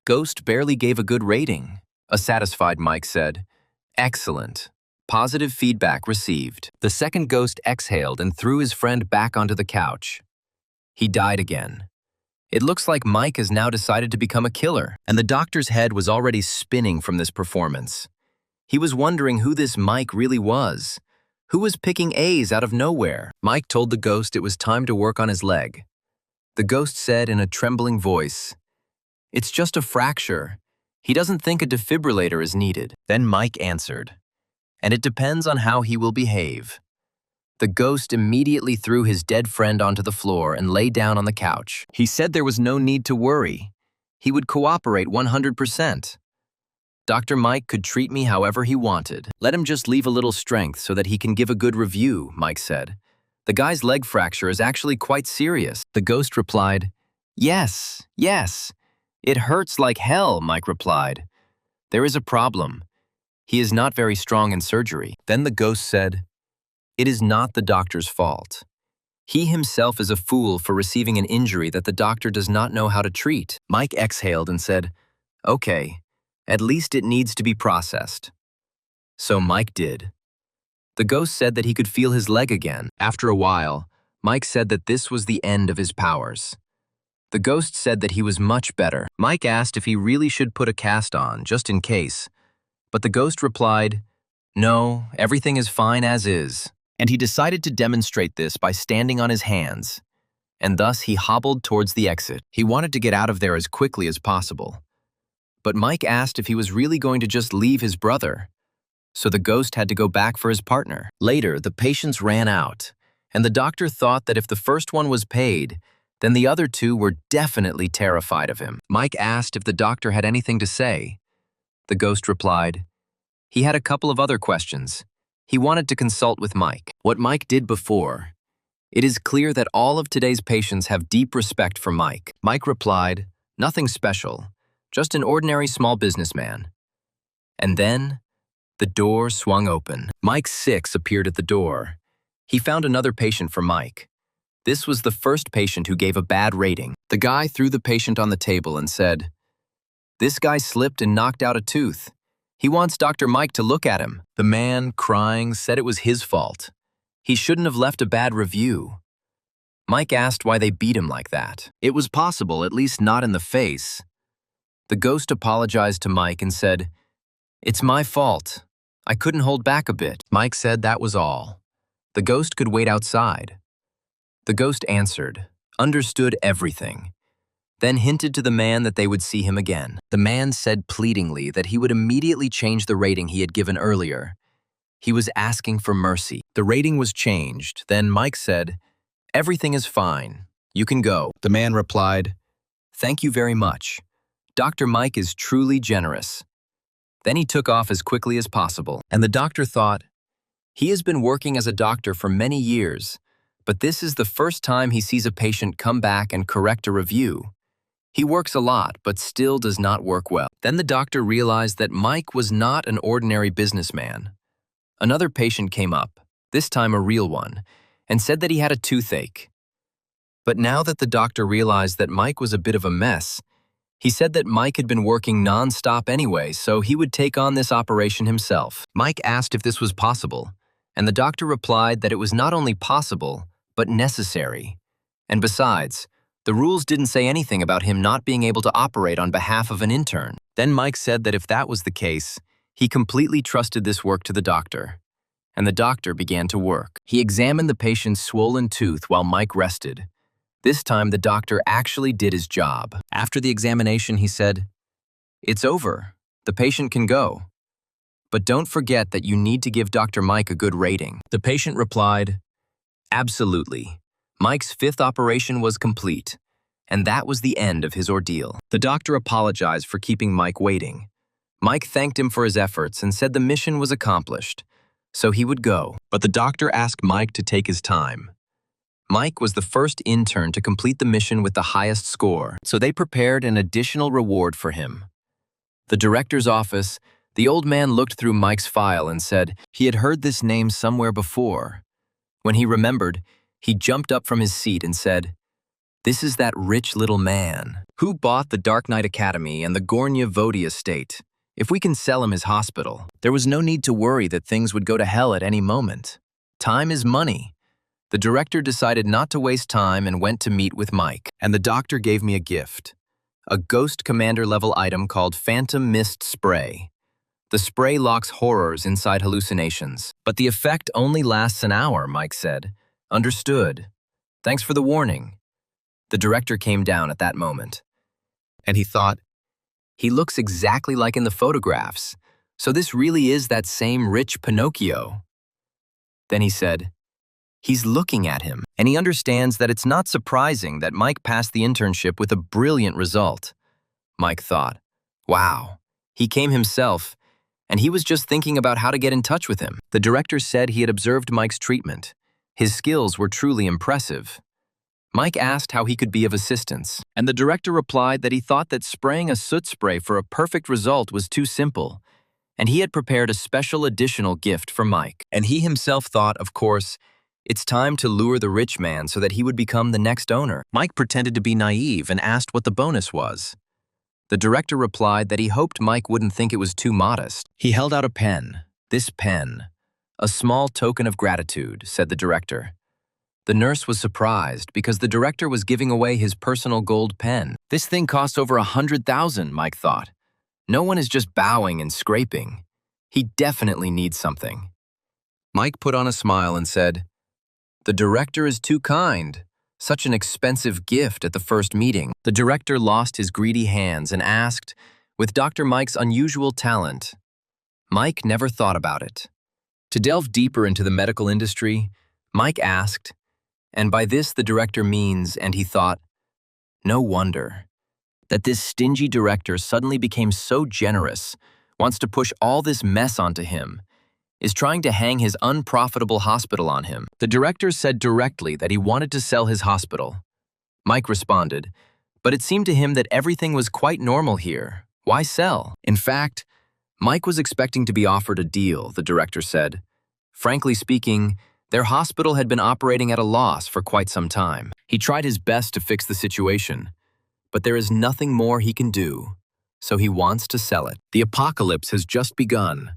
Ghost barely gave a good rating. A satisfied Mike said, "Excellent. Positive feedback received." The second ghost exhaled and threw his friend back onto the couch. He died again. It looks like Mike has now decided to become a killer, and the doctor's head was already spinning from this performance. He was wondering who this Mike really was. Who was picking A's out of nowhere? Mike told the ghost it was time to work on his leg. The ghost said in a trembling voice, "It's just a fracture. He doesn't think a defibrillator is needed." Then Mike answered, "And it depends on how he will behave." The ghost immediately threw his dead friend onto the floor and lay down on the couch. He said there was no need to worry. He would cooperate 100%. Dr. Mike could treat me however he wanted. Let him just leave a little strength so that he can give a good review, Mike said. The guy's leg fracture is actually quite serious. The ghost replied, "Yes, yes. It hurts like hell," Mike replied. "There is a problem. He is not very strong in surgery." Then the ghost said, "It is not the doctor's fault. He himself is a fool for receiving an injury that the doctor does not know how to treat." Mike exhaled and said, "Okay, at least it needs to be processed." So Mike did. The ghost said that he could feel his leg again. After a while, Mike said that this was the end of his powers. The ghost said that he was much better. Mike asked if he really should put a cast on, just in case. But the ghost replied, "No, everything is fine as is." And he decided to demonstrate this by standing on his hands. And thus he hobbled towards the exit. He wanted to get out of there as quickly as possible. But Mike asked if he was really going to just leave his brother. So the ghost had to go back for his partner. Later, the patients ran out, and the doctor thought that if the first one was paid, then the other two were definitely terrified of him. Mike asked if the doctor had anything to say. The ghost replied, he had a couple of other questions. He wanted to consult with Mike. What Mike did before. It is clear that all of today's patients have deep respect for Mike. Mike replied, "Nothing special, just an ordinary small businessman." And then, the door swung open. Mike 6 appeared at the door. He found another patient for Mike. This was the first patient who gave a bad rating. The guy threw the patient on the table and said, "This guy slipped and knocked out a tooth. He wants Dr. Mike to look at him." The man, crying, said it was his fault. He shouldn't have left a bad review. Mike asked why they beat him like that. It was possible, at least not in the face. The ghost apologized to Mike and said, "It's my fault. I couldn't hold back a bit." Mike said that was all. The ghost could wait outside. The ghost answered, understood everything, then hinted to the man that they would see him again. The man said pleadingly that he would immediately change the rating he had given earlier. He was asking for mercy. The rating was changed. Then Mike said, everything is fine. You can go. The man replied, thank you very much. Dr. Mike is truly generous. Then he took off as quickly as possible. And the doctor thought, he has been working as a doctor for many years, but this is the first time he sees a patient come back and correct a review. He works a lot, but still does not work well. Then the doctor realized that Mike was not an ordinary businessman. Another patient came up, this time a real one, and said that he had a toothache. But now that the doctor realized that Mike was a bit of a mess, he said that Mike had been working non-stop anyway, so he would take on this operation himself. Mike asked if this was possible, and the doctor replied that it was not only possible, but necessary. And besides, the rules didn't say anything about him not being able to operate on behalf of an intern. Then Mike said that if that was the case, he completely trusted this work to the doctor. And the doctor began to work. He examined the patient's swollen tooth while Mike rested. This time, the doctor actually did his job. After the examination, he said, it's over. The patient can go. But don't forget that you need to give Dr. Mike a good rating. The patient replied, absolutely. Mike's fifth operation was complete, and that was the end of his ordeal. The doctor apologized for keeping Mike waiting. Mike thanked him for his efforts and said the mission was accomplished, so he would go. But the doctor asked Mike to take his time. Mike was the first intern to complete the mission with the highest score, so they prepared an additional reward for him. The director's office, the old man looked through Mike's file and said he had heard this name somewhere before. When he remembered, he jumped up from his seat and said, this is that rich little man who bought the Dark Knight Academy and the Gornya Vodi estate. If we can sell him his hospital, there was no need to worry that things would go to hell at any moment. Time is money. The director decided not to waste time and went to meet with Mike. And the doctor gave me a gift, a Ghost Commander level item called Phantom Mist Spray. The spray locks horrors inside hallucinations. But the effect only lasts an hour, Mike said. Understood. Thanks for the warning. The director came down at that moment. And he thought, he looks exactly like in the photographs, so this really is that same rich Pinocchio. Then he said, he's looking at him, and he understands that it's not surprising that Mike passed the internship with a brilliant result. Mike thought, wow, he came himself, and he was just thinking about how to get in touch with him. The director said he had observed Mike's treatment. His skills were truly impressive. Mike asked how he could be of assistance, and the director replied that he thought that spraying a soot spray for a perfect result was too simple, and he had prepared a special additional gift for Mike. And he himself thought, of course, it's time to lure the rich man so that he would become the next owner. Mike pretended to be naive and asked what the bonus was. The director replied that he hoped Mike wouldn't think it was too modest. He held out a pen. This pen. A small token of gratitude, said the director. The nurse was surprised because the director was giving away his personal gold pen. This thing costs over 100,000, Mike thought. No one is just bowing and scraping. He definitely needs something. Mike put on a smile and said, the director is too kind. Such an expensive gift at the first meeting. The director lost his greedy hands and asked, with Dr. Mike's unusual talent. Mike never thought about it. To delve deeper into the medical industry, Mike asked, and by this the director means, and he thought, no wonder that this stingy director suddenly became so generous, wants to push all this mess onto him, is trying to hang his unprofitable hospital on him. The director said directly that he wanted to sell his hospital. Mike responded, but it seemed to him that everything was quite normal here. Why sell? In fact, Mike was expecting to be offered a deal, the director said. Frankly speaking, their hospital had been operating at a loss for quite some time. He tried his best to fix the situation, but there is nothing more he can do, so he wants to sell it. The apocalypse has just begun.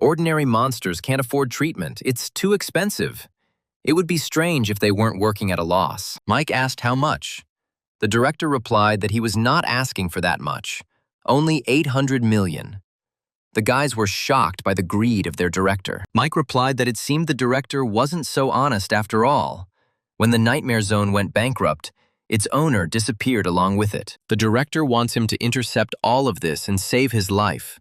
Ordinary monsters can't afford treatment. It's too expensive. It would be strange if they weren't working at a loss. Mike asked how much. The director replied that he was not asking for that much, only 800 million. The guys were shocked by the greed of their director. Mike replied that it seemed the director wasn't so honest after all. When the Nightmare Zone went bankrupt, its owner disappeared along with it. The director wants him to intercept all of this and save his life.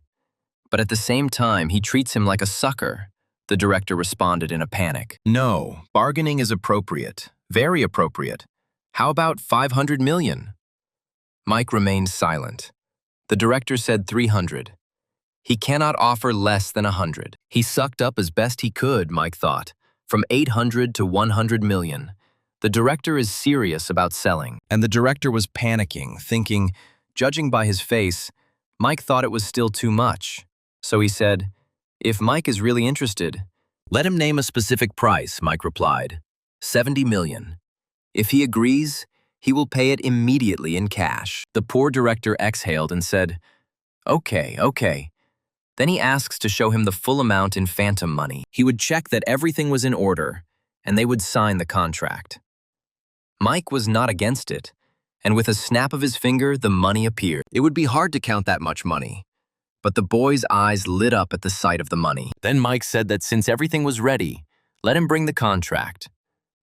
But at the same time, he treats him like a sucker. The director responded in a panic. No, bargaining is appropriate. Very appropriate. How about 500 million? Mike remained silent. The director said 300. He cannot offer less than 100. He sucked up as best he could, Mike thought, from 800 to 100 million. The director is serious about selling. And the director was panicking, thinking, judging by his face, Mike thought it was still too much. So he said, if Mike is really interested, let him name a specific price, Mike replied. 70 million. If he agrees, he will pay it immediately in cash. The poor director exhaled and said, okay. Then he asks to show him the full amount in phantom money. He would check that everything was in order, and they would sign the contract. Mike was not against it, and with a snap of his finger, the money appeared. It would be hard to count that much money, but the boy's eyes lit up at the sight of the money. Then Mike said that since everything was ready, let him bring the contract.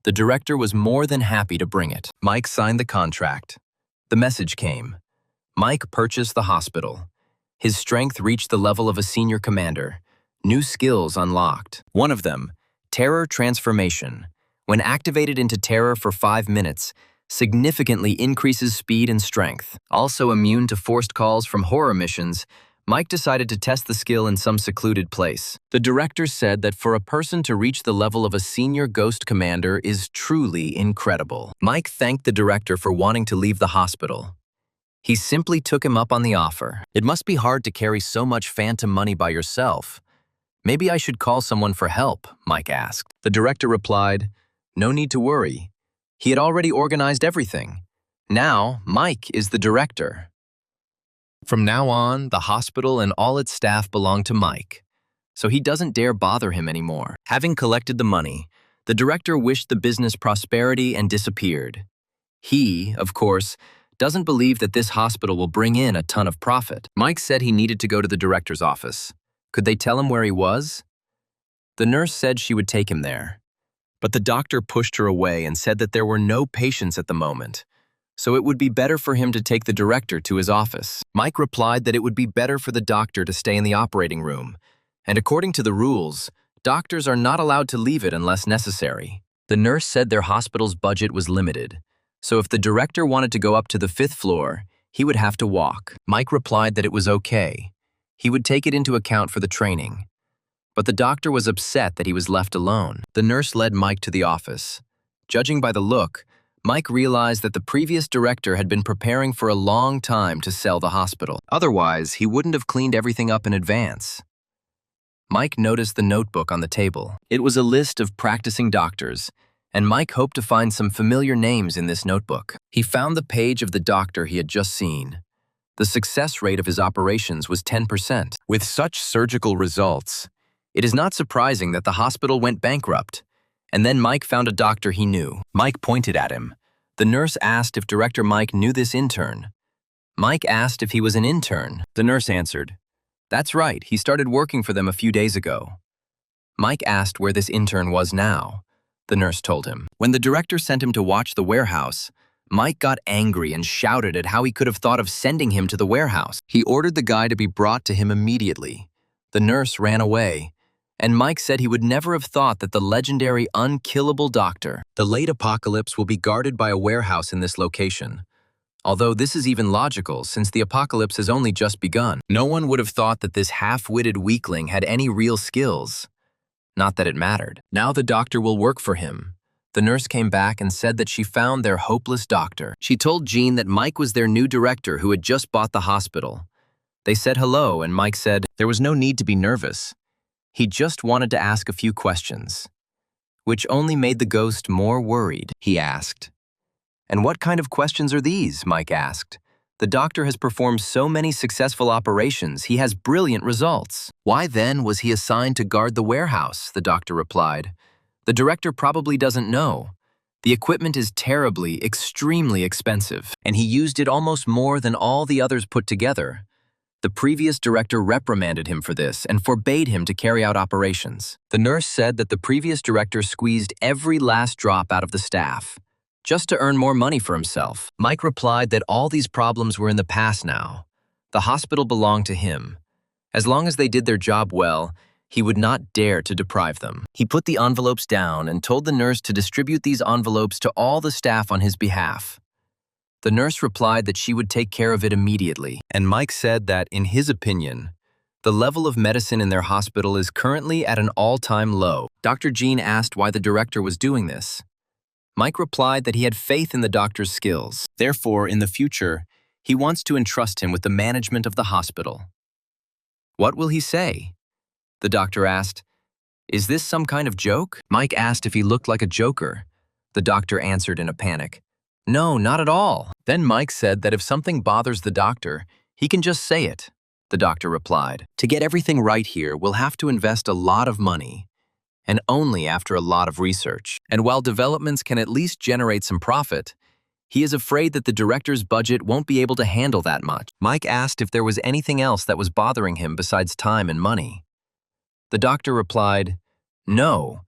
The director was more than happy to bring it. Mike signed the contract. The message came. Mike purchased the hospital. His strength reached the level of a senior commander. New skills unlocked. One of them, Terror Transformation, when activated into terror for 5 minutes, significantly increases speed and strength. Also immune to forced calls from horror missions, Mike decided to test the skill in some secluded place. The director said that for a person to reach the level of a senior ghost commander is truly incredible. Mike thanked the director for wanting to leave the hospital. He simply took him up on the offer. It must be hard to carry so much phantom money by yourself. Maybe I should call someone for help, Mike asked. The director replied, no need to worry. He had already organized everything. Now, Mike is the director. From now on, the hospital and all its staff belong to Mike, so he doesn't dare bother him anymore. Having collected the money, the director wished the business prosperity and disappeared. He, of course, doesn't believe that this hospital will bring in a ton of profit. Mike said he needed to go to the director's office. Could they tell him where he was? The nurse said she would take him there. But the doctor pushed her away and said that there were no patients at the moment, so it would be better for him to take the director to his office. Mike replied that it would be better for the doctor to stay in the operating room, and according to the rules, doctors are not allowed to leave it unless necessary. The nurse said their hospital's budget was limited, so if the director wanted to go up to the 5th floor, he would have to walk. Mike replied that it was okay. He would take it into account for the training. But the doctor was upset that he was left alone. The nurse led Mike to the office. Judging by the look, Mike realized that the previous director had been preparing for a long time to sell the hospital. Otherwise, he wouldn't have cleaned everything up in advance. Mike noticed the notebook on the table. It was a list of practicing doctors, and Mike hoped to find some familiar names in this notebook. He found the page of the doctor he had just seen. The success rate of his operations was 10%. With such surgical results, it is not surprising that the hospital went bankrupt. And then Mike found a doctor he knew. Mike pointed at him. The nurse asked if Director Mike knew this intern. Mike asked if he was an intern. The nurse answered, "That's right, he started working for them a few days ago." Mike asked where this intern was now. The nurse told him. When the director sent him to watch the warehouse, Mike got angry and shouted at how he could have thought of sending him to the warehouse. He ordered the guy to be brought to him immediately. The nurse ran away, and Mike said he would never have thought that the legendary unkillable doctor. The late apocalypse will be guarded by a warehouse in this location. Although this is even logical since the apocalypse has only just begun. No one would have thought that this half-witted weakling had any real skills. Not that it mattered. Now the doctor will work for him. The nurse came back and said that she found their hopeless doctor. She told Jean that Mike was their new director who had just bought the hospital. They said hello, and Mike said there was no need to be nervous. He just wanted to ask a few questions, which only made the ghost more worried. He asked. And what kind of questions are these? Mike asked. The doctor has performed so many successful operations, he has brilliant results. Why then was he assigned to guard the warehouse? The doctor replied. The director probably doesn't know. The equipment is terribly, extremely expensive, and he used it almost more than all the others put together. The previous director reprimanded him for this and forbade him to carry out operations. The nurse said that the previous director squeezed every last drop out of the staff, just to earn more money for himself. Mike replied that all these problems were in the past now. The hospital belonged to him. As long as they did their job well, he would not dare to deprive them. He put the envelopes down and told the nurse to distribute these envelopes to all the staff on his behalf. The nurse replied that she would take care of it immediately, and Mike said that, in his opinion, the level of medicine in their hospital is currently at an all-time low. Dr. Jean asked why the director was doing this. Mike replied that he had faith in the doctor's skills. Therefore, in the future, he wants to entrust him with the management of the hospital. What will he say? The doctor asked. Is this some kind of joke? Mike asked if he looked like a joker. The doctor answered in a panic. No, not at all. Then Mike said that if something bothers the doctor, he can just say it. The doctor replied. To get everything right here, we'll have to invest a lot of money, and only after a lot of research. And while developments can at least generate some profit, he is afraid that the director's budget won't be able to handle that much. Mike asked if there was anything else that was bothering him besides time and money. The doctor replied, no,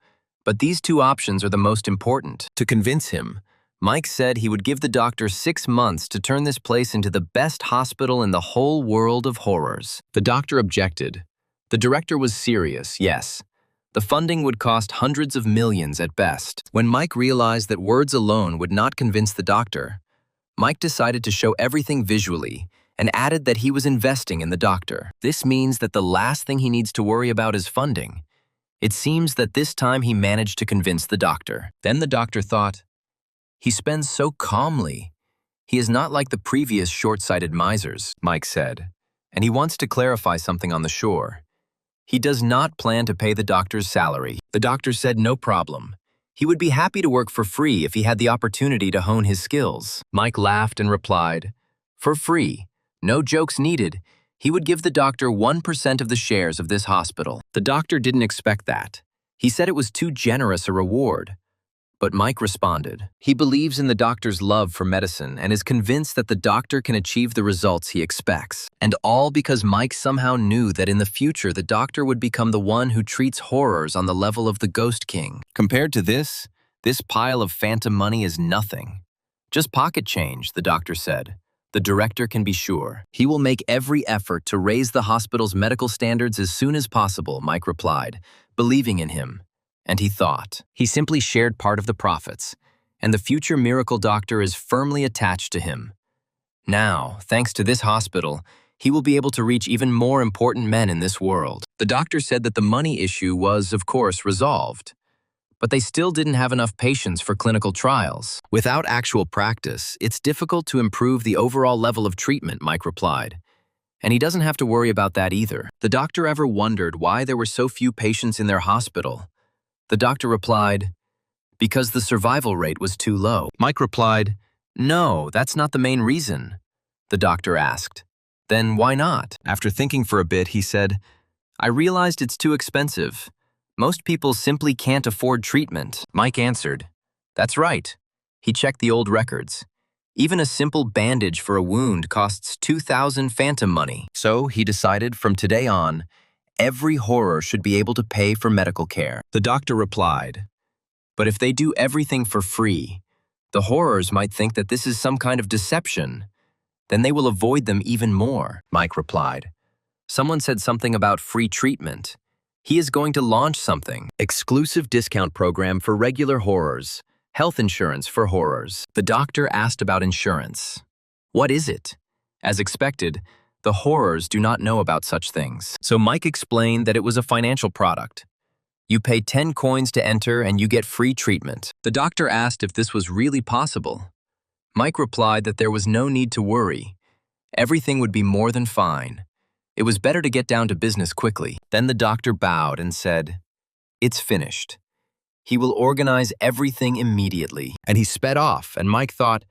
but these two options are the most important. To convince him, Mike said he would give the doctor 6 months to turn this place into the best hospital in the whole world of horrors. The doctor objected. The director was serious, yes. The funding would cost hundreds of millions at best. When Mike realized that words alone would not convince the doctor, Mike decided to show everything visually and added that he was investing in the doctor. This means that the last thing he needs to worry about is funding. It seems that this time he managed to convince the doctor. Then the doctor thought, he spends so calmly. He is not like the previous short-sighted misers, Mike said, and he wants to clarify something on the shore. He does not plan to pay the doctor's salary. The doctor said no problem. He would be happy to work for free if he had the opportunity to hone his skills. Mike laughed and replied, for free, no jokes needed. He would give the doctor 1% of the shares of this hospital. The doctor didn't expect that. He said it was too generous a reward. But Mike responded. He believes in the doctor's love for medicine and is convinced that the doctor can achieve the results he expects. And all because Mike somehow knew that in the future the doctor would become the one who treats horrors on the level of the Ghost King. Compared to this pile of phantom money is nothing. Just pocket change, the doctor said. The director can be sure. He will make every effort to raise the hospital's medical standards as soon as possible, Mike replied, believing in him. And he thought. He simply shared part of the profits, and the future miracle doctor is firmly attached to him. Now, thanks to this hospital, he will be able to reach even more important men in this world. The doctor said that the money issue was, of course, resolved, but they still didn't have enough patients for clinical trials. Without actual practice, it's difficult to improve the overall level of treatment, Mike replied. And he doesn't have to worry about that either. The doctor ever wondered why there were so few patients in their hospital? The doctor replied, because the survival rate was too low. Mike replied, no, that's not the main reason. The doctor asked, then why not? After thinking for a bit, he said, I realized it's too expensive. Most people simply can't afford treatment. Mike answered, that's right. He checked the old records. Even a simple bandage for a wound costs 2,000 phantom money. So he decided from today on, every horror should be able to pay for medical care. The doctor replied, but if they do everything for free, the horrors might think that this is some kind of deception. Then they will avoid them even more, Mike replied. Someone said something about free treatment. He is going to launch something. Exclusive discount program for regular horrors. Health insurance for horrors. The doctor asked about insurance. What is it? As expected, the horrors do not know about such things. So Mike explained that it was a financial product. You pay 10 coins to enter and you get free treatment. The doctor asked if this was really possible. Mike replied that there was no need to worry. Everything would be more than fine. It was better to get down to business quickly. Then the doctor bowed and said, it's finished. He will organize everything immediately. And he sped off, and Mike thought,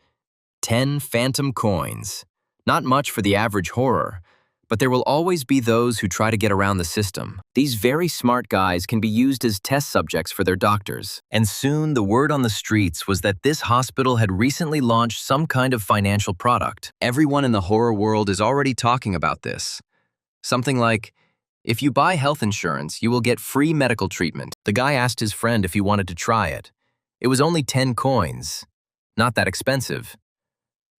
10 phantom coins. Not much for the average horror, but there will always be those who try to get around the system. These very smart guys can be used as test subjects for their doctors. And soon the word on the streets was that this hospital had recently launched some kind of financial product. Everyone in the horror world is already talking about this. Something like, if you buy health insurance, you will get free medical treatment. The guy asked his friend if he wanted to try it. It was only 10 coins. Not that expensive.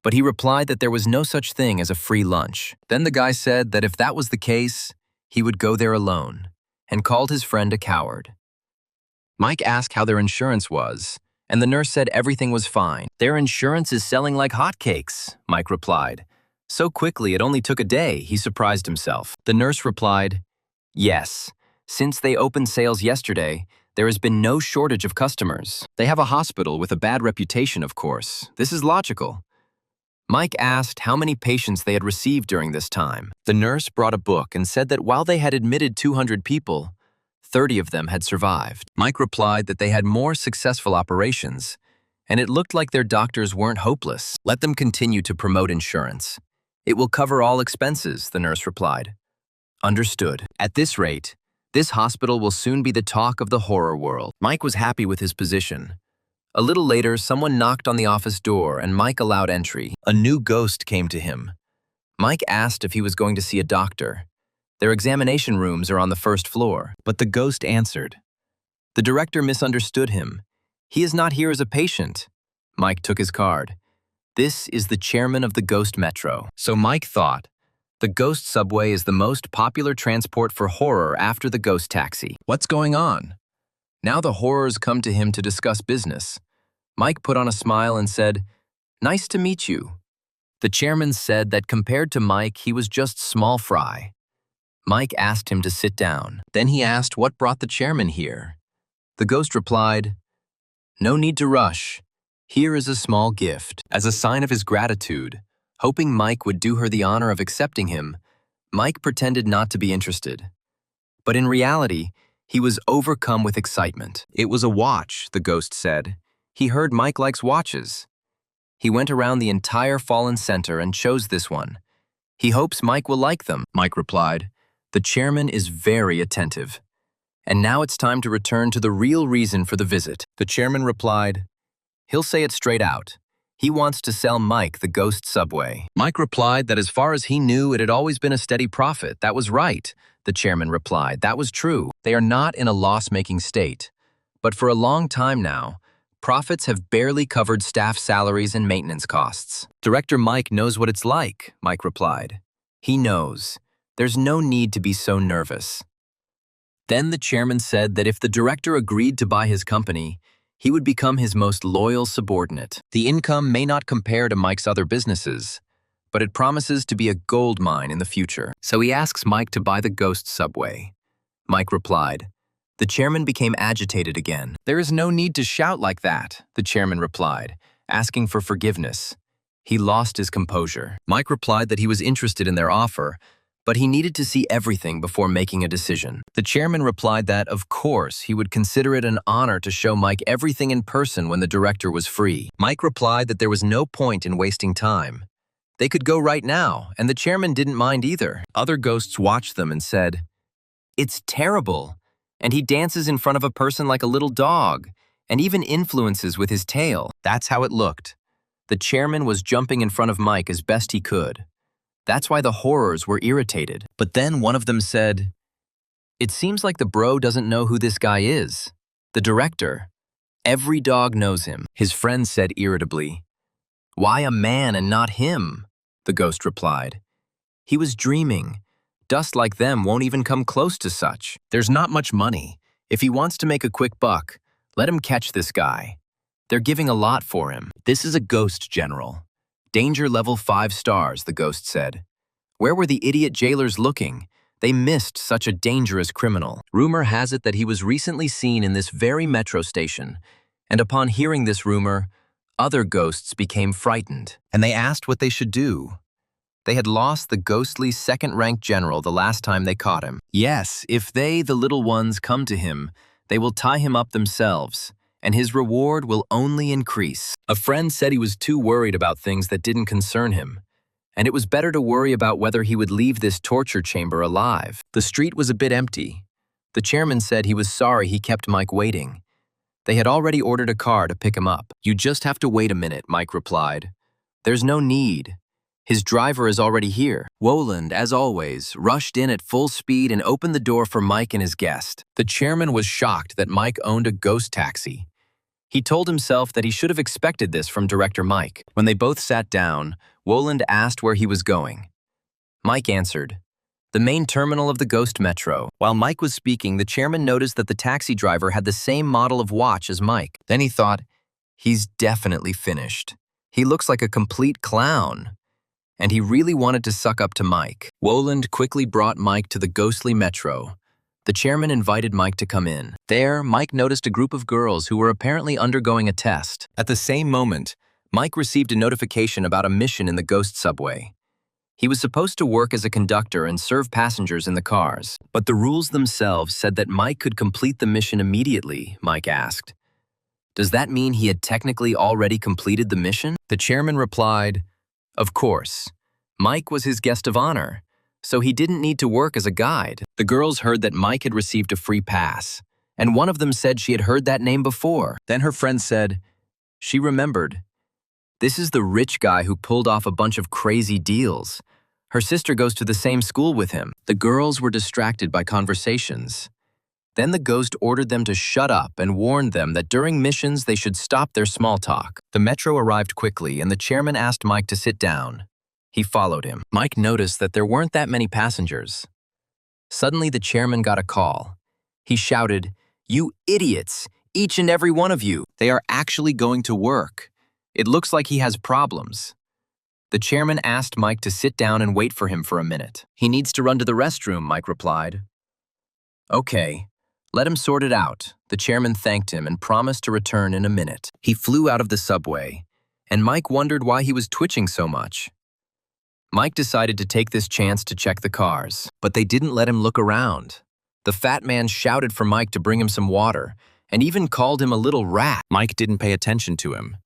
But he replied that there was no such thing as a free lunch. Then the guy said that if that was the case, he would go there alone, and called his friend a coward. Mike asked how their insurance was, and the nurse said everything was fine. Their insurance is selling like hotcakes, Mike replied. So quickly it only took a day, he surprised himself. The nurse replied, yes, since they opened sales yesterday, there has been no shortage of customers. They have a hospital with a bad reputation, of course. This is logical. Mike asked how many patients they had received during this time. The nurse brought a book and said that while they had admitted 200 people, 30 of them had survived. Mike replied that they had more successful operations, and it looked like their doctors weren't hopeless. Let them continue to promote insurance. It will cover all expenses, the nurse replied. Understood. At this rate, this hospital will soon be the talk of the horror world. Mike was happy with his position. A little later, someone knocked on the office door and Mike allowed entry. A new ghost came to him. Mike asked if he was going to see a doctor. Their examination rooms are on the first floor, but the ghost answered. The director misunderstood him. He is not here as a patient. Mike took his card. This is the chairman of the Ghost Metro. So Mike thought, the ghost subway is the most popular transport for horror after the ghost taxi. What's going on? Now the horrors come to him to discuss business. Mike put on a smile and said, nice to meet you. The chairman said that compared to Mike, he was just small fry. Mike asked him to sit down. Then he asked what brought the chairman here. The ghost replied, no need to rush. Here is a small gift. As a sign of his gratitude, hoping Mike would do her the honor of accepting him, Mike pretended not to be interested. But in reality, he was overcome with excitement. It was a watch, the ghost said. He heard Mike likes watches. He went around the entire Fallen Center and chose this one. He hopes Mike will like them, Mike replied. The chairman is very attentive. And now it's time to return to the real reason for the visit. The chairman replied, he'll say it straight out. He wants to sell Mike the ghost subway. Mike replied that as far as he knew, it had always been a steady profit. That was right. The chairman replied, that was true. They are not in a loss-making state. But for a long time now, profits have barely covered staff salaries and maintenance costs. Director Mike knows what it's like, Mike replied. He knows. There's no need to be so nervous. Then the chairman said that if the director agreed to buy his company, he would become his most loyal subordinate. The income may not compare to Mike's other businesses, but it promises to be a gold mine in the future. So he asks Mike to buy the ghost subway. Mike replied. The chairman became agitated again. There is no need to shout like that, the chairman replied, asking for forgiveness. He lost his composure. Mike replied that he was interested in their offer, but he needed to see everything before making a decision. The chairman replied that, of course, he would consider it an honor to show Mike everything in person when the director was free. Mike replied that there was no point in wasting time. They could go right now, and the chairman didn't mind either. Other ghosts watched them and said, it's terrible, and he dances in front of a person like a little dog, and even influences with his tail. That's how it looked. The chairman was jumping in front of Mike as best he could. That's why the horrors were irritated. But then one of them said, it seems like the bro doesn't know who this guy is. The director. Every dog knows him. His friend said irritably, why a man and not him? The ghost replied. He was dreaming. Dust like them won't even come close to such. There's not much money. If he wants to make a quick buck, let him catch this guy. They're giving a lot for him. This is a ghost general. Danger level 5 stars, the ghost said. Where were the idiot jailers looking? They missed such a dangerous criminal. Rumor has it that he was recently seen in this very metro station, and upon hearing this rumor, other ghosts became frightened, and they asked what they should do. They had lost the ghostly second-ranked general the last time they caught him. Yes, if they, the little ones, come to him, they will tie him up themselves, and his reward will only increase. A friend said he was too worried about things that didn't concern him, and it was better to worry about whether he would leave this torture chamber alive. The street was a bit empty. The chairman said he was sorry he kept Mike waiting. They had already ordered a car to pick him up. You just have to wait a minute, Mike replied. There's no need. His driver is already here. Woland, as always, rushed in at full speed and opened the door for Mike and his guest. The chairman was shocked that Mike owned a ghost taxi. He told himself that he should have expected this from director Mike. When they both sat down, Woland asked where he was going. Mike answered, "The main terminal of the Ghost Metro." While Mike was speaking, the chairman noticed that the taxi driver had the same model of watch as Mike. Then he thought, he's definitely finished. He looks like a complete clown. And he really wanted to suck up to Mike. Woland quickly brought Mike to the ghostly metro. The chairman invited Mike to come in. There, Mike noticed a group of girls who were apparently undergoing a test. At the same moment, Mike received a notification about a mission in the ghost subway. He was supposed to work as a conductor and serve passengers in the cars. But the rules themselves said that Mike could complete the mission immediately, Mike asked. Does that mean he had technically already completed the mission? The chairman replied, of course. Mike was his guest of honor, so he didn't need to work as a guide. The girls heard that Mike had received a free pass, and one of them said she had heard that name before. Then her friend said, she remembered. This is the rich guy who pulled off a bunch of crazy deals. Her sister goes to the same school with him. The girls were distracted by conversations. Then the ghost ordered them to shut up and warned them that during missions they should stop their small talk. The metro arrived quickly and the chairman asked Mike to sit down. He followed him. Mike noticed that there weren't that many passengers. Suddenly the chairman got a call. He shouted, "You idiots, each and every one of you, they are actually going to work. It looks like he has problems." The chairman asked Mike to sit down and wait for him for a minute. "He needs to run to the restroom," Mike replied. "Okay. Let him sort it out." The chairman thanked him and promised to return in a minute. He flew out of the subway, and Mike wondered why he was twitching so much. Mike decided to take this chance to check the cars, but they didn't let him look around. The fat man shouted for Mike to bring him some water, and even called him a little rat. Mike didn't pay attention to him.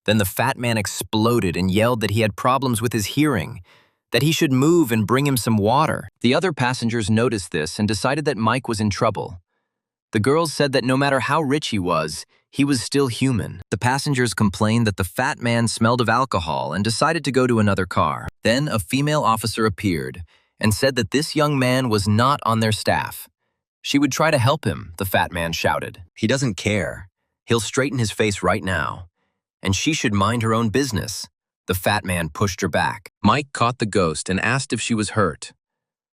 Then the fat man exploded and yelled that he had problems with his hearing, that he should move and bring him some water. The other passengers noticed this and decided that Mike was in trouble. The girls said that no matter how rich he was still human. The passengers complained that the fat man smelled of alcohol and decided to go to another car. Then a female officer appeared and said that this young man was not on their staff. She would try to help him, the fat man shouted. He doesn't care. He'll straighten his face right now. And she should mind her own business. The fat man pushed her back. Mike caught the ghost and asked if she was hurt.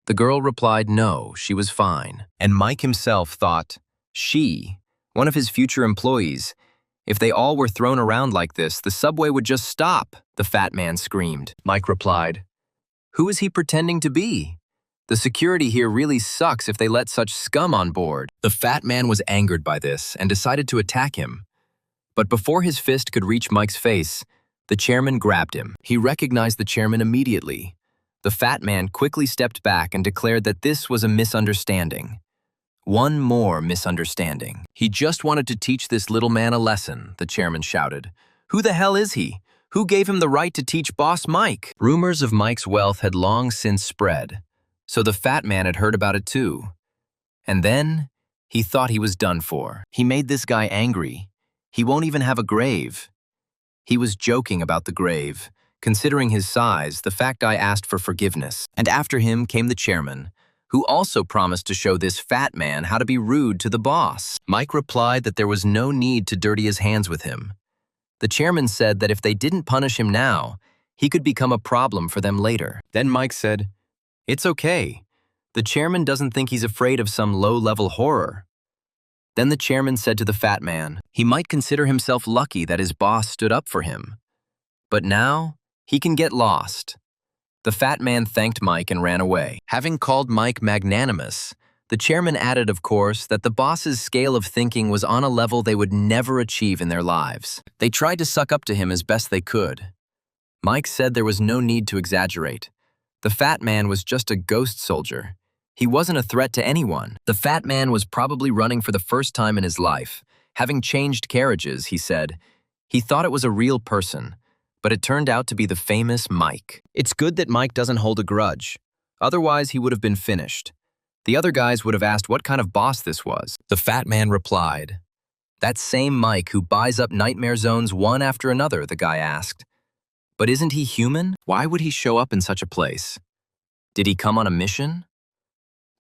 The girl replied no, she was fine. And Mike himself thought, she, one of his future employees, if they all were thrown around like this, the subway would just stop, the fat man screamed. Mike replied, who is he pretending to be? The security here really sucks if they let such scum on board. The fat man was angered by this and decided to attack him. But before his fist could reach Mike's face, the chairman grabbed him. He recognized the chairman immediately. The fat man quickly stepped back and declared that this was a misunderstanding. One more misunderstanding. He just wanted to teach this little man a lesson, the chairman shouted. Who the hell is he? Who gave him the right to teach Boss Mike? Rumors of Mike's wealth had long since spread, so the fat man had heard about it too. And then, he thought he was done for. He made this guy angry. He won't even have a grave. He was joking about the grave. Considering his size, the fat guy asked for forgiveness. And after him came the chairman, who also promised to show this fat man how to be rude to the boss. Mike replied that there was no need to dirty his hands with him. The chairman said that if they didn't punish him now, he could become a problem for them later. Then Mike said, it's okay. The chairman doesn't think he's afraid of some low-level horror. Then the chairman said to the fat man, he might consider himself lucky that his boss stood up for him. But now, he can get lost. The fat man thanked Mike and ran away. Having called Mike magnanimous, the chairman added, of course, that the boss's scale of thinking was on a level they would never achieve in their lives. They tried to suck up to him as best they could. Mike said there was no need to exaggerate. The fat man was just a ghost soldier. He wasn't a threat to anyone. The fat man was probably running for the first time in his life. Having changed carriages, he said, he thought it was a real person. But it turned out to be the famous Mike. It's good that Mike doesn't hold a grudge. Otherwise, he would have been finished. The other guys would have asked what kind of boss this was. The fat man replied, that same Mike who buys up nightmare zones one after another, the guy asked. But isn't he human? Why would he show up in such a place? Did he come on a mission?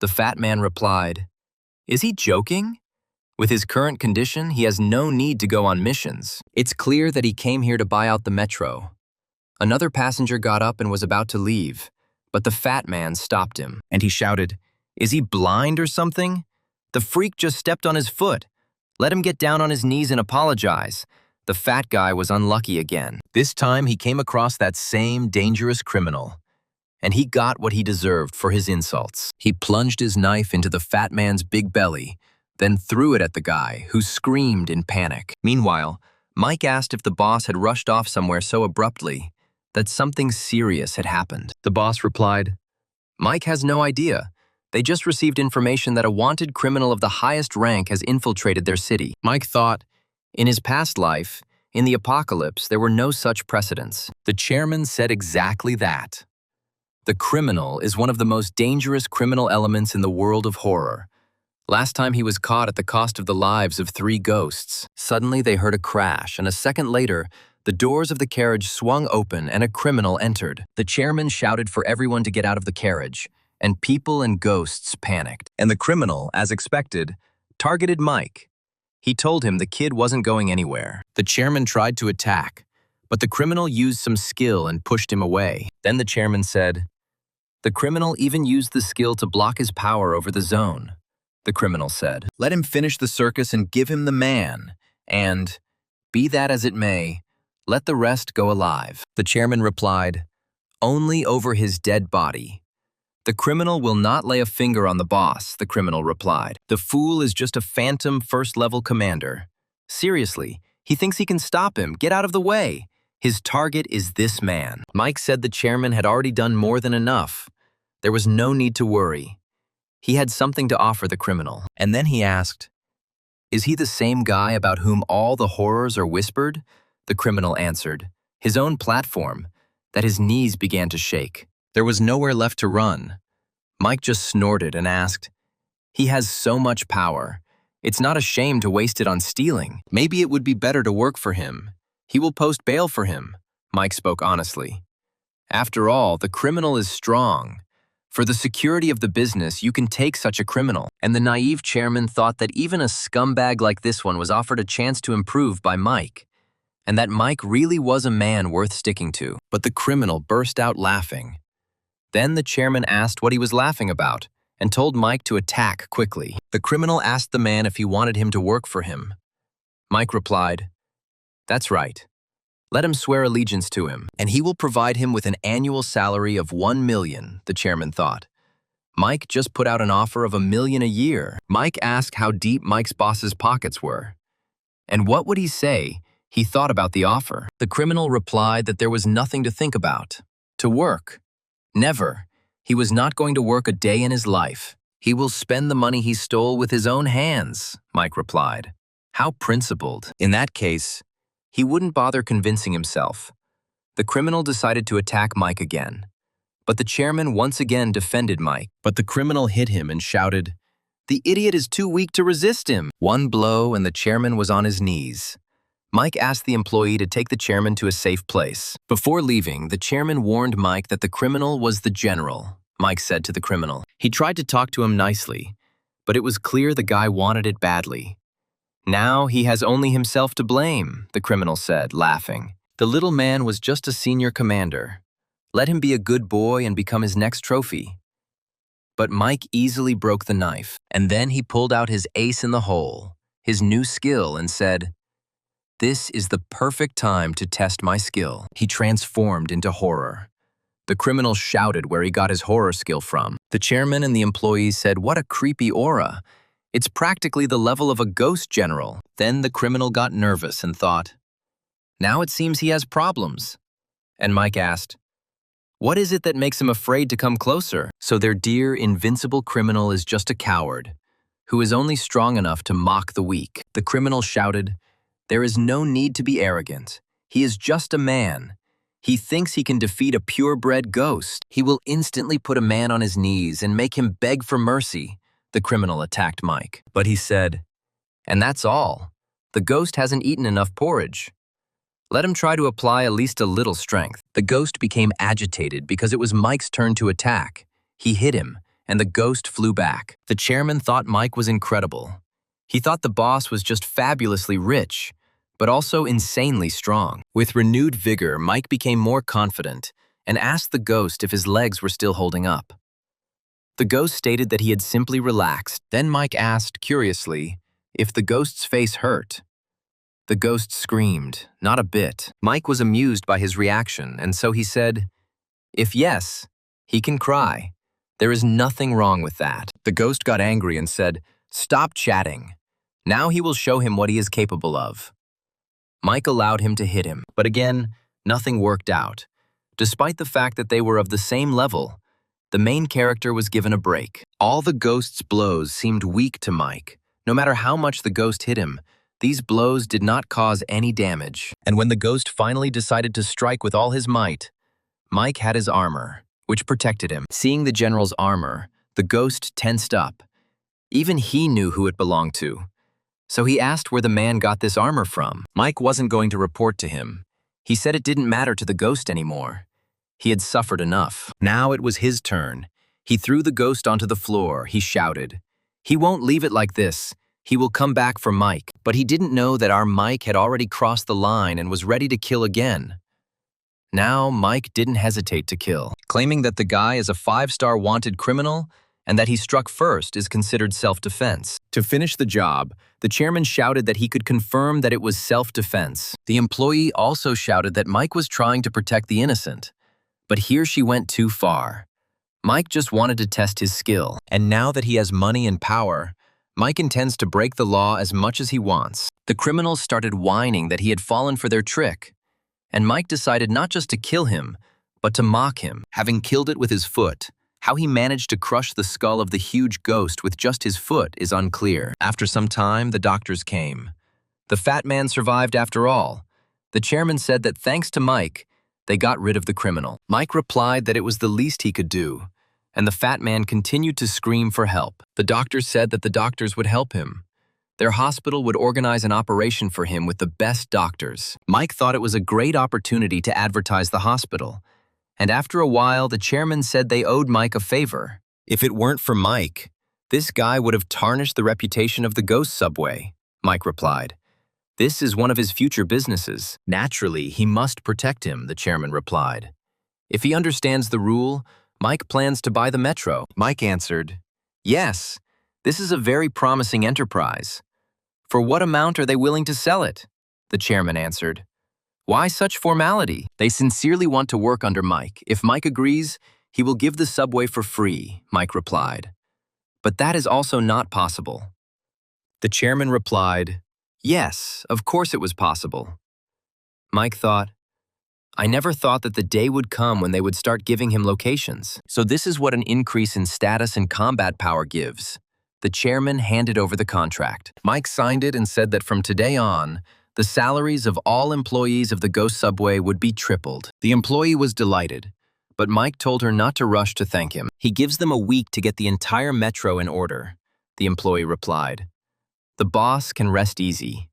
The fat man replied, "Is he joking? With his current condition, he has no need to go on missions. It's clear that he came here to buy out the metro." Another passenger got up and was about to leave, but the fat man stopped him, and he shouted, "Is he blind or something? The freak just stepped on his foot. Let him get down on his knees and apologize." The fat guy was unlucky again. This time he came across that same dangerous criminal, and he got what he deserved for his insults. He plunged his knife into the fat man's big belly, then threw it at the guy, who screamed in panic. Meanwhile, Mike asked if the boss had rushed off somewhere so abruptly that something serious had happened. The boss replied, "Mike has no idea. They just received information that a wanted criminal of the highest rank has infiltrated their city." Mike thought, in his past life, in the apocalypse, there were no such precedents. The chairman said exactly that. The criminal is one of the most dangerous criminal elements in the world of horror. Last time he was caught at the cost of the lives of 3 ghosts. Suddenly they heard a crash, and a second later, the doors of the carriage swung open and a criminal entered. The chairman shouted for everyone to get out of the carriage, and people and ghosts panicked. And the criminal, as expected, targeted Mike. He told him the kid wasn't going anywhere. The chairman tried to attack, but the criminal used some skill and pushed him away. Then the chairman said, "The criminal even used the skill to block his power over the zone." The criminal said, "Let him finish the circus and give him the man, and, be that as it may, let the rest go alive." The chairman replied, "Only over his dead body." "The criminal will not lay a finger on the boss," the criminal replied. "The fool is just a phantom first-level commander. Seriously, he thinks he can stop him. Get out of the way. His target is this man." Mike said the chairman had already done more than enough. There was no need to worry. He had something to offer the criminal. And then he asked, "Is he the same guy about whom all the horrors are whispered?" The criminal answered, his own platform, that his knees began to shake. There was nowhere left to run. Mike just snorted and asked, "He has so much power. It's not a shame to waste it on stealing. Maybe it would be better to work for him. He will post bail for him." Mike spoke honestly. After all, the criminal is strong. For the security of the business, you can take such a criminal. And the naive chairman thought that even a scumbag like this one was offered a chance to improve by Mike, and that Mike really was a man worth sticking to. But the criminal burst out laughing. Then the chairman asked what he was laughing about, and told Mike to attack quickly. The criminal asked the man if he wanted him to work for him. Mike replied, "That's right. Let him swear allegiance to him, and he will provide him with an annual salary of 1 million, the chairman thought. Mike just put out an offer of 1 million a year. Mike asked how deep Mike's boss's pockets were. And what would he say? He thought about the offer. The criminal replied that there was nothing to think about. To work. Never. He was not going to work a day in his life. He will spend the money he stole with his own hands, Mike replied. How principled. In that case, he wouldn't bother convincing himself. The criminal decided to attack Mike again. But the chairman once again defended Mike. But the criminal hit him and shouted, "The idiot is too weak to resist him." One blow and the chairman was on his knees. Mike asked the employee to take the chairman to a safe place. Before leaving, the chairman warned Mike that the criminal was the general, Mike said to the criminal. He tried to talk to him nicely, but it was clear the guy wanted it badly. "Now he has only himself to blame," the criminal said, laughing. "The little man was just a senior commander. Let him be a good boy and become his next trophy." But Mike easily broke the knife, and then he pulled out his ace in the hole, his new skill, and said, "This is the perfect time to test my skill." He transformed into horror. The criminal shouted where he got his horror skill from. The chairman and the employees said, "What a creepy aura. It's practically the level of a ghost general." Then the criminal got nervous and thought, "Now it seems he has problems." And Mike asked, "What is it that makes him afraid to come closer?" So their dear, invincible criminal is just a coward, who is only strong enough to mock the weak. The criminal shouted, "There is no need to be arrogant. He is just a man. He thinks he can defeat a purebred ghost. He will instantly put a man on his knees and make him beg for mercy." The criminal attacked Mike. But he said, "And that's all. The ghost hasn't eaten enough porridge." Let him try to apply at least a little strength. The ghost became agitated because it was Mike's turn to attack. He hit him, and the ghost flew back. The chairman thought Mike was incredible. He thought the boss was just fabulously rich, but also insanely strong. With renewed vigor, Mike became more confident and asked the ghost if his legs were still holding up. The ghost stated that he had simply relaxed. Then Mike asked, curiously, if the ghost's face hurt. The ghost screamed, not a bit. Mike was amused by his reaction, and so he said, "If yes, he can cry. There is nothing wrong with that." The ghost got angry and said, "Stop chatting. Now he will show him what he is capable of." Mike allowed him to hit him, but again, nothing worked out. Despite the fact that they were of the same level, the main character was given a break. All the ghost's blows seemed weak to Mike. No matter how much the ghost hit him, these blows did not cause any damage. And when the ghost finally decided to strike with all his might, Mike had his armor, which protected him. Seeing the general's armor, the ghost tensed up. Even he knew who it belonged to. So he asked where the man got this armor from. Mike wasn't going to report to him. He said it didn't matter to the ghost anymore. He had suffered enough. Now it was his turn. He threw the ghost onto the floor. He shouted, "He won't leave it like this. He will come back for Mike." But he didn't know that our Mike had already crossed the line and was ready to kill again. Now Mike didn't hesitate to kill, claiming that the guy is a 5-star wanted criminal and that he struck first is considered self-defense. To finish the job, the chairman shouted that he could confirm that it was self-defense. The employee also shouted that Mike was trying to protect the innocent. But here she went too far. Mike just wanted to test his skill, and now that he has money and power, Mike intends to break the law as much as he wants. The criminals started whining that he had fallen for their trick, and Mike decided not just to kill him, but to mock him. Having killed it with his foot, how he managed to crush the skull of the huge ghost with just his foot is unclear. After some time, the doctors came. The fat man survived after all. The chairman said that thanks to Mike, they got rid of the criminal. Mike replied that it was the least he could do, and the fat man continued to scream for help. The doctors said that the doctors would help him. Their hospital would organize an operation for him with the best doctors. Mike thought it was a great opportunity to advertise the hospital, and after a while, the chairman said they owed Mike a favor. If it weren't for Mike, this guy would have tarnished the reputation of the ghost subway, Mike replied. This is one of his future businesses. Naturally, he must protect him, the chairman replied. If he understands the rule, Mike plans to buy the metro. Mike answered, "Yes, this is a very promising enterprise. For what amount are they willing to sell it?" The chairman answered, "Why such formality? They sincerely want to work under Mike. If Mike agrees, he will give the subway for free," Mike replied. But that is also not possible. The chairman replied, "Yes, of course it was possible." Mike thought, I never thought that the day would come when they would start giving him locations. So this is what an increase in status and combat power gives. The chairman handed over the contract. Mike signed it and said that from today on, the salaries of all employees of the Ghost Subway would be tripled. The employee was delighted, but Mike told her not to rush to thank him. He gives them a week to get the entire metro in order, the employee replied. The boss can rest easy.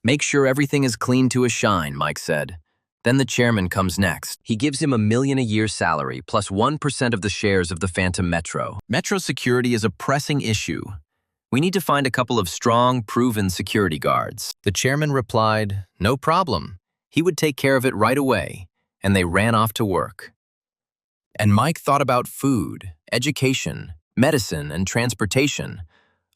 Make sure everything is clean to a shine, Mike said. Then the chairman comes next. He gives him $1 million a year salary plus 1% of the shares of the Phantom Metro. Metro security is a pressing issue. We need to find a couple of strong, proven security guards. The chairman replied, no problem. He would take care of it right away, and they ran off to work. And Mike thought about food, education, medicine, and transportation,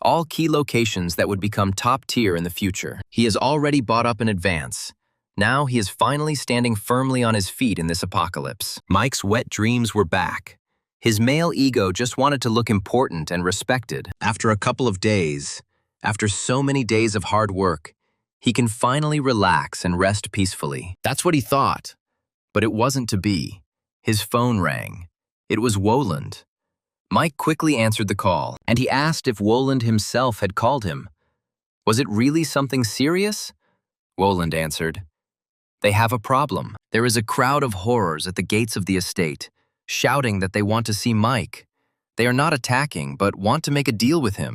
all key locations that would become top tier in the future. He has already bought up in advance. Now he is finally standing firmly on his feet in this apocalypse. Mike's wet dreams were back. His male ego just wanted to look important and respected. After a couple of days, after so many days of hard work, he can finally relax and rest peacefully. That's what he thought. But it wasn't to be. His phone rang. It was Woland. Mike quickly answered the call, and he asked if Woland himself had called him. Was it really something serious? Woland answered, They have a problem. There is a crowd of horrors at the gates of the estate, shouting that they want to see Mike. They are not attacking, but want to make a deal with him.